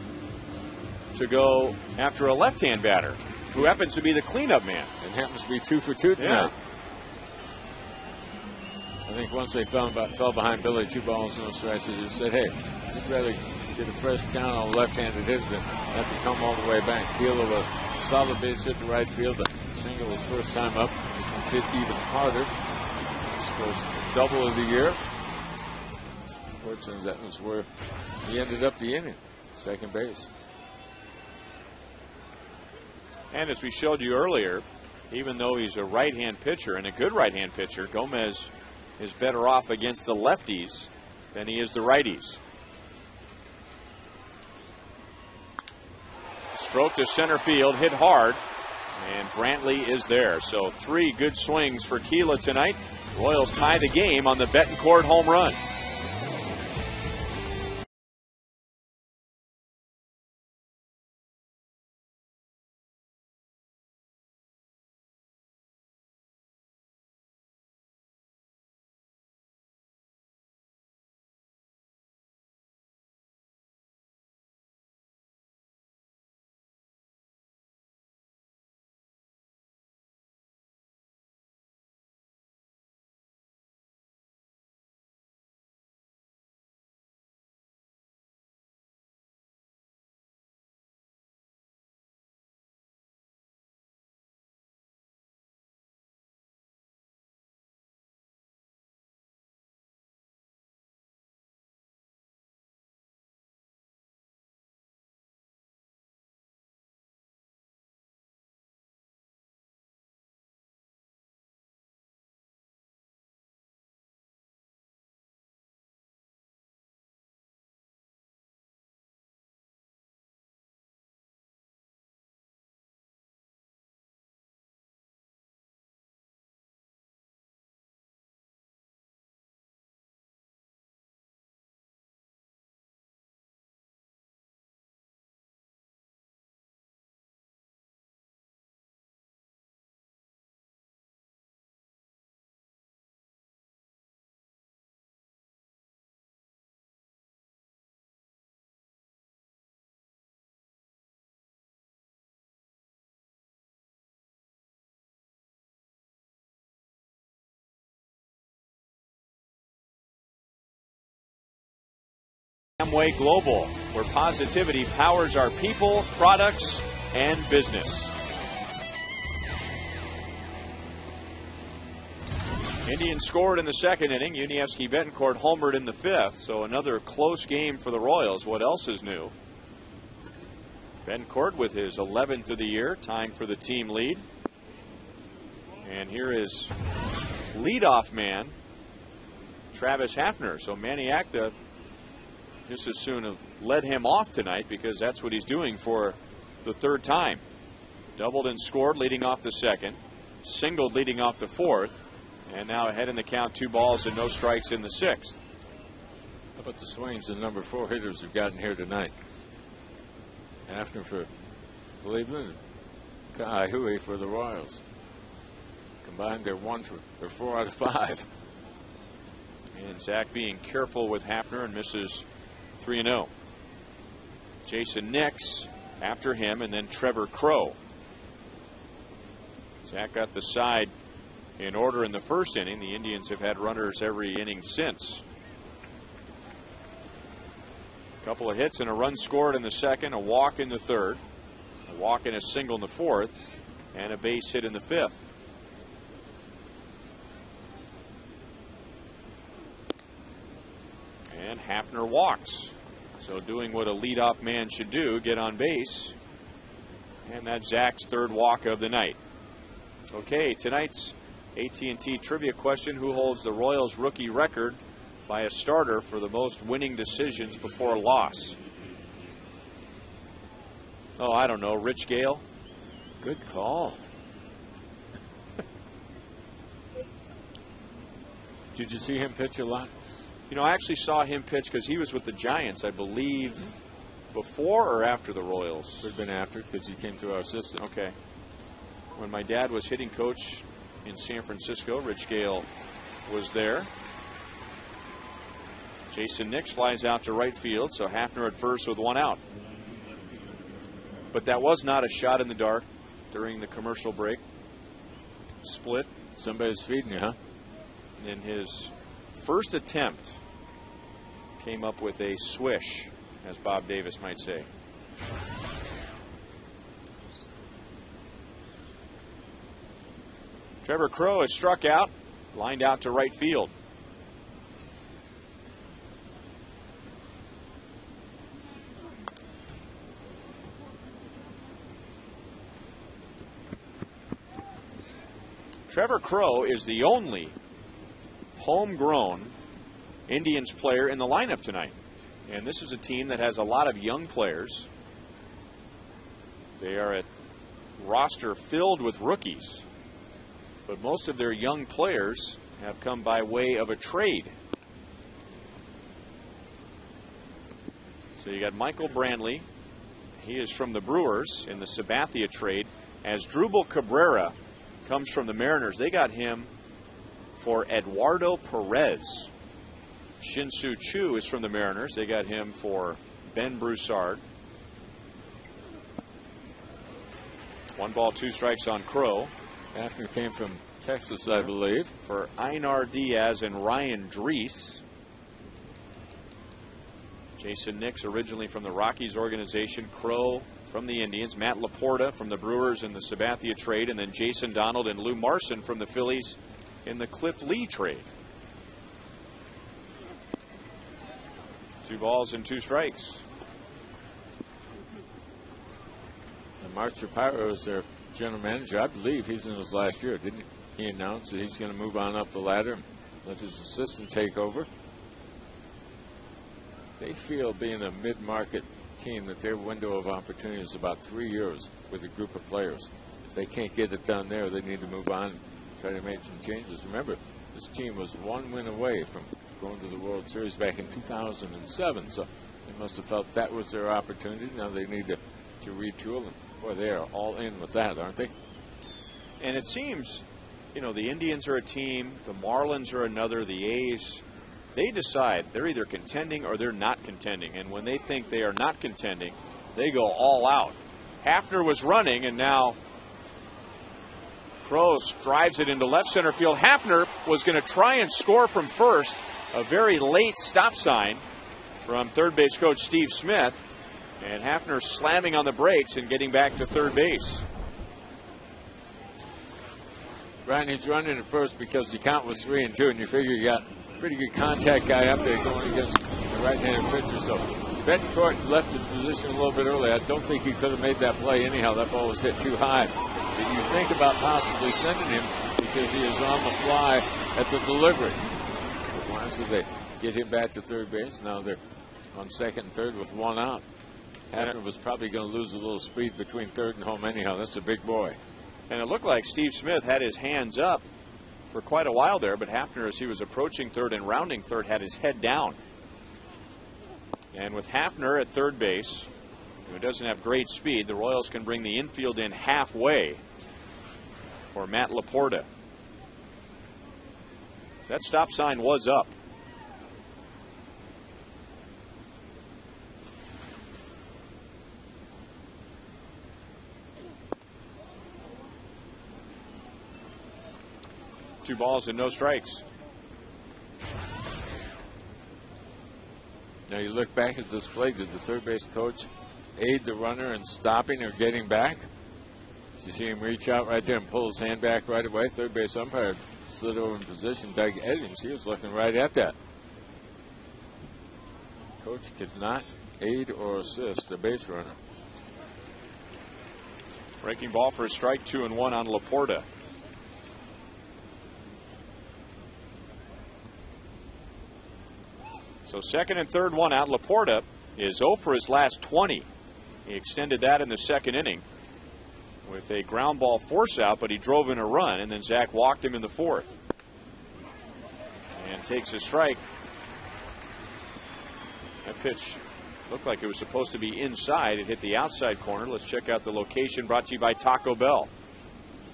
to go after a left-hand batter who happens to be the cleanup man. And happens to be 2 for 2 tonight. I think once they fell behind Billy, 2 balls, no strikes, they just said, hey, we'd rather get a fresh count on left-handed hit than have to come all the way back. Field of a solid base hit to right field. A single his first time up. He's hit even harder. His first double of the year. Unfortunately, that was where he ended up the inning. Second base. And as we showed you earlier, even though he's a right-hand pitcher and a good right-hand pitcher, Gomez is better off against the lefties than he is the righties. Stroke to center field, hit hard, and Brantley is there. So 3 good swings for Keela tonight. Royals tie the game on the Betancourt home run. Amway Global, where positivity powers our people, products, and business. Indians scored in the second inning. Unievsky Betancourt homered in the fifth, so another close game for the Royals. What else is new? Betancourt with his 11th of the year, tying for the team lead. And here is leadoff man, Travis Hafner. So Maniacta just as soon have led him off tonight because that's what he's doing for the third time. Doubled and scored leading off the second, singled leading off the fourth, and now ahead in the count, 2 balls and no strikes in the sixth. How about the swings the number 4 hitters have gotten here tonight? Hafner for Cleveland, Kahui for the Royals. Combined, they're 4 out of 5. And Zach being careful with Hafner and misses 3-0. Jason Nix after him, and then Trevor Crow. Zach got the side in order in the first inning. The Indians have had runners every inning since. A couple of hits and a run scored in the second, a walk in the third, a walk and a single in the fourth, and a base hit in the fifth. And Hafner walks. So doing what a leadoff man should do, get on base. And that's Zach's third walk of the night. Okay, tonight's AT&T trivia question: who holds the Royals rookie record by a starter for the most winning decisions before a loss? Oh, I don't know. Rich Gale? Good call. Did you see him pitch a lot? You know, I actually saw him pitch because he was with the Giants, I believe, before or after the Royals? Could have been after because he came through our system. Okay. When my dad was hitting coach in San Francisco, Rich Gale was there. Jason Nix flies out to right field, so Hafner at first with 1 out. But that was not a shot in the dark during the commercial break. Split. Somebody's feeding you, huh? In his first attempt, came up with a swish, as Bob Davis might say. Trevor Crow is struck out, lined out to right field. Trevor Crow is the only homegrown Indians player in the lineup tonight. And this is a team that has a lot of young players. They are a roster filled with rookies. But most of their young players have come by way of a trade. So you got Michael Brantley. He is from the Brewers in the Sabathia trade. As Drupal Cabrera comes from the Mariners, they got him for Eduardo Perez. Shin-Soo Choo is from the Mariners. They got him for Ben Broussard. 1 ball, 2 strikes on Crow. Hafner came from Texas, I believe. For Einar Diaz and Ryan Drees. Jason Nix originally from the Rockies organization. Crow from the Indians. Matt Laporta from the Brewers in the Sabathia trade. And then Jason Donald and Lou Marson from the Phillies in the Cliff Lee trade. 2 balls and 2 strikes. And Mark Shapiro is their general manager. I believe he's in his last year, didn't he? He announced that he's going to move on up the ladder and let his assistant take over. They feel, being a mid-market team, that their window of opportunity is about 3 years with a group of players. If they can't get it done there, they need to move on and try to make some changes. Remember, this team was 1 win away from going to the World Series back in 2007, so they must have felt that was their opportunity. Now they need to retool, and boy, they are all in with that, aren't they? And it seems, you know, the Indians are a team, the Marlins are another, the A's, they decide they're either contending or they're not contending. And when they think they are not contending, they go all out. Hafner was running, and now Crow drives it into left center field. Hafner was going to try and score from first. A very late stop sign from third base coach Steve Smith. And Hafner slamming on the brakes and getting back to third base. Ryan, he's running at first because the count was 3-2, and you figure you got a pretty good contact guy up there going against the right-handed pitcher. So Betancourt left his position a little bit early. I don't think he could have made that play anyhow. That ball was hit too high. But you think about possibly sending him because he is on the fly at the delivery. Why should they get him back to third base? Now they're on second and third with one out. Hafner was probably going to lose a little speed between third and home anyhow. That's a big boy. And it looked like Steve Smith had his hands up for quite a while there, but Hafner, as he was approaching third and rounding third, had his head down. And with Hafner at third base, who doesn't have great speed, the Royals can bring the infield in halfway for Matt Laporta. That stop sign was up. Two balls and no strikes. Now you look back at this play. Did the third base coach aid the runner in stopping or getting back? You see him reach out right there and pull his hand back right away. Third base umpire slid over in position. Doug Eddings, he was looking right at that. Coach could not aid or assist the base runner. Breaking ball for a strike, 2-1 on Laporta. So second and third, one out. Laporta is 0 for his last 20. He extended that in the second inning with a ground ball force out, but he drove in a run, and then Zach walked him in the fourth. And takes a strike. That pitch looked like it was supposed to be inside. It hit the outside corner. Let's check out the location, brought to you by Taco Bell.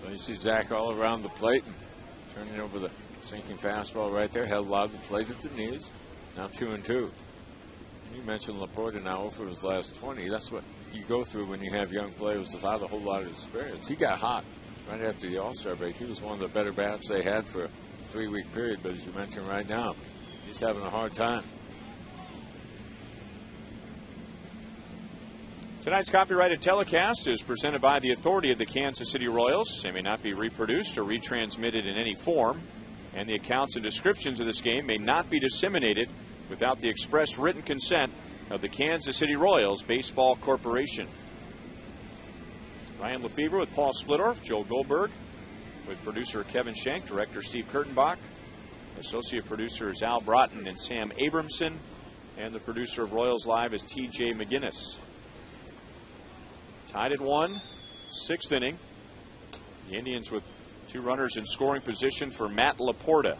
So you see Zach all around the plate and turning over the sinking fastball right there. Held loud the plate at the knees. Now 2-2. You mentioned Laporta now for his last 20. That's what you go through when you have young players without a whole lot of experience. He got hot right after the All-Star break. He was one of the better bats they had for a 3-week period. But as you mentioned right now, he's having a hard time. Tonight's copyrighted telecast is presented by the authority of the Kansas City Royals. They may not be reproduced or retransmitted in any form, and the accounts and descriptions of this game may not be disseminated without the express written consent of the Kansas City Royals Baseball Corporation. Ryan Lefebvre with Paul Splittorff, Joe Goldberg, with producer Kevin Schenk, director Steve Kurtenbach, associate producers Al Broughton and Sam Abramson, and the producer of Royals Live is TJ McGinnis. Tied at 1, sixth inning. The Indians with two runners in scoring position for Matt Laporta.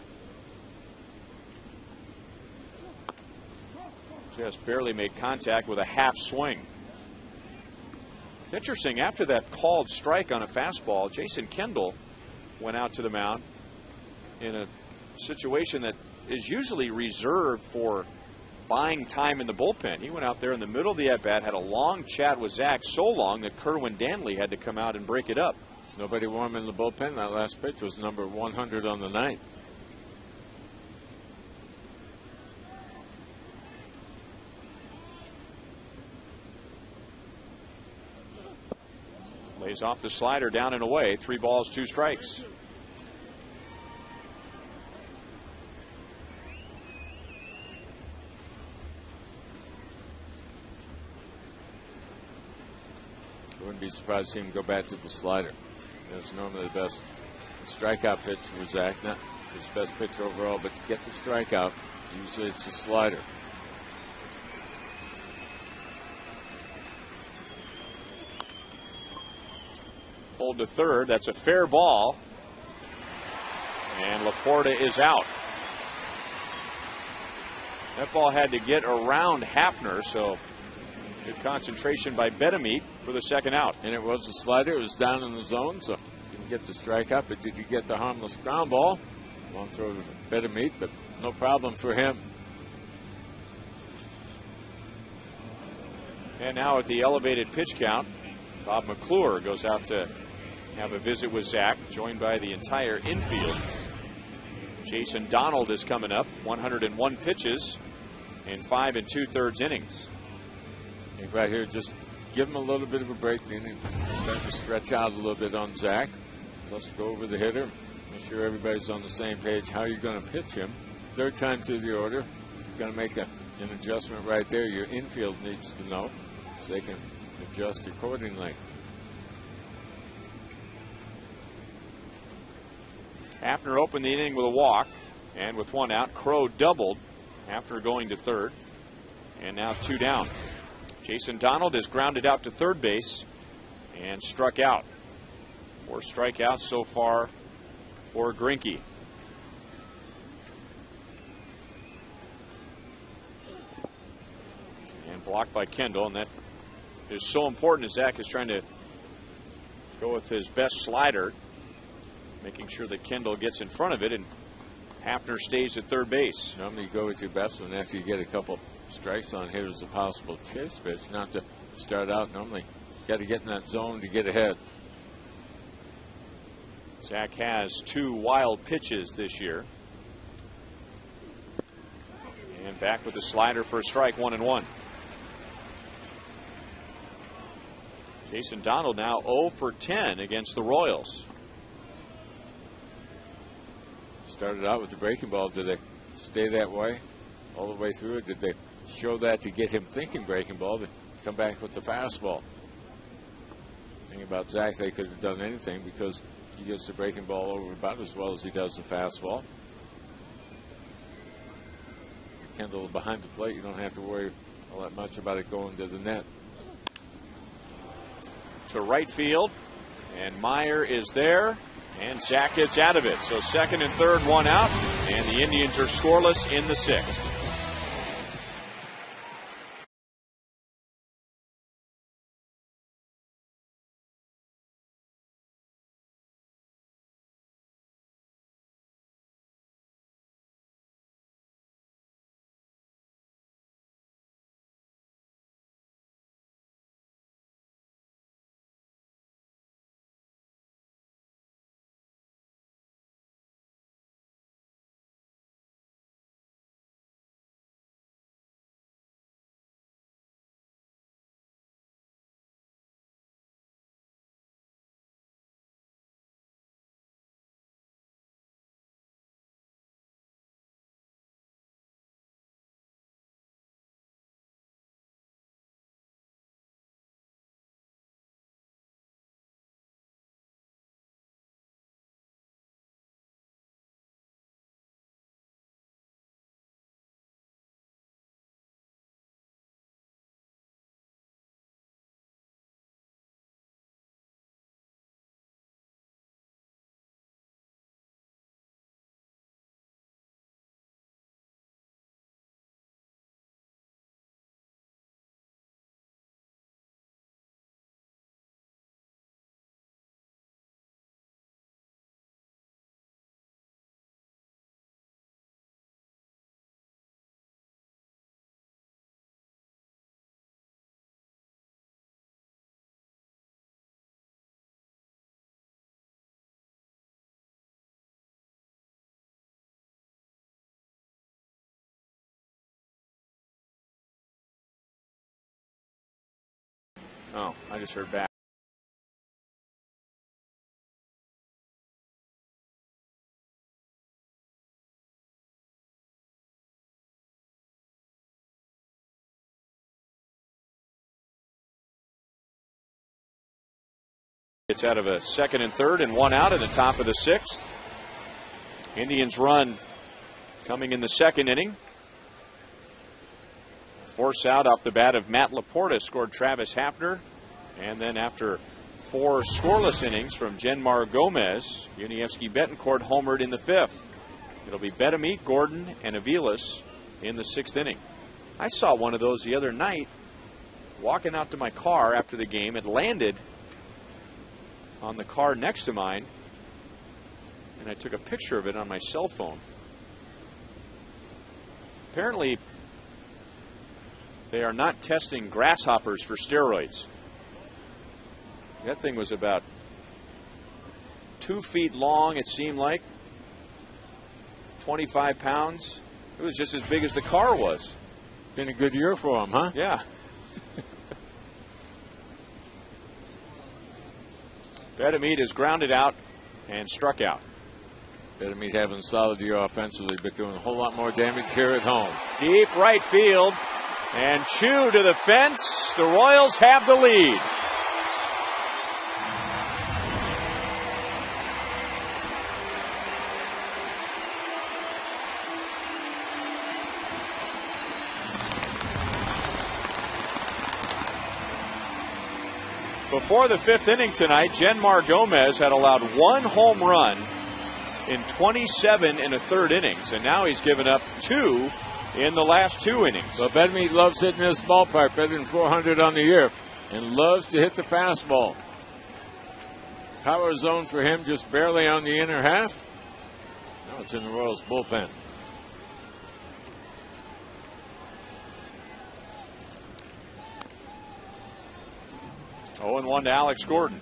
Just barely made contact with a half swing. It's interesting, after that called strike on a fastball, Jason Kendall went out to the mound in a situation that is usually reserved for buying time in the bullpen. He went out there in the middle of the at-bat, had a long chat with Zach, so long that Kerwin Danley had to come out and break it up. Nobody warm in the bullpen. That last pitch was number 100 on the night. Lays off the slider, down and away. 3 balls, 2 strikes. I wouldn't be surprised to see him go back to the slider. That's normally the best strikeout pitch for Zach. Not his best pitch overall, but to get the strikeout, usually it's a slider. Pulled to third. That's a fair ball. And Laporta is out. That ball had to get around Hafner, so good concentration by Betamit for the second out. And it was a slider. It was down in the zone, so didn't get the strikeout, but did you get the harmless ground ball? Long throw to Betamit, but no problem for him. And now at the elevated pitch count, Bob McClure goes out to have a visit with Zach, joined by the entire infield. Jason Donald is coming up, 101 pitches in 5 2/3 innings. think right here, just give him a little bit of a break. Then and start to stretch out a little bit on Zach. Let's go over the hitter. Make sure everybody's on the same page how you're going to pitch him. Third time through the order. You're going to make an adjustment right there. Your infield needs to know so they can adjust accordingly. Hafner opened the inning with a walk, and with one out, Crow doubled after going to third, and now 2 down. Jason Donald is grounded out to third base and struck out. 4 strikeouts so far for Greinke. And blocked by Kendall, and that is so important as Zach is trying to go with his best slider, making sure that Kendall gets in front of it, and Hafner stays at third base. Normally you go with your best one after you get a couple strikes on hitters, a possible chase pitch, not to start out. Normally you got to get in that zone to get ahead. Zach has 2 wild pitches this year. And back with the slider for a strike, 1-1. Jason Donald now 0 for 10 against the Royals. Started out with the breaking ball. Did they stay that way all the way through it? Did they show that to get him thinking breaking ball to come back with the fastball? Thing about Zach, they could have done anything because he gets the breaking ball over about as well as he does the fastball. Kendall behind the plate, you don't have to worry all that much about it going to the net. To right field, and Meyer is there. And Zach gets out of it. So second and third, 1 out. And the Indians are scoreless in the 6th. Oh, I just heard back. It's out of a second and third and 1 out in the top of the 6th. Indians run coming in the 2nd inning. Force out off the bat of Matt Laporta scored Travis Hafner. And then after 4 scoreless innings from Genmar Gomez, Yuniesky Betancourt homered in the 5th. It'll be Betamit, Gordon, and Aviles in the 6th inning. I saw one of those the other night walking out to my car after the game. It landed on the car next to mine, and I took a picture of it on my cell phone. Apparently, they are not testing grasshoppers for steroids. That thing was about 2 feet long, it seemed like. 25 pounds. It was just as big as the car was. Been a good year for him, huh? Yeah. Bedemeat is grounded out and struck out. Bedemeat having a solid year offensively, but doing a whole lot more damage here at home. Deep right field. And Chu to the fence. The Royals have the lead. Before the 5th inning tonight, Genmar Gomez had allowed 1 home run in 27 1/3 innings, and now he's given up 2 in the last 2 innings. Well, Bedemeat loves hitting this ballpark, better than 400 on the year, and loves to hit the fastball. Power zone for him just barely on the inner half. Now it's in the Royals bullpen. Oh, and 1 to Alex Gordon.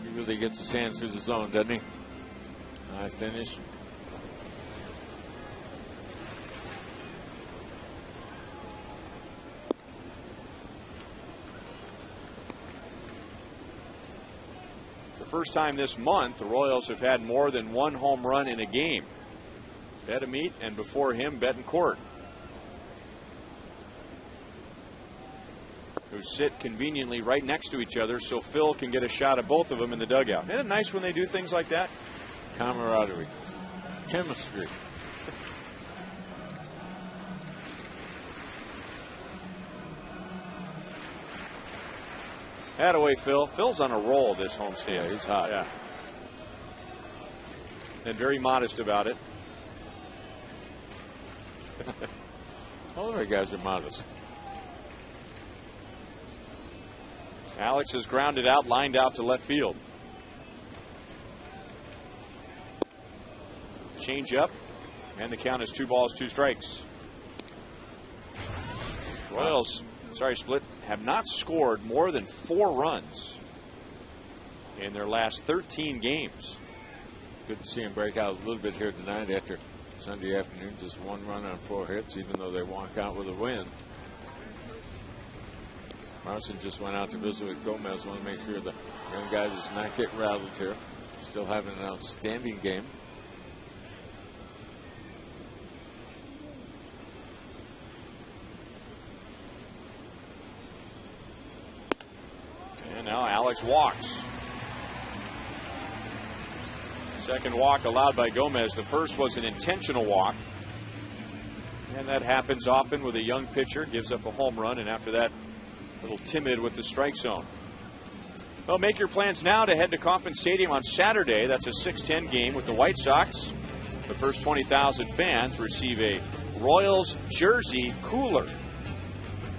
He really gets his hands through the zone, doesn't he? Nice finish. The first time this month the Royals have had more than 1 home run in a game. Bedemeat, and before him, Betancourt, who sit conveniently right next to each other so Phil can get a shot at both of them in the dugout. Isn't it nice when they do things like that? Camaraderie. Chemistry. Attaway, Phil. Phil's on a roll this homestand. Yeah, he's hot. Yeah. And very modest about it. All of our guys are modest. Alex is grounded out, lined out to left field. Change up, and the count is 2 balls, 2 strikes. Royals, Split, have not scored more than 4 runs in their last 13 games. Good to see him break out a little bit here tonight after Sunday afternoon. Just 1 run on 4 hits, even though they walk out with a win. Marson just went out to visit with Gomez. Want to make sure the young guy does not get rattled here. Still having an outstanding game. And now Alex walks. Second walk allowed by Gomez. The first was an intentional walk. And that happens often with a young pitcher. Gives up a home run, and after that, a little timid with the strike zone. Well, make your plans now to head to Kauffman Stadium on Saturday. That's a 6:10 game with the White Sox. The first 20,000 fans receive a Royals jersey cooler.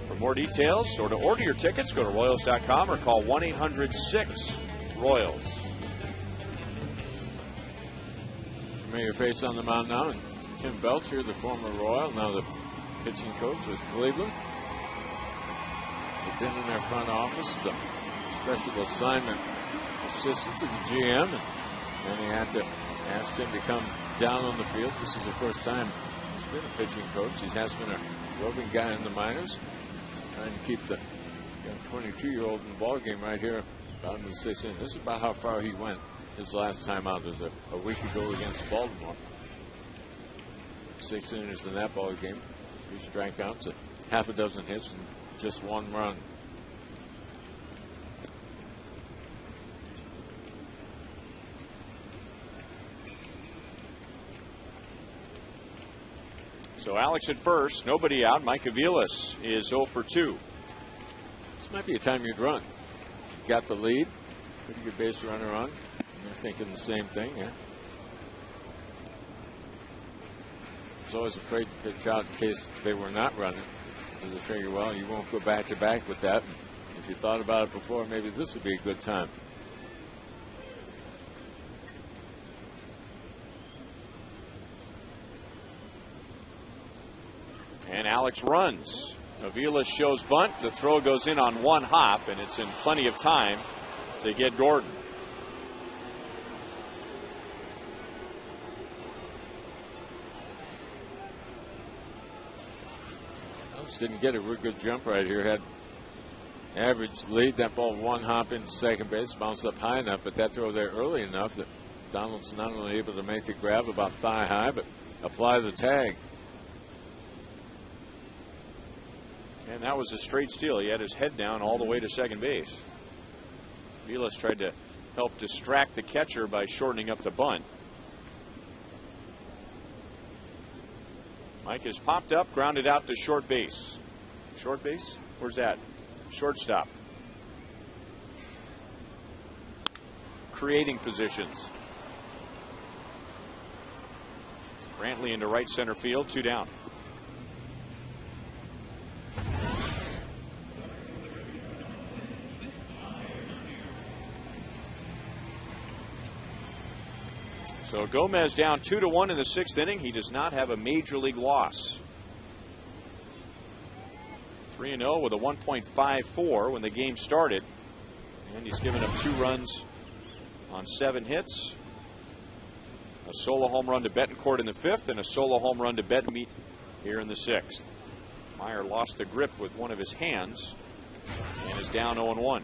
For more details or to order your tickets, go to Royals.com or call 1-800-6-ROYALS. Familiar face on the mound now, and Tim Belcher, the former Royal, now the pitching coach with Cleveland. They've been in their front office as a special assignment assistant to the GM, and then he had to ask him to come down on the field. This is the first time he's been a pitching coach. He has been a roving guy in the minors, trying to keep the young 22-year-old in the ball game right here out in the 6th inning. This is about how far he went his last time out. Was a week ago against Baltimore. 6 innings in that ball game, 3 strikeouts, a half a dozen hits, and just 1 run. So Alex at first, nobody out. Mike Aviles is 0 for 2. This might be a time you'd run. Got the lead, pretty good base runner on. They're thinking the same thing, yeah. I was always afraid to pitch out in case they were not running. Because I figure, well, you won't go back to back with that. If you thought about it before, maybe this would be a good time. And Alex runs. Aviles shows bunt. The throw goes in on 1 hop, and it's in plenty of time to get Gordon. That was Just didn't get a real good jump right here. Had average lead. That ball one hop into second base, bounced up high enough, but that throw there early enough that Donald's not only able to make the grab about thigh high, but apply the tag. And that was a straight steal. He had his head down all the way to second base. Vilas tried to help distract the catcher by shortening up the bunt. Mike has popped up, grounded out to short base. Short base? Where's that? Shortstop. Creating positions. Brantley into right center field, 2 down. So Gomez down 2-1 in the 6th inning. He does not have a major league loss. 3-0 with a 1.54 when the game started. And he's given up 2 runs on 7 hits. A solo home run to Betancourt in the 5th and a solo home run to Betanmeet here in the 6th. Meyer lost the grip with one of his hands and is down 0-1.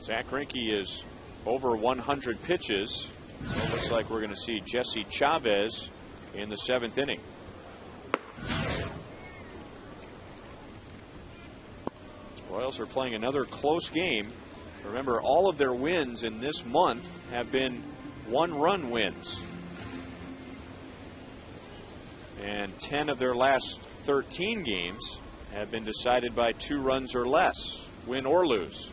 Zach Greinke is over 100 pitches. So it looks like we're going to see Jesse Chavez in the 7th inning. Royals are playing another close game. Remember, all of their wins in this month have been 1-run wins. And 10 of their last 13 games have been decided by 2 runs or less, win or lose.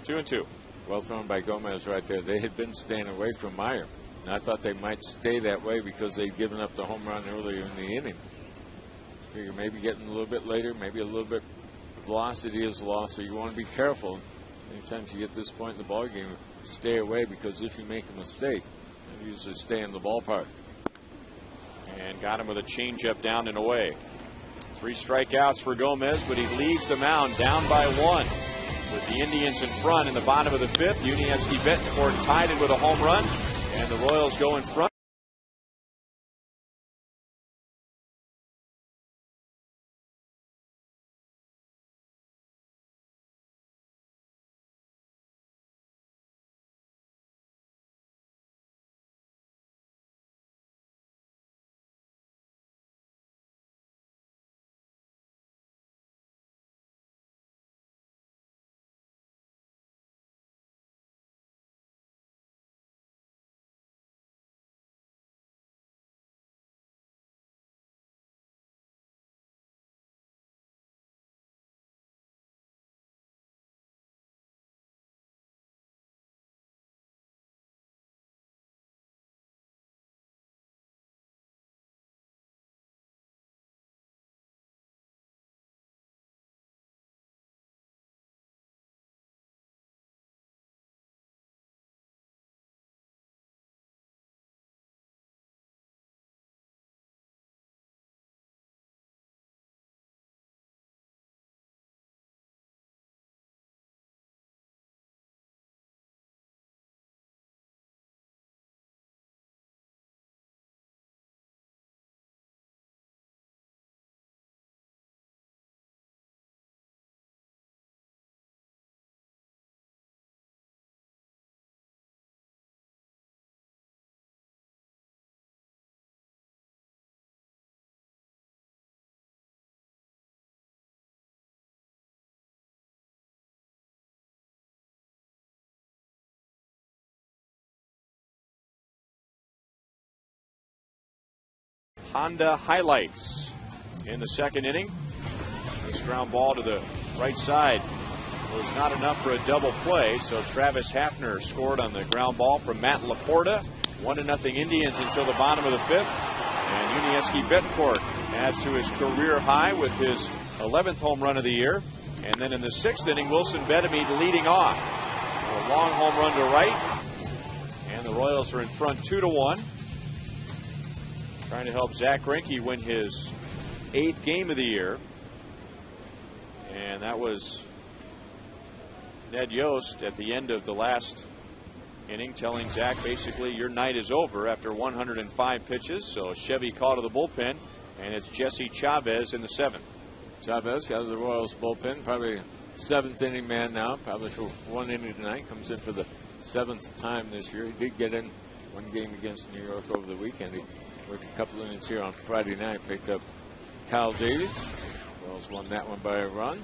2-2. Well thrown by Gomez right there. They had been staying away from Meyer. And I thought they might stay that way because they'd given up the home run earlier in the inning. Figure maybe getting a little bit later, maybe a little bit velocity is lost, so you want to be careful. Anytime you get this point in the ball game, stay away, because if you make a mistake, you usually stay in the ballpark. And got him with a changeup down and away. 3 strikeouts for Gomez, but he leads the mound down by 1. With the Indians in front in the bottom of the 5th, Yuniesky Betancourt tied it with a home run, and the Royals go in front. Honda highlights in the 2nd inning. This ground ball to the right side was not enough for a double play, so Travis Hafner scored on the ground ball from Matt Laporta. 1-0 Indians until the bottom of the 5th. And Yuniesky Betancourt adds to his career high with his 11th home run of the year. And then in the 6th inning, Wilson Betanmeet leading off. A long home run to right. And the Royals are in front 2-1. trying to help Zach Greinke win his 8th game of the year. And that was Ned Yost at the end of the last inning telling Zach basically your night is over after 105 pitches. So Chevy call to the bullpen, and it's Jesse Chavez in the 7th. Chavez out of the Royals bullpen, probably 7th inning man now, probably for 1 inning tonight. Comes in for the 7th time this year. He did get in 1 game against New York over the weekend. He worked a couple innings here on Friday night, picked up Kyle Davies. Royals won that one by a run.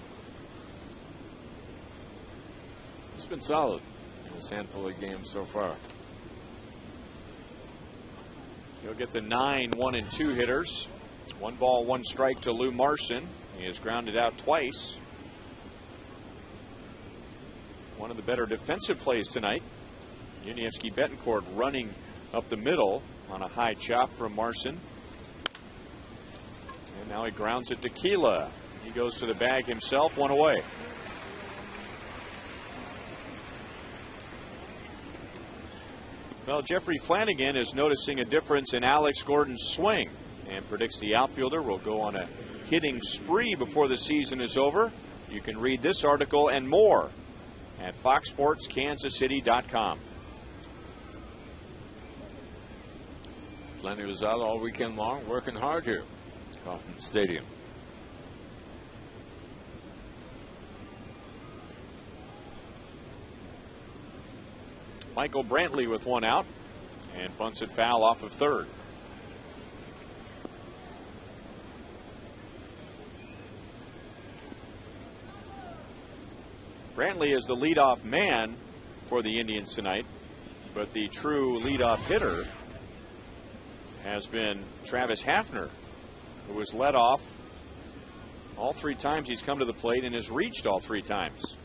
It's been solid in this handful of games so far. He'll get the 9 1-2 hitters. 1 ball, 1 strike to Lou Marson. He has grounded out twice. One of the better defensive plays tonight. Yuniesky Betancourt running up the middle on a high chop from Marson. And now he grounds it to Keela. He goes to the bag himself, 1 away. Well, Jeffrey Flanagan is noticing a difference in Alex Gordon's swing and predicts the outfielder will go on a hitting spree before the season is over. You can read this article and more at foxsportskansascity.com. Flanagan was out all weekend long working hard here at Kauffman Stadium. Michael Brantley with 1 out and bunts it foul off of 3rd. Brantley is the leadoff man for the Indians tonight, but the true leadoff hitter has been Travis Hafner, who was led off all 3 times he's come to the plate and has reached all 3 times.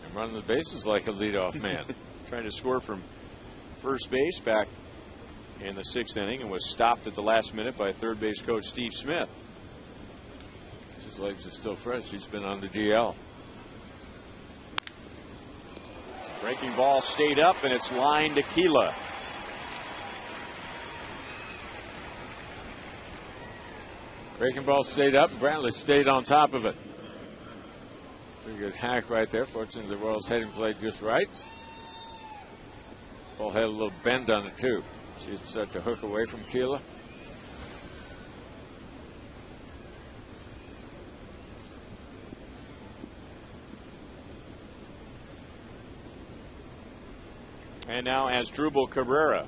And running the bases like a leadoff man. Trying to score from first base back in the 6th inning and was stopped at the last minute by 3rd base coach Steve Smith. His legs are still fresh. He's been on the DL. Breaking ball stayed up, and it's lined to Keela. Breaking ball stayed up. Brantley stayed on top of it. Pretty good hack right there. Fortunately, the Royals heading played just right. Ball had a little bend on it, too. See it start to hook away from Keela. And now Asdrubal Cabrera.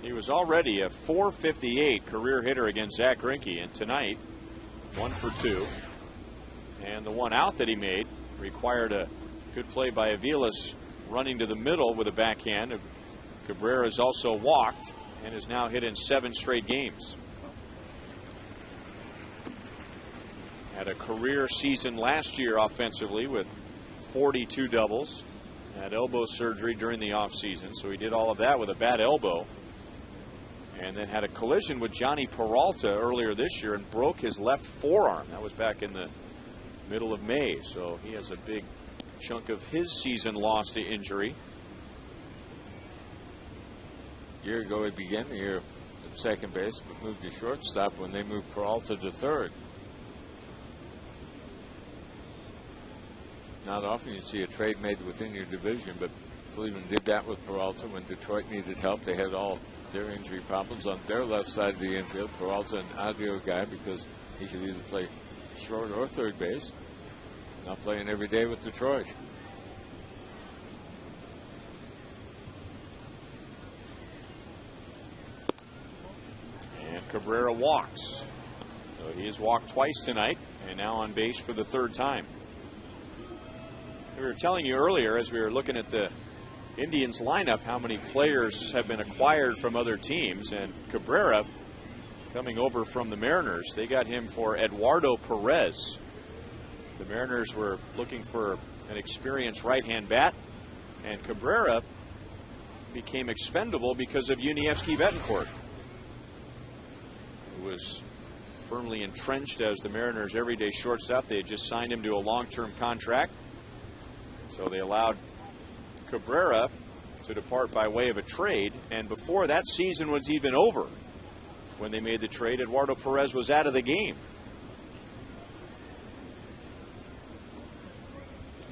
He was already a .458 career hitter against Zach Greinke, and tonight 1 for 2. And the 1 out that he made required a good play by Aviles running to the middle with a backhand. Cabrera has also walked and is now hit in 7 straight games. Had a career season last year offensively with 42 doubles. Had elbow surgery during the offseason, so he did all of that with a bad elbow. And then had a collision with Johnny Peralta earlier this year and broke his left forearm. That was back in the middle of May, so he has a big chunk of his season lost to injury. A year ago, he began the year at second base, but moved to shortstop when they moved Peralta to 3rd. Not often you see a trade made within your division, but Cleveland did that with Peralta when Detroit needed help. They had all their injury problems on their left side of the infield. Peralta, an audio guy, because he could either play short or 3rd base. Not playing every day with Detroit. And Cabrera walks. So he has walked twice tonight and now on base for the 3rd time. We were telling you earlier as we were looking at the Indians lineup how many players have been acquired from other teams, and Cabrera coming over from the Mariners. They got him for Eduardo Perez. The Mariners were looking for an experienced right-hand bat, and Cabrera became expendable because of Yuniesky Betancourt, who was firmly entrenched as the Mariners' everyday shortstop. They had just signed him to a long-term contract. So they allowed Cabrera to depart by way of a trade. And before that season was even over, when they made the trade, Eduardo Perez was out of the game.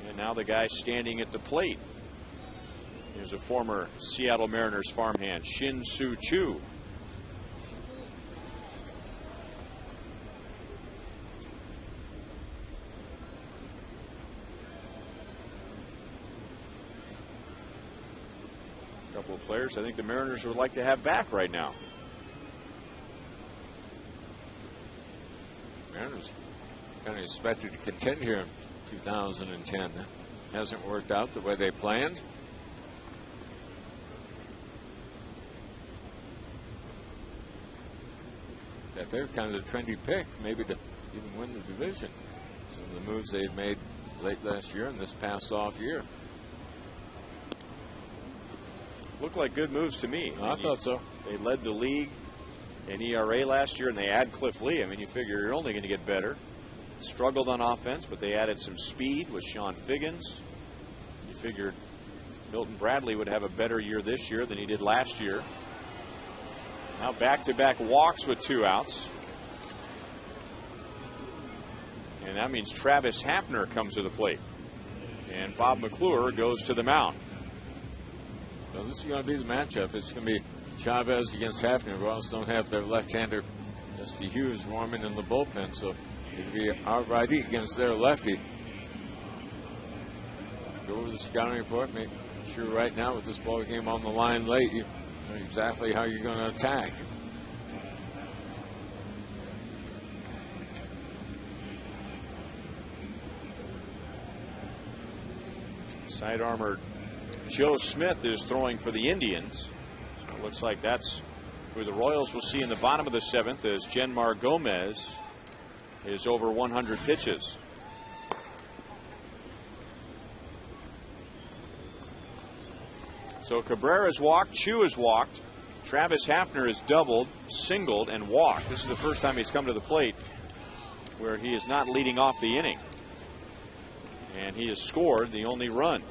And now the guy standing at the plate is a former Seattle Mariners farmhand, Shin-Soo Choo. A couple of players I think the Mariners would like to have back right now. Mariners kind of expected to contend here in 2010. Hasn't worked out the way they planned. That they're kind of the trendy pick, maybe to even win the division. Some of the moves they've made late last year and this past off year. Looked like good moves to me. I thought so. They led the league in ERA last year, and they add Cliff Lee. I mean, you figure you're only going to get better. Struggled on offense, but they added some speed with Sean Figgins. You figured Milton Bradley would have a better year this year than he did last year. Now back-to-back walks with 2 outs. And that means Travis Hafner comes to the plate. And Bob McClure goes to the mound. Well, this is going to be the matchup. It's going to be Chavez against Hafner. Royals don't have their left-hander, Dusty Hughes, warming in the bullpen, so it'll be our righty against their lefty. Go over the scouting report. Make sure right now with this ball game on the line late, you know exactly how you're going to attack. Side armored Joe Smith is throwing for the Indians. So it looks like that's who the Royals will see in the bottom of the 7th as Jenmar Gomez is over 100 pitches. So Cabrera's walked, Choo has walked, Travis Hafner has doubled, singled, and walked. This is the first time he's come to the plate where he is not leading off the inning. And he has scored the only run.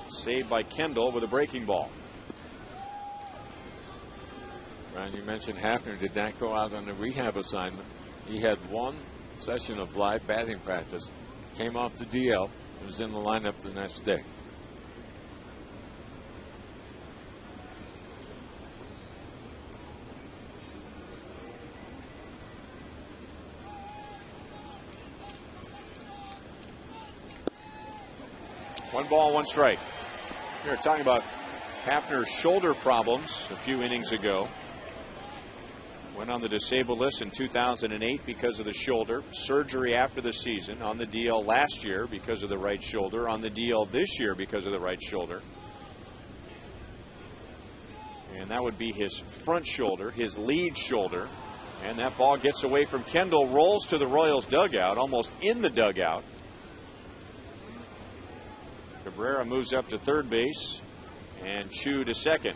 Saved by Kendall with a breaking ball. Ryan, you mentioned Hafner did not go out on a rehab assignment. He had 1 session of live batting practice, came off the DL, and was in the lineup the next day. One ball, 1 strike. We were talking about Hafner's shoulder problems a few innings ago. Went on the disabled list in 2008 because of the shoulder. Surgery after the season. On the DL last year because of the right shoulder. On the DL this year because of the right shoulder. And that would be his front shoulder, his lead shoulder. And that ball gets away from Kendall, rolls to the Royals dugout, almost in the dugout. Cabrera moves up to third base, and Choo to second.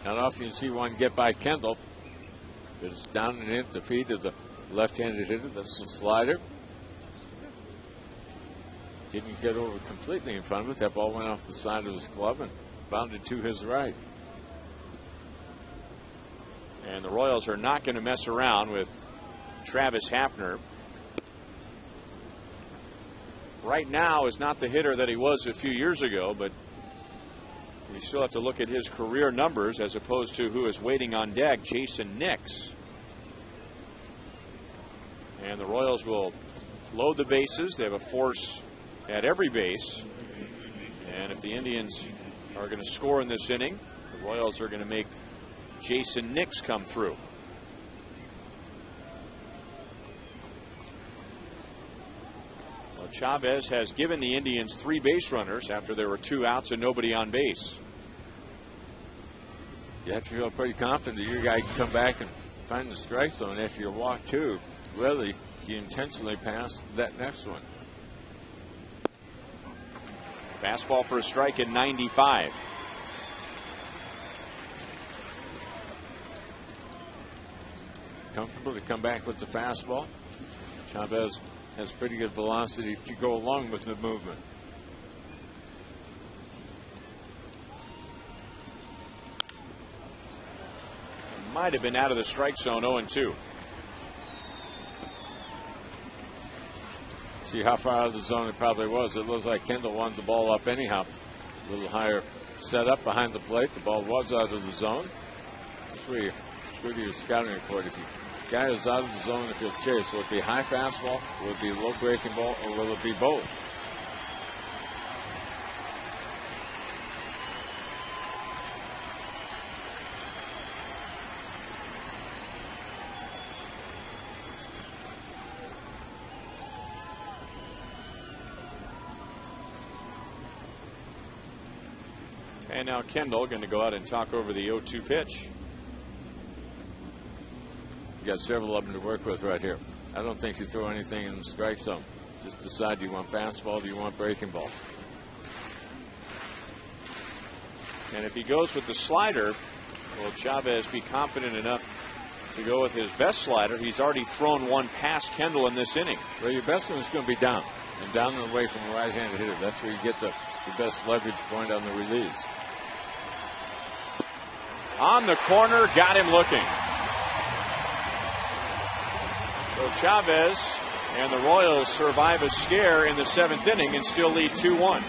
Not often you see one get by Kendall. It's down and in the feet of the left-handed hitter. That's the slider. Didn't get over completely in front of it. That ball went off the side of his glove and bounded to his right. And the Royals are not going to mess around with Travis Hafner. Right now is not the hitter that he was a few years ago, but we still have to look at his career numbers as opposed to who is waiting on deck, Jason Nix. And the Royals will load the bases. They have a force at every base. And if the Indians are going to score in this inning, the Royals are going to make Jason Nix come through. Chavez has given the Indians 3 base runners after there were 2 outs and nobody on base. You have to feel pretty confident that your guy can come back and find the strike zone after your walk too. Really, you intentionally pass that next one. Fastball for a strike at 95. Comfortable to come back with the fastball. Chavez has pretty good velocity to go along with the movement. might have been out of the strike zone. 0-2. See how far out of the zone it probably was. It looks like Kendall wanted the ball up anyhow. A little higher set up behind the plate. The ball was out of the zone. That's where you go to your scouting report. If the guy is out of the zone, if you'll chase, will it be high fastball, will it be low breaking ball, or will it be both? And now Kendall going to go out and talk over the 0-2 pitch. You got several of them to work with right here. I don't think you throw anything in the strike zone. Just decide, do you want fastball, do you want breaking ball? And if he goes with the slider, will Chavez be confident enough to go with his best slider? He's already thrown one past Kendall in this inning. Well, your best one is going to be down, and down and away from a right-handed hitter. That's where you get the best leverage point on the release. On the corner, got him looking. So Chavez and the Royals survive a scare in the 7th inning and still lead 2-1.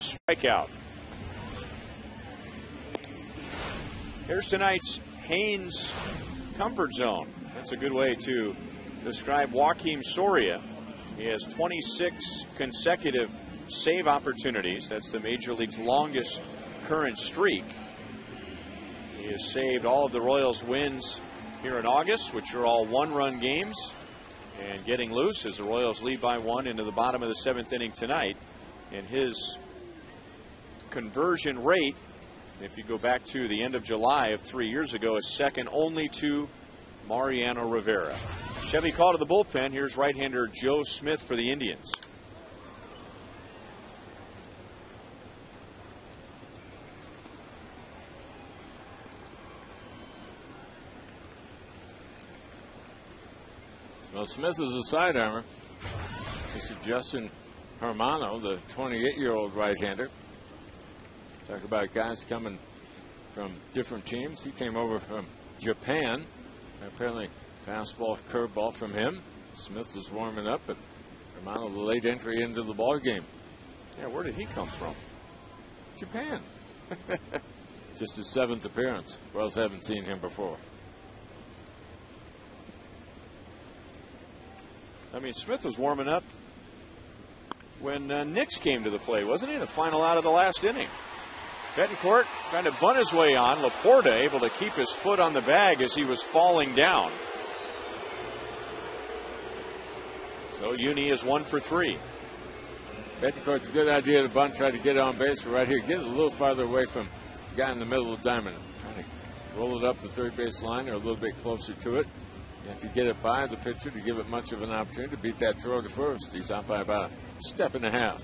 Strikeout. Here's tonight's Haynes comfort zone. That's a good way to describe Joakim Soria. He has 26 consecutive save opportunities. That's the Major League's longest current streak. He has saved all of the Royals' wins here in August, which are all one-run games, and getting loose as the Royals lead by 1 into the bottom of the 7th inning tonight. And his conversion rate, if you go back to the end of July of 3 years ago, is second only to Mariano Rivera. Chevy call to the bullpen. Here's right-hander Joe Smith for the Indians. Well, Smith is a sidearmer. This is Justin Hermano, the 28-year-old right-hander. Talk about guys coming from different teams. He came over from Japan. Apparently, fastball, curveball from him. Smith was warming up, but Hermano, the late entry into the ball game. Yeah, where did he come from? Japan. Just his 7th appearance. Royals haven't seen him before. I mean, Smith was warming up when Nix came to the plate, wasn't he? The final out of the last inning. Betancourt trying to bunt his way on. Laporta able to keep his foot on the bag as he was falling down. So Uni is 1 for 3. Betancourt's a good idea to bunt, try to get on base, but right here, get it a little farther away from the guy in the middle of the diamond. Trying to roll it up the third base line or a little bit closer to it. You have to get it by the pitcher to give it much of an opportunity to beat that throw to first. He's out by about a step and a half.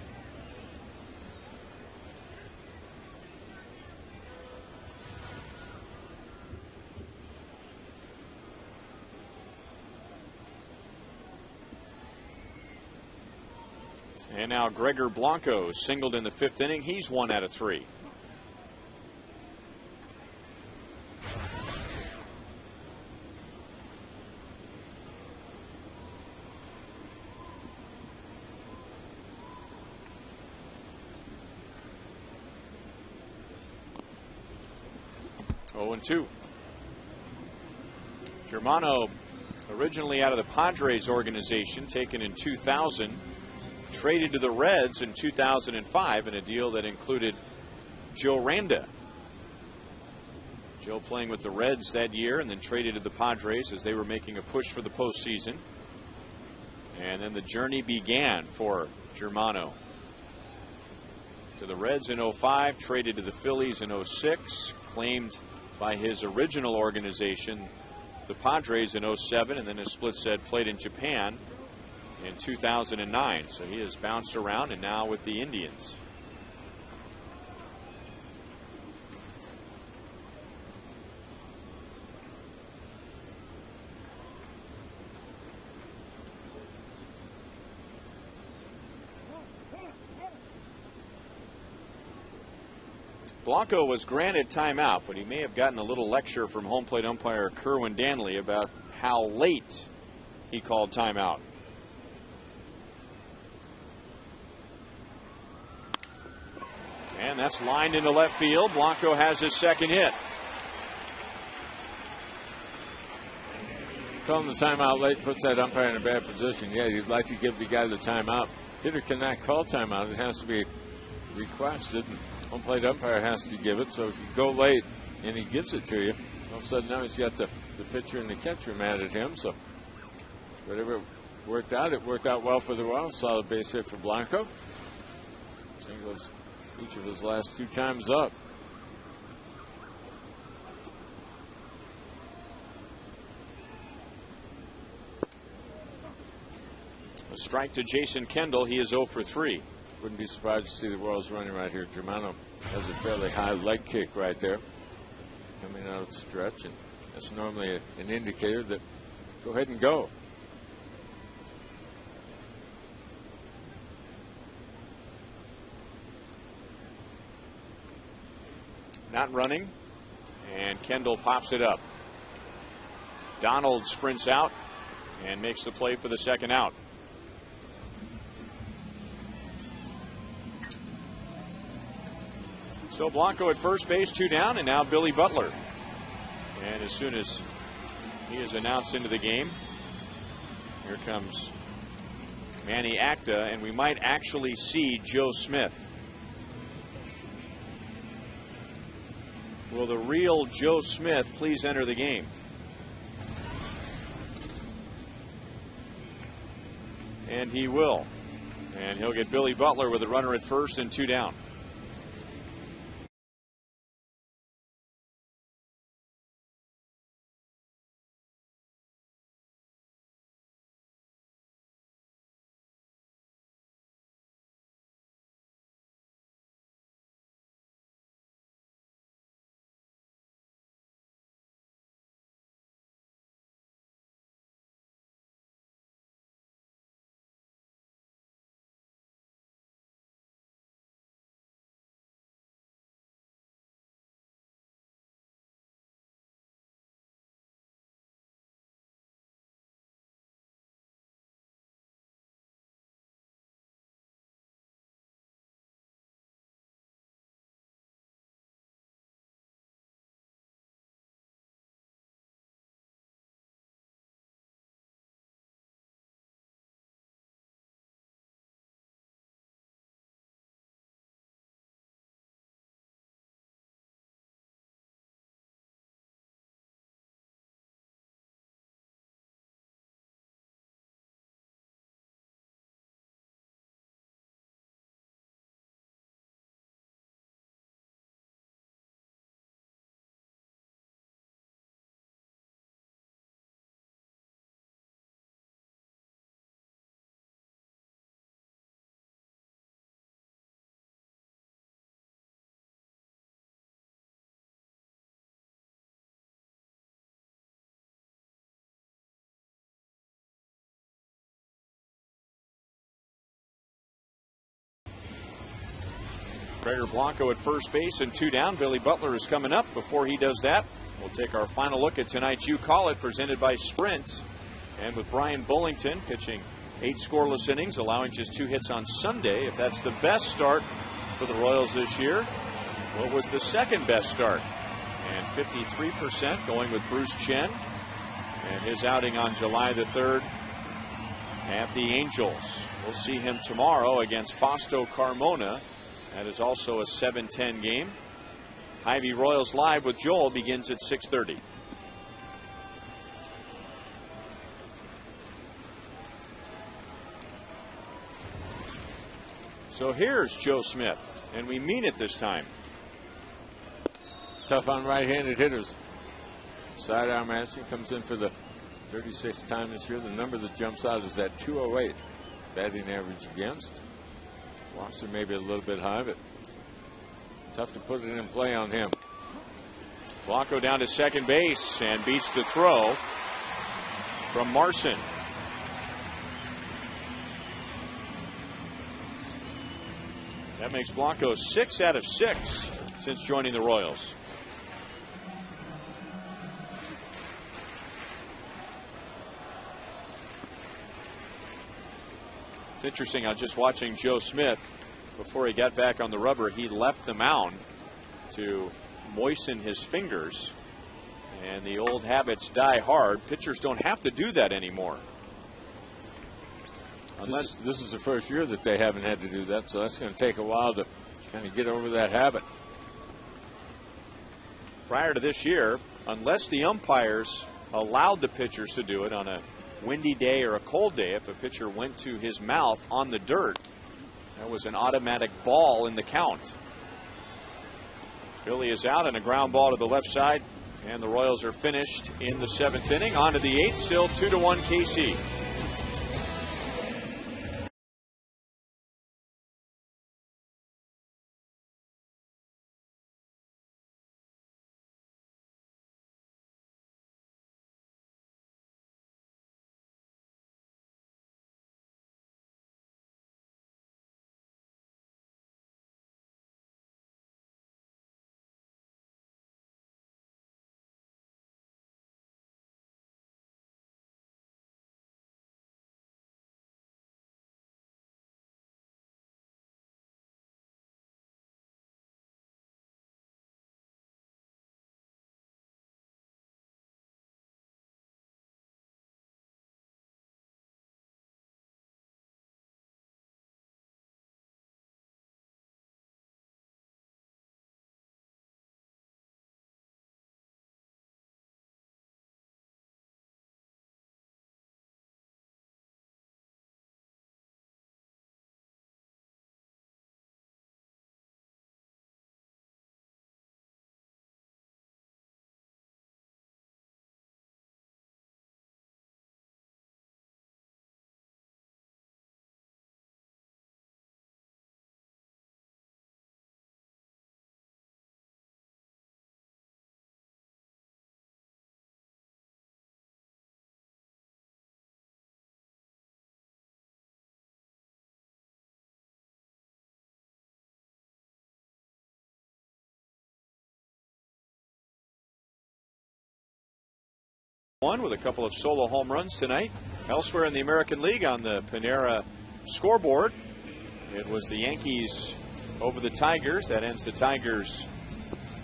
And now Gregor Blanco singled in the 5th inning. He's 1 out of 3. Oh, and 2. Germano, originally out of the Padres organization, taken in 2000. Traded to the Reds in 2005 in a deal that included Joe Randa. Joe playing with the Reds that year and then traded to the Padres as they were making a push for the postseason. And then the journey began for Germano. To the Reds in 05, traded to the Phillies in 06, claimed by his original organization, the Padres in 07, and then as Split said, played in Japan in 2009. So he has bounced around and now with the Indians. Blanco was granted timeout, but he may have gotten a little lecture from home plate umpire Kerwin Danley about how late he called timeout. And that's lined into left field. Blanco has his second hit. Calling the timeout late puts that umpire in a bad position. Yeah, you'd like to give the guy the timeout. Hitter cannot call timeout. It has to be requested. Home plate umpire has to give it. So if you go late and he gives it to you, all of a sudden now he's got the pitcher and the catcher mad at him. So whatever worked out, it worked out well for the Royals. Solid base hit for Blanco. Singles each of his last 2 times up. A strike to Jason Kendall. He is 0 for 3. Wouldn't be surprised to see the Royals running right here. Germano has a fairly high leg kick right there coming out of the stretch, and that's normally an indicator that go ahead and go. Not running, and Kendall pops it up. Donald sprints out and makes the play for the second out. So Blanco at first base, 2 down, and now Billy Butler. And as soon as he is announced into the game, here comes Manny Acta, and we might actually see Joe Smith. Will the real Joe Smith please enter the game? And he will. And he'll get Billy Butler with a runner at first and 2 down. Gregor Blanco at first base and 2 down. Billy Butler is coming up. Before he does that, we'll take our final look at tonight's You Call It, presented by Sprint. And with Brian Bullington pitching 8 scoreless innings, allowing just 2 hits on Sunday. If that's the best start for the Royals this year, what was the second best start? And 53% going with Bruce Chen and his outing on July the 3rd at the Angels. We'll see him tomorrow against Fausto Carmona. That is also a 7:10 game. Hy-Vee Royals Live with Joel begins at 6:30. So here's Joe Smith, and we mean it this time. Tough on right-handed hitters. Sidearm action comes in for the 36th time this year. The number that jumps out is at 208 batting average against. Walks are maybe a little bit high, but tough to put it in play on him. Blanco down to second base and beats the throw from Marson. That makes Blanco 6 out of 6 since joining the Royals. It's interesting, I was just watching Joe Smith. Before he got back on the rubber, he left the mound to moisten his fingers. And the old habits die hard. Pitchers don't have to do that anymore. Unless this is the first year that they haven't had to do that, so that's going to take a while to kind of get over that habit. Prior to this year, unless the umpires allowed the pitchers to do it on a windy day or a cold day, if a pitcher went to his mouth on the dirt, that was an automatic ball in the count. Billy is out, and a ground ball to the left side, and the Royals are finished in the 7th inning. On to the 8th, still 2-1 KC. One with a couple of solo home runs tonight. Elsewhere in the American League on the Panera scoreboard, it was the Yankees over the Tigers. That ends the Tigers'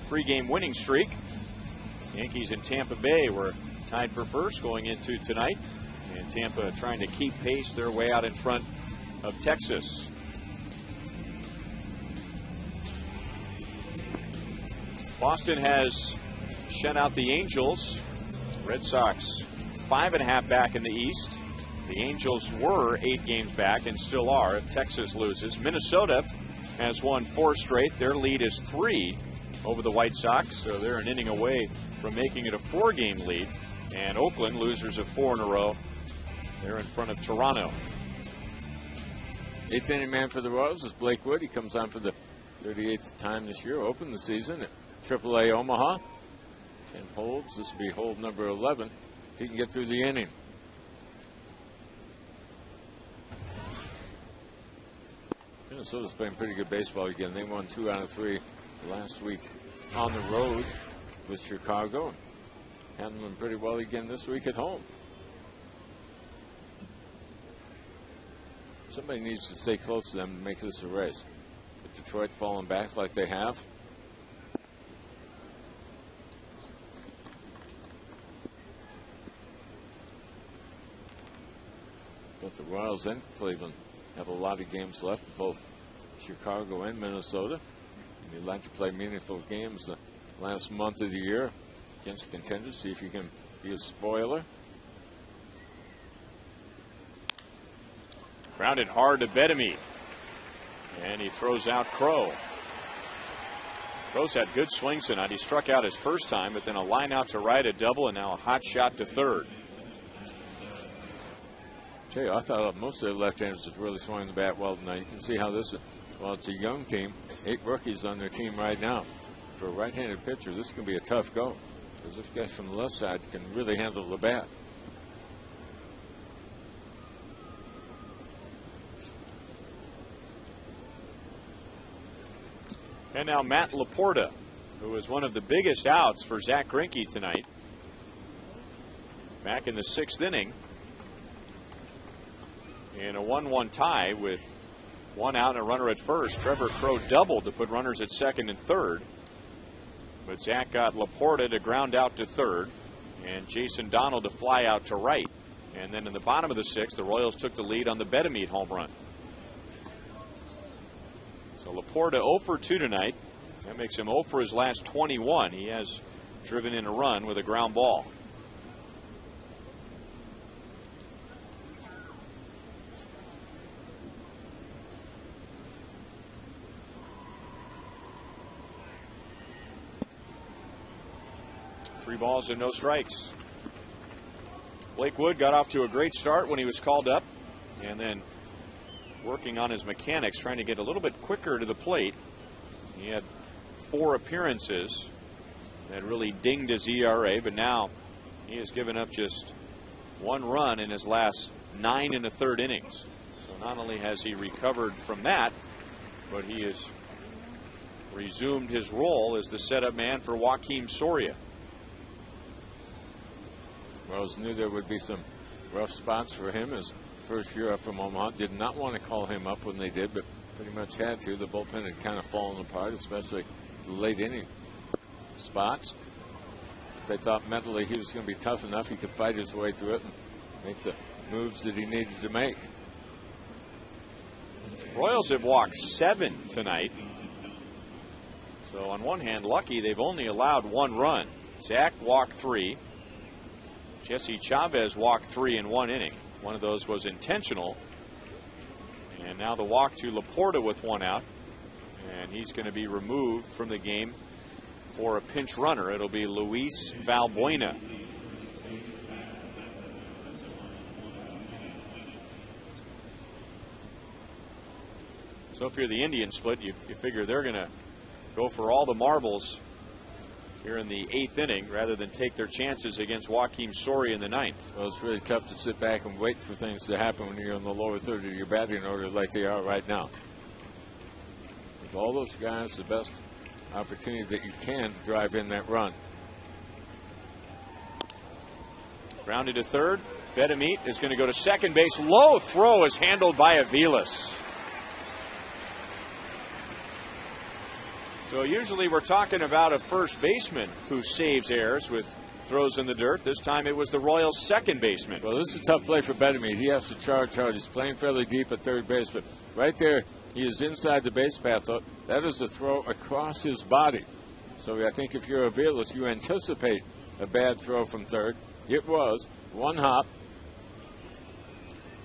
3-game winning streak. Yankees in Tampa Bay were tied for first going into tonight, and Tampa trying to keep pace their way out in front of Texas. Boston has shut out the Angels. Red Sox 5.5 back in the East. The Angels were 8 games back and still are if Texas loses. Minnesota has won 4 straight. Their lead is 3 over the White Sox, so they're an inning away from making it a 4-game lead. And Oakland, losers of 4 in a row, they're in front of Toronto. 8th inning man for the Royals is Blake Wood. He comes on for the 38th time this year. Opened the season at AAA Omaha. 10 holds. This will be hold number 11 if he can get through the inning. Minnesota's playing pretty good baseball again. They won 2 out of 3 last week on the road with Chicago. Handling them pretty well again this week at home. Somebody needs to stay close to them and make this a race. With Detroit falling back like they have. But the Royals and Cleveland have a lot of games left, both Chicago and Minnesota. And you'd like to play meaningful games the last month of the year against contenders, see if you can be a spoiler. Grounded hard to Bedemy. And he throws out Crow. Crow's had good swings tonight. He struck out his first time, but then a line out to right, a double, and now a hot shot to third. Jay, I thought most of the left-handers have really swung the bat well tonight. You can see how this is. Well, it's a young team. 8 rookies on their team right now. For a right-handed pitcher, this can be a tough go. Because this guy from the left side can really handle the bat. And now Matt Laporta, who is one of the biggest outs for Zach Greinke tonight. Back in the 6th inning. In a 1-1 tie with 1 out and a runner at first. Trevor Crow doubled to put runners at second and third. But Zach got Laporta to ground out to third. And Jason Donald to fly out to right. And then in the bottom of the 6th, the Royals took the lead on the Bedemy home run. So Laporta 0 for 2 tonight. That makes him 0 for his last 21. He has driven in a run with a ground ball. Three balls and no strikes. Blake Wood got off to a great start when he was called up, and then working on his mechanics, trying to get a little bit quicker to the plate. He had 4 appearances that really dinged his ERA, but now he has given up just 1 run in his last 9 1/3 innings. So not only has he recovered from that, but he has resumed his role as the setup man for Joakim Soria. Royals knew there would be some rough spots for him his first year up from Omaha. Did not want to call him up when they did, but pretty much had to. The bullpen had kind of fallen apart, especially the late inning spots. They thought mentally he was going to be tough enough. He could fight his way through it and make the moves that he needed to make. Royals have walked 7 tonight. So on one hand, lucky they've only allowed 1 run. Zach walked 3. Jesse Chavez walked 3 in 1 inning. One of those was intentional. And now the walk to Laporta with 1 out. And he's going to be removed from the game for a pinch runner. It'll be Luis Valbuena. So if you're the Indian split, you figure they're going to go for all the marbles here in the 8th inning rather than take their chances against Joakim Soria in the 9th. Well, it's really tough to sit back and wait for things to happen when you're in the lower third of your batting order like they are right now. With all those guys, the best opportunity that you can to drive in that run. Grounded to third. Bedemy is going to go to second base. Low throw is handled by Aviles. So usually we're talking about a first baseman who saves errors with throws in the dirt. This time it was the Royals' second baseman. Well, this is a tough play for Bedemy. He has to charge hard. He's playing fairly deep at third base, but right there he is inside the base path. That is a throw across his body. So I think if you're Aviles, you anticipate a bad throw from third. It was 1 hop.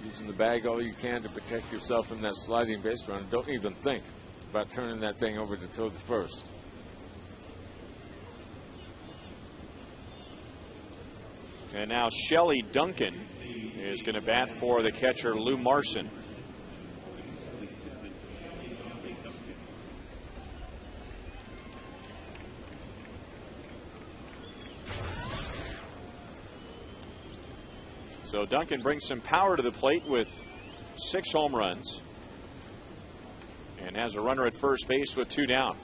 Using the bag all you can to protect yourself from that sliding base run. Don't even think about turning that thing over to throw the first. And now Shelley Duncan is going to bat for the catcher Lou Marson. So Duncan brings some power to the plate with 6 home runs. and has a runner at first base with 2 down.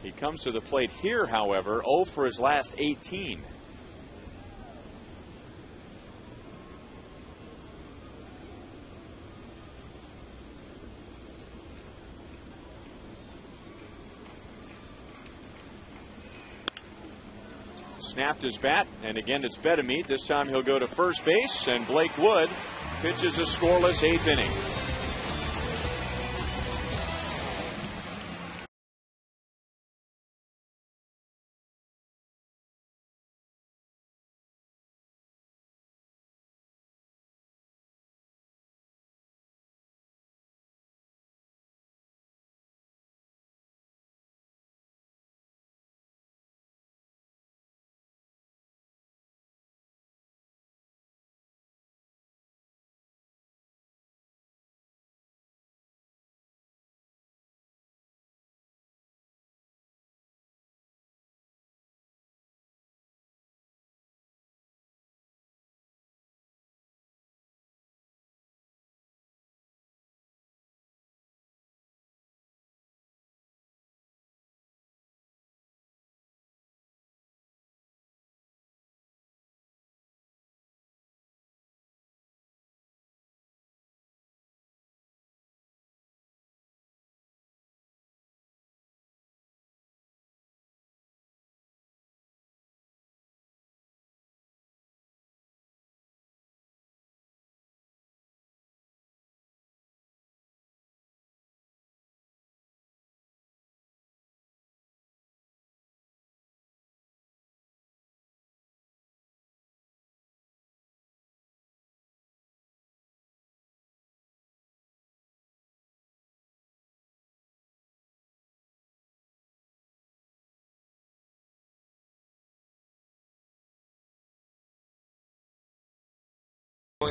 He comes to the plate here, however, 0 for his last 18. Snapped his bat, and again it's Bedemeet. This time he'll go to first base, and Blake Wood pitches a scoreless 8th inning.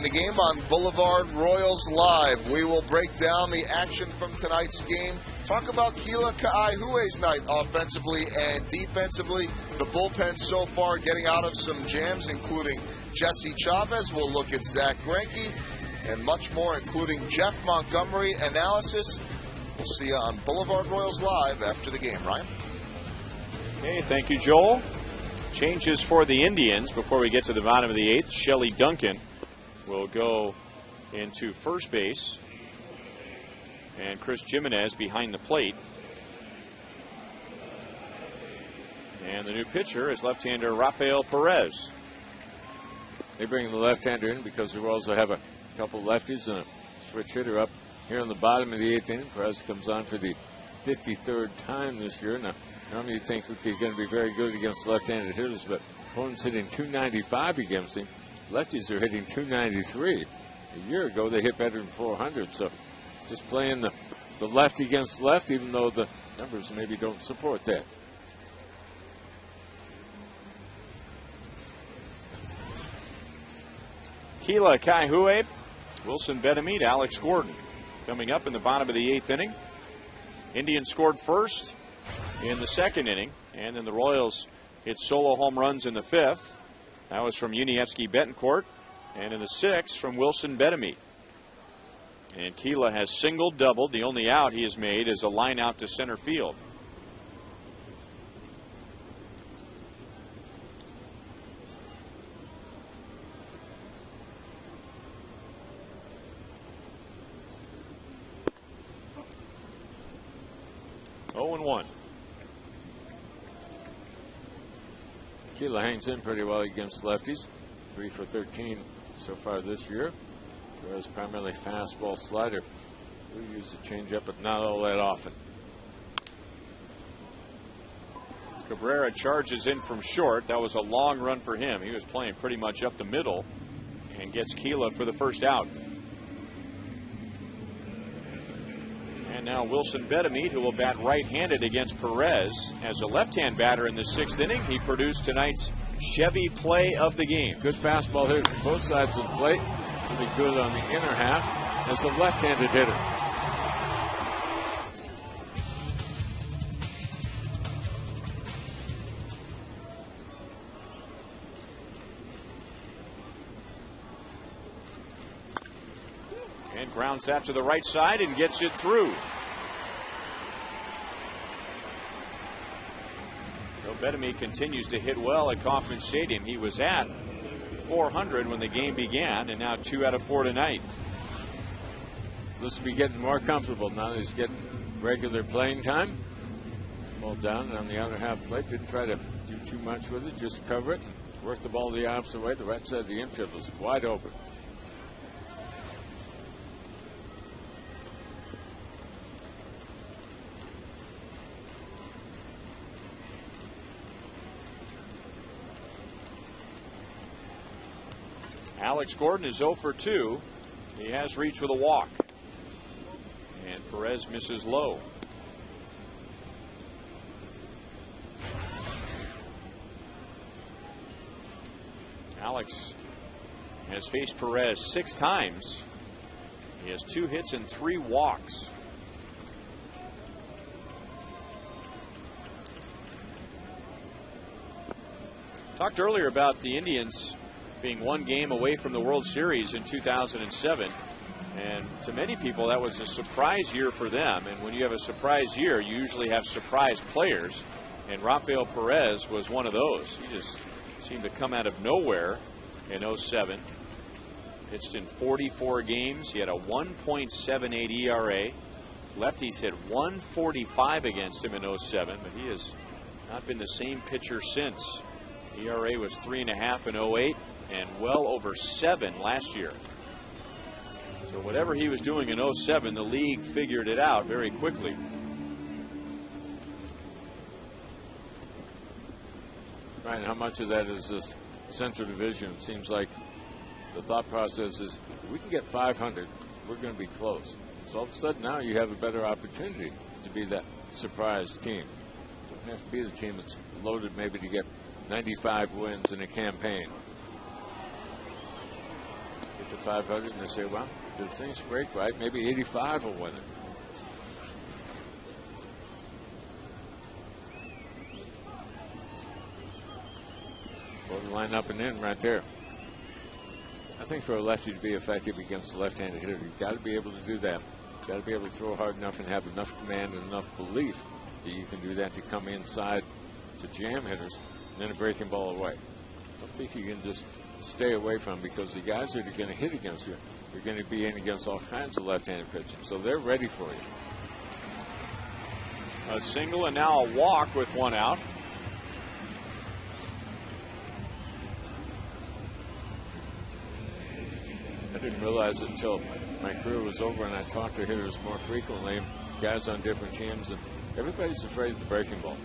The game on Boulevard Royals Live. We will break down the action from tonight's game. Talk about CLE AT KCA's night offensively and defensively. The bullpen so far getting out of some jams, including Jesse Chavez. We'll look at Zach Greinke and much more, including Jeff Montgomery analysis. We'll see you on Boulevard Royals Live after the game. Ryan? Okay, thank you, Joel. Changes for the Indians before we get to the bottom of the 8th. Shelley Duncan will go into first base, and Chris Jimenez behind the plate. And the new pitcher is left-hander Rafael Perez. They bring the left-hander in because the Royals will have a couple lefties and a switch hitter up here on the bottom of the 8th inning. Perez comes on for the 53rd time this year. Now, normally you'd think he's going to be very good against left-handed hitters, but opponents hitting .295 against him. Lefties are hitting .293. A year ago, they hit better than .400. So just playing the left against left, even though the numbers maybe don't support that. CLE AT KCA, Wilson Bedemeet, Alex Gordon coming up in the bottom of the 8th inning. Indians scored first in the 2nd inning, and then the Royals hit solo home runs in the 5th. That was from Yuniesky Betancourt, and in the 6th from Wilson Bedemeet. And CLE has singled, doubled. The only out he has made is a line out to center field. Oh and 1. CLE hangs in pretty well against lefties. 3 for 13 so far this year. Whereas primarily fastball slider. We use the changeup, but not all that often. Cabrera charges in from short. That was a long run for him. He was playing pretty much up the middle and gets CLE for the first out. And now Wilson Bedemeet, who will bat right-handed against Perez. As a left-hand batter in the 6th inning, he produced tonight's Chevy play of the game. Good fastball hitter from both sides of the plate. Really good on the inner half as a left-handed hitter. Grounds that to the right side and gets it through. Bettamy continues to hit well at Kauffman Stadium. He was at .400 when the game began, and now 2 out of 4 tonight. This will be getting more comfortable now that he's getting regular playing time. Ball down and on the other half plate. Didn't try to do too much with it, just cover it and work the ball the opposite way. The right side of the infield was wide open. Alex Gordon is 0 for 2. He has reached with a walk. And Perez misses low. Alex has faced Perez 6 times. He has 2 hits and 3 walks. Talked earlier about the Indians being 1 game away from the World Series in 2007. And to many people, that was a surprise year for them. And when you have a surprise year, you usually have surprise players. And Rafael Perez was one of those. He just seemed to come out of nowhere in 07. Pitched in 44 games. He had a 1.78 ERA. Lefties hit 145 against him in 07, but he has not been the same pitcher since. ERA was 3.5 in 08. And well over 7 last year. So whatever he was doing in 07, the league figured it out very quickly. Right, how much of that is this Central Division? It seems like the thought process is if we can get 500, we're going to be close. So all of a sudden now you have a better opportunity to be that surprise team. You don't have to be the team that's loaded maybe to get 95 wins in a campaign. Get to 500 and they say, well, if things break right, maybe 85 will win it. Well, the line up and in right there. I think for a lefty to be effective against a left-handed hitter, you've got to be able to do that. You've got to be able to throw hard enough and have enough command and enough belief that you can do that to come inside to jam hitters and then a breaking ball away. I don't think you can just stay away from, because the guys that are going to hit against you are going to be in against all kinds of left-handed pitching. So they're ready for you. A single and now a walk with 1 out. I didn't realize it until my career was over and I talked to hitters more frequently, guys on different teams, and everybody's afraid of the breaking ball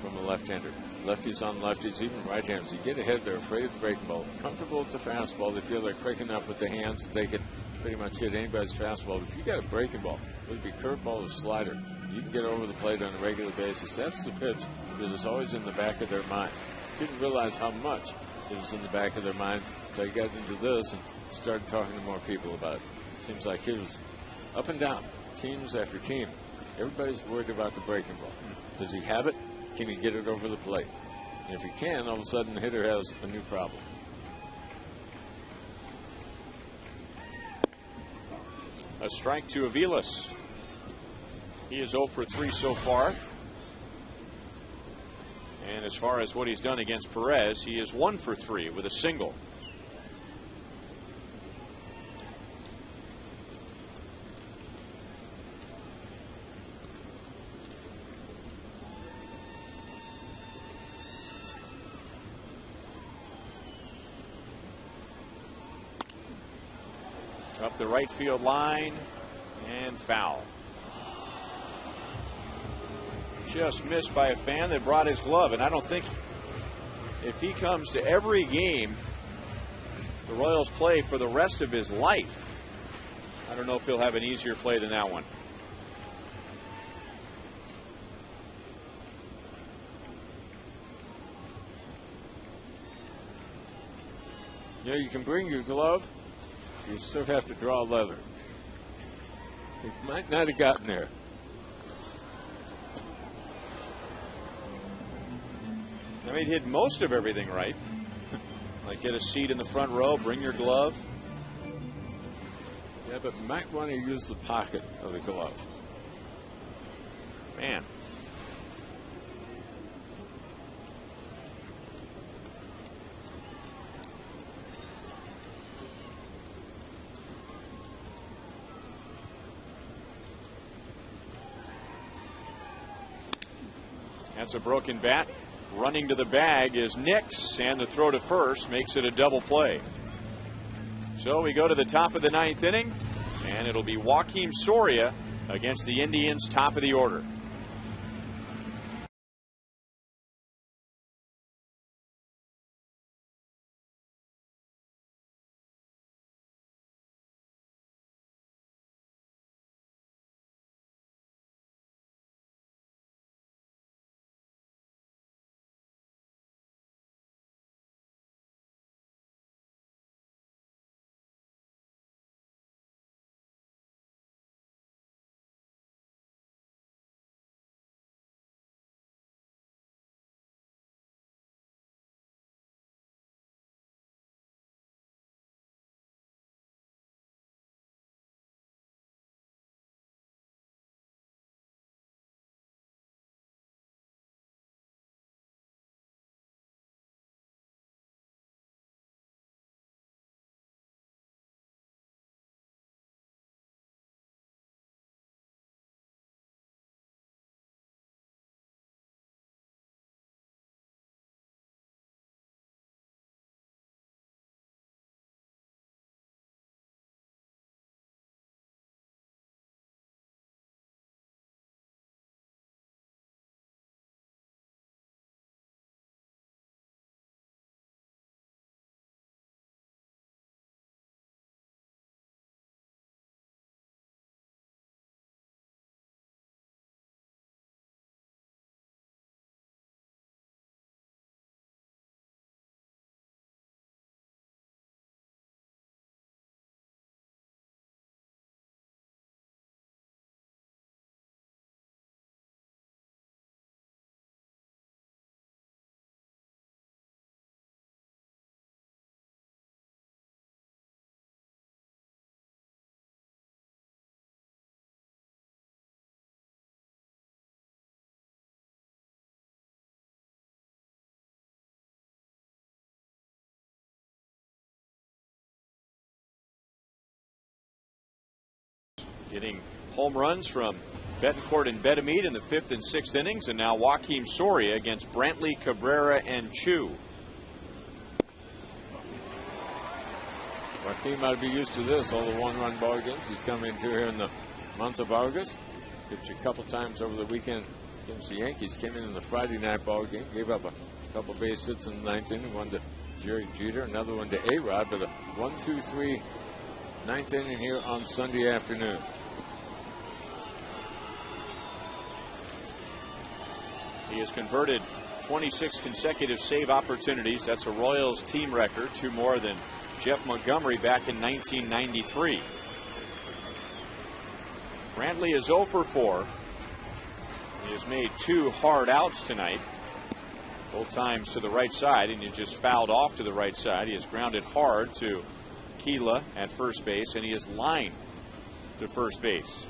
from a left-hander. Lefties on lefties, even right-handers. You get ahead, they're afraid of the breaking ball. Comfortable with the fastball. They feel they're quick enough with the hands that they can pretty much hit anybody's fastball. But if you got a breaking ball, whether it be curveball or slider, you can get over the plate on a regular basis. That's the pitch, because it's always in the back of their mind. Didn't realize how much it was in the back of their mind until I got into this and started talking to more people about it. Seems like it was up and down, teams after team. Everybody's worried about the breaking ball. Does he have it? Can he get it over the plate? And if he can, all of a sudden the hitter has a new problem. A strike to Aviles. He is 0 for 3 so far. And as far as what he's done against Perez, he is 1 for 3 with a single. Up the right field line and foul. Just missed by a fan that brought his glove, and I don't think if he comes to every game the Royals play for the rest of his life, I don't know if he'll have an easier play than that one. Yeah, you can bring your glove. You still have to draw leather. He might not have gotten there. I mean, he did most of everything right. Like get a seat in the front row, bring your glove. Yeah, but might want to use the pocket of the glove. Man. That's a broken bat. Running to the bag is Nix, and the throw to first makes it a double play. So we go to the top of the 9th inning, and it'll be Joakim Soria against the Indians, top of the order. Getting home runs from Betancourt and Betemit in the 5th and 6th innings, and now Joakim Soria against Brantley, Cabrera, and Chu. Joakim ought to be used to this, all the one-run ball games he's come into here in the month of August. Pitched a couple times over the weekend against the Yankees. Came in the Friday night ball game, gave up a couple base hits in the 9th inning, one to Jerry Jeter, another one to A-Rod, but a 1-2-3 9th inning here on Sunday afternoon. He has converted 26 consecutive save opportunities. That's a Royals team record, 2 more than Jeff Montgomery back in 1993. Brantley is 0 for 4. He has made 2 hard outs tonight, both times to the right side, and he just fouled off to the right side. He has grounded hard to Keela at first base, and he is lined to first base.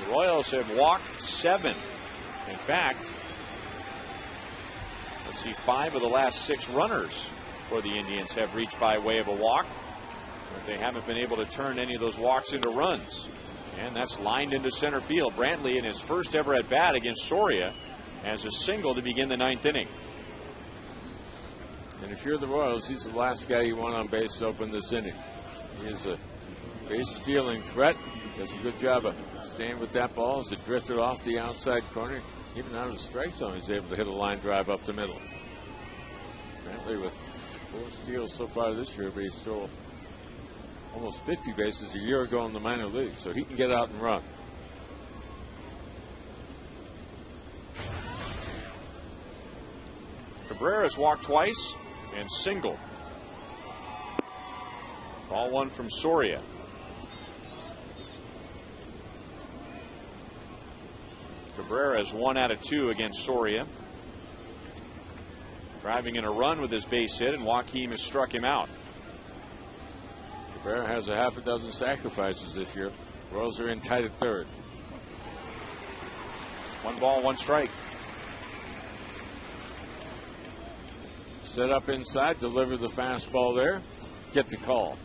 The Royals have walked 7. In fact, let's see, 5 of the last 6 runners for the Indians have reached by way of a walk, but they haven't been able to turn any of those walks into runs. And that's lined into center field. Brantley, in his first ever at bat against Soria, has a single to begin the 9th inning. And if you're the Royals, he's the last guy you want on base to open this inning. He is a base stealing threat. Does a good job of staying with that ball as it drifted off the outside corner. Even out of the strike zone, he's able to hit a line drive up the middle. Brantley with 4 steals so far this year, but he stole almost 50 bases a year ago in the minor leagues, so he can get out and run. Cabrera's walked twice and single. Ball 1 from Soria. Cabrera is 1 out of 2 against Soria. Driving in a run with his base hit, and Joaquim has struck him out. Cabrera has a half a dozen sacrifices this year. Royals are in tight at third. 1 ball, 1 strike. Set up inside, deliver the fastball there, get the call.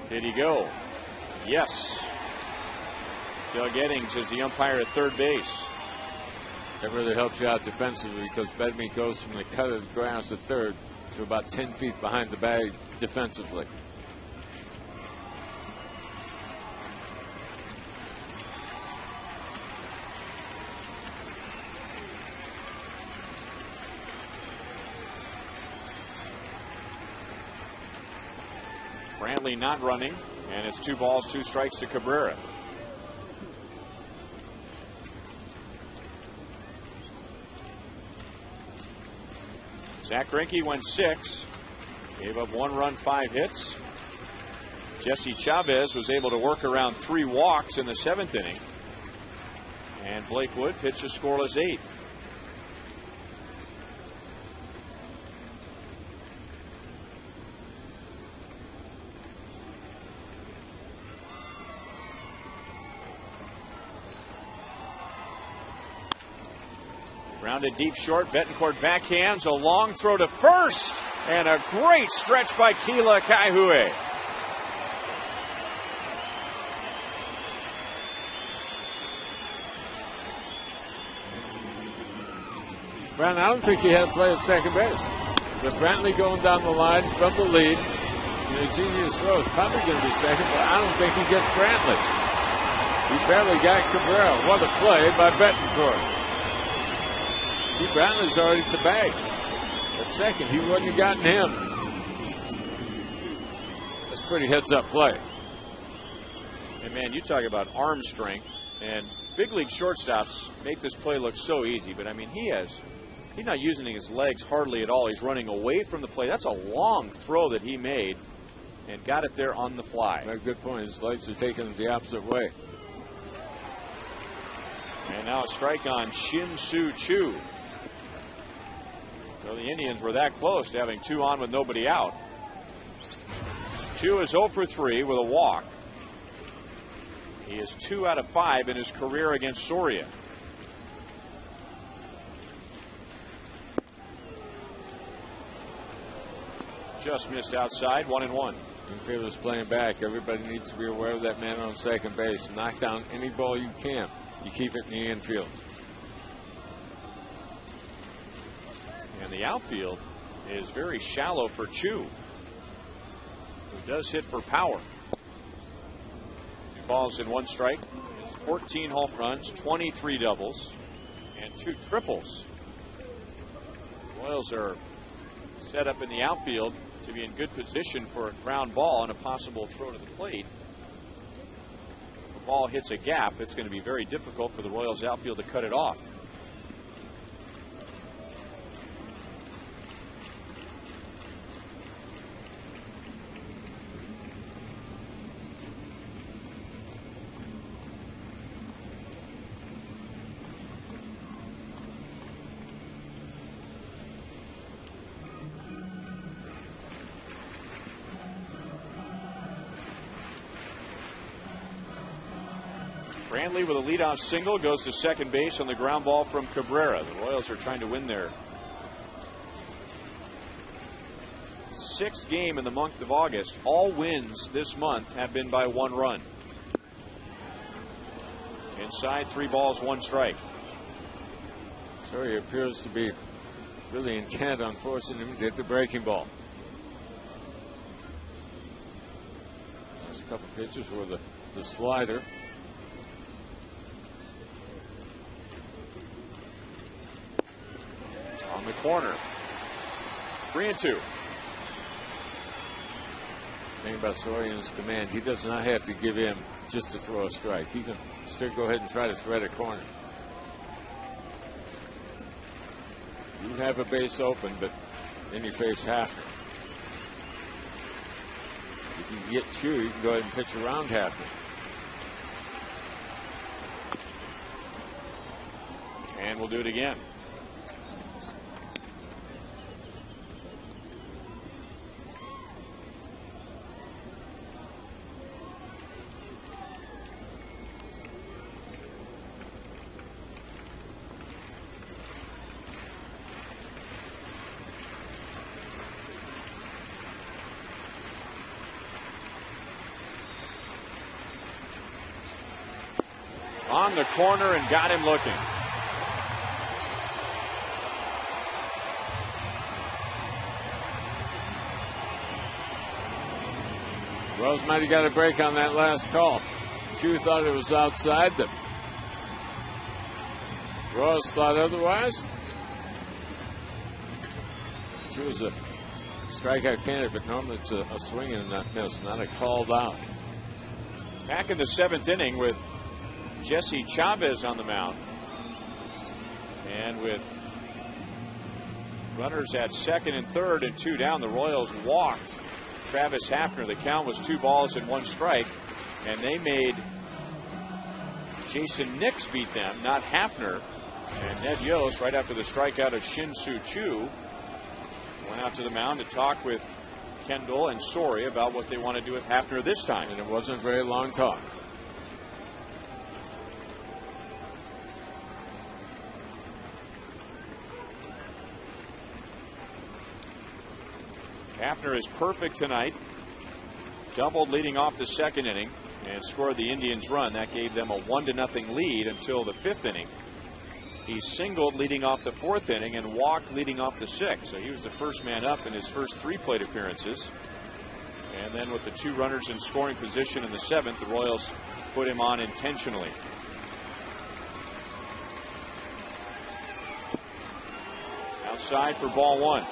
Did he go? Yes. Doug Eddings is the umpire at third base. That really helps you out defensively because Bedme goes from the cut of the grass at third to about 10 feet behind the bag defensively. Brantley not running, and it's 2 balls, 2 strikes to Cabrera. Zach Greinke went 6, gave up 1 run, 5 hits. Jesse Chavez was able to work around 3 walks in the 7th inning. And Blake Wood pitched a scoreless 8th. Grounded deep short. Betancourt backhands. A long throw to first. And a great stretch by Keila Kaihue. Brown, I don't think he had to play at second base. With Brantley going down the line from the lead, it's easy to throw. It's probably going to be second, but I don't think he gets Brantley. He barely got Cabrera. What a play by Betancourt. See, Brantley's already at the bag. At second, he wouldn't have gotten him. That's pretty heads-up play. And man, you talk about arm strength, and big league shortstops make this play look so easy. But I mean, he's not using his legs hardly at all. He's running away from the play. That's a long throw that he made, and got it there on the fly. That's a good point. His legs are taking it the opposite way. And now a strike on Shin-Soo Choo. So the Indians were that close to having 2 on with nobody out. Choo is 0 for 3 with a walk. He is 2 out of 5 in his career against Soria. Just missed outside, 1-1. Infield's playing back. Everybody needs to be aware of that man on second base. Knock down any ball you can. You keep it in the infield. And the outfield is very shallow for Choo, who does hit for power. 2 balls and 1 strike. 14 home runs, 23 doubles, and 2 triples. The Royals are set up in the outfield to be in good position for a ground ball and a possible throw to the plate. If the ball hits a gap, it's going to be very difficult for the Royals outfield to cut it off. Brantley with a leadoff single goes to second base on the ground ball from Cabrera. The Royals are trying to win their 6th game in the month of August. All wins this month have been by 1 run. Inside, 3 balls, 1 strike. So he appears to be really intent on forcing him to hit the breaking ball. There's a couple pitches for the slider. On the corner. 3-2. Thing about Sorian's command, he does not have to give in just to throw a strike. He can still go ahead and try to thread a corner. You have a base open, but then you face Hafner. If you can get two, you can go ahead and pitch around Hafner. And we'll do it again. On the corner and got him looking. Royals might have got a break on that last call. Chu thought it was outside. The Royals thought otherwise. Chu was a strikeout candidate, but normally it's a swing and not miss, not a called out. Back in the 7th inning with Jesse Chavez on the mound. And with runners at 2nd and 3rd and 2 down, the Royals walked Travis Hafner. The count was 2 balls and 1 strike, and they made Jason Nix beat them, not Hafner. And Ned Yost, right after the strikeout of Shin-Soo Choo, went out to the mound to talk with Kendall and Sori about what they want to do with Hafner this time. And it wasn't a very long talk. Hafner is perfect tonight. Doubled leading off the 2nd inning and scored the Indians' run. That gave them a 1-0 lead until the 5th inning. He singled leading off the 4th inning and walked leading off the 6th. So he was the first man up in his first 3 plate appearances. And then with the 2 runners in scoring position in the 7th, the Royals put him on intentionally. Outside for ball 1.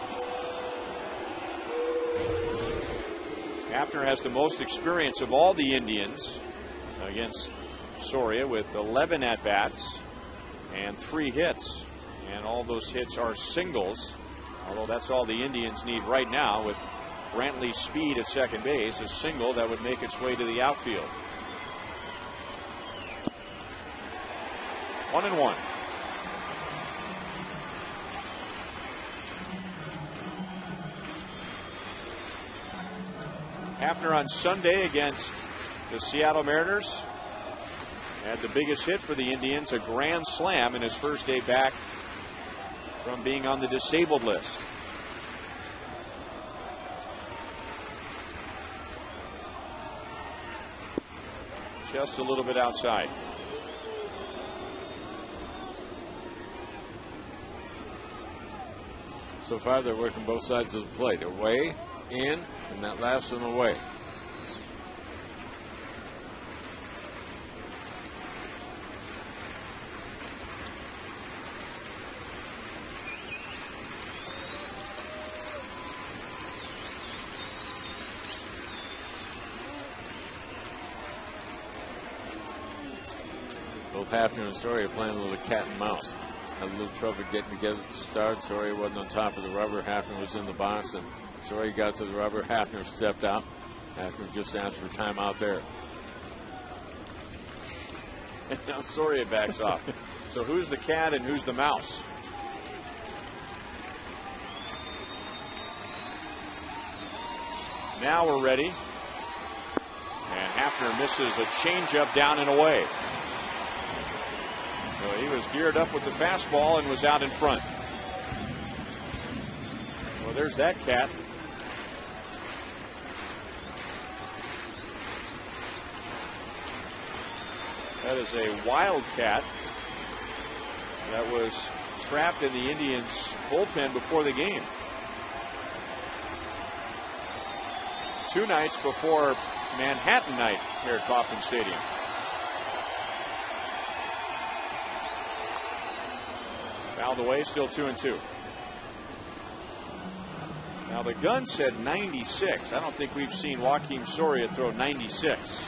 Hafner has the most experience of all the Indians against Soria with 11 at-bats and 3 hits. And all those hits are singles, although that's all the Indians need right now with Brantley's speed at second base. A single that would make its way to the outfield. 1-1. Hafner on Sunday against the Seattle Mariners had the biggest hit for the Indians, a grand slam in his first day back from being on the disabled list. Just a little bit outside. So far they're working both sides of the plate, away, in, and that last one away. Both Hafner and Soria playing a little cat and mouse. Had a little trouble getting together to start. Soria wasn't on top of the rubber. Hafner was in the box, and Soria got to the rubber. Hafner stepped out. Hafner just asked for time out there. And now Soria backs off. So who's the cat and who's the mouse? Now we're ready. And Hafner misses a changeup down and away. So he was geared up with the fastball and was out in front. Well, there's that cat. That is a wildcat that was trapped in the Indians' bullpen before the game. 2 nights before Manhattan night here at Kauffman Stadium. Fouled away, still 2-2. Now the gun said 96. I don't think we've seen Joaquim Soria throw 96.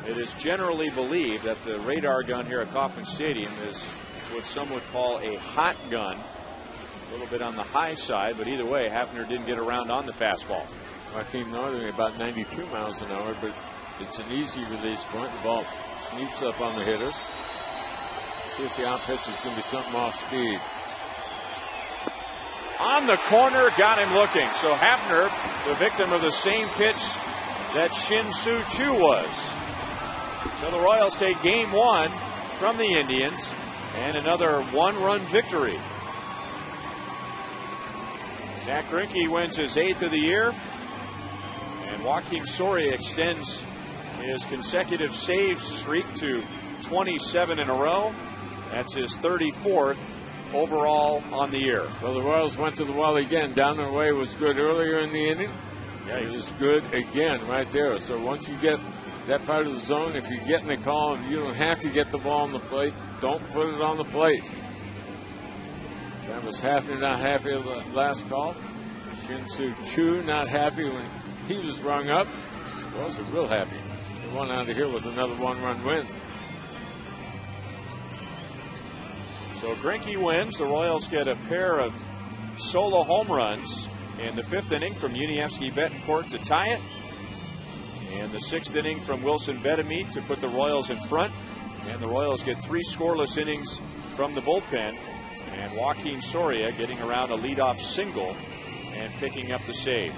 It is generally believed that the radar gun here at Kauffman Stadium is what some would call a hot gun. A little bit on the high side, but either way, Hafner didn't get around on the fastball. Joaquin Northern about 92 miles an hour, but it's an easy release point. The ball sneaks up on the hitters. See if the out pitch is going to be something off speed. On the corner, got him looking. So Hafner, the victim of the same pitch that Shin-Soo Choo was. So the Royals take game 1 from the Indians and another 1-run victory. Zach Greinke wins his 8th of the year, and Joakim Soria extends his consecutive saves streak to 27 in a row. That's his 34th overall on the year. Well, the Royals went to the wall again. Down their way was good earlier in the inning. It was good again right there. So once you get that part of the zone, if you're getting a call and you don't have to get the ball on the plate, don't put it on the plate. That was Hafner not happy with the last call. Shin-Soo Choo not happy when he was rung up. The Royals are real happy. They won out of here with another 1-run win. So Greinke wins. The Royals get a pair of solo home runs in the 5th inning from Yuniesky Betancourt to tie it. And the 6th inning from Wilson Betemit to put the Royals in front. And the Royals get 3 scoreless innings from the bullpen. And Joakim Soria getting around a leadoff single and picking up the save.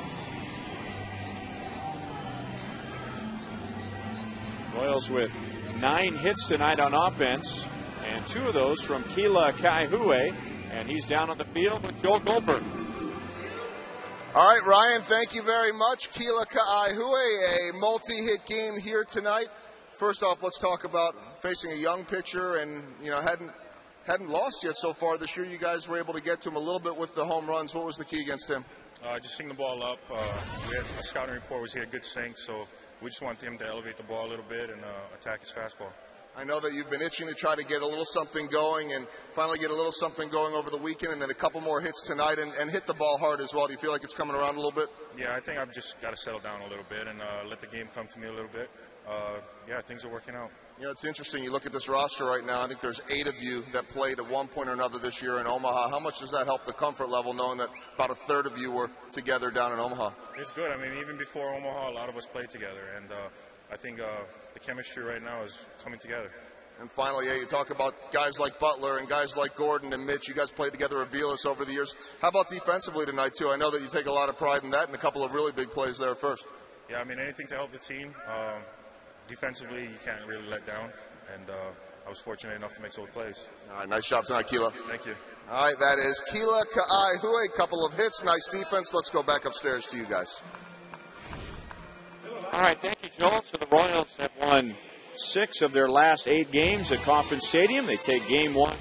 Royals with 9 hits tonight on offense, and 2 of those from Keila Kaihue, and he's down on the field with Joel Goldberg. All right, Ryan, thank you very much. Keila Kaihue, a multi-hit game here tonight. First off, let's talk about facing a young pitcher, and hadn't lost yet so far this year. You guys were able to get to him a little bit with the home runs. What was the key against him? Just seeing the ball up. We had a scouting report was he had good sink, so we just wanted him to elevate the ball a little bit and attack his fastball. I know that you've been itching to try to get a little something going and finally get a little something going over the weekend, and then a couple more hits tonight and hit the ball hard as well. Do you feel like it's coming around a little bit? Yeah, I think I've just got to settle down a little bit and let the game come to me a little bit. Yeah, things are working out. You know, it's interesting. You look at this roster right now. I think there's 8 of you that played at one point or another this year in Omaha. How much does that help the comfort level, knowing that about a third of you were together down in Omaha? It's good. I mean, even before Omaha, a lot of us played together, and I think the chemistry right now is coming together. And finally, you talk about guys like Butler and guys like Gordon and Mitch. You guys played together at Vilas over the years. How about defensively tonight, too? I know that you take a lot of pride in that, and a couple of really big plays there first. Yeah, I mean, anything to help the team. Defensively, you can't really let down, and I was fortunate enough to make those plays. All right, nice job tonight, Keila. Thank you. All right, that is Keila Kaihue. A couple of hits, nice defense. Let's go back upstairs to you guys. All right, thank you, Joel. So the Royals have won 6 of their last 8 games at Kauffman Stadium. They take game 1.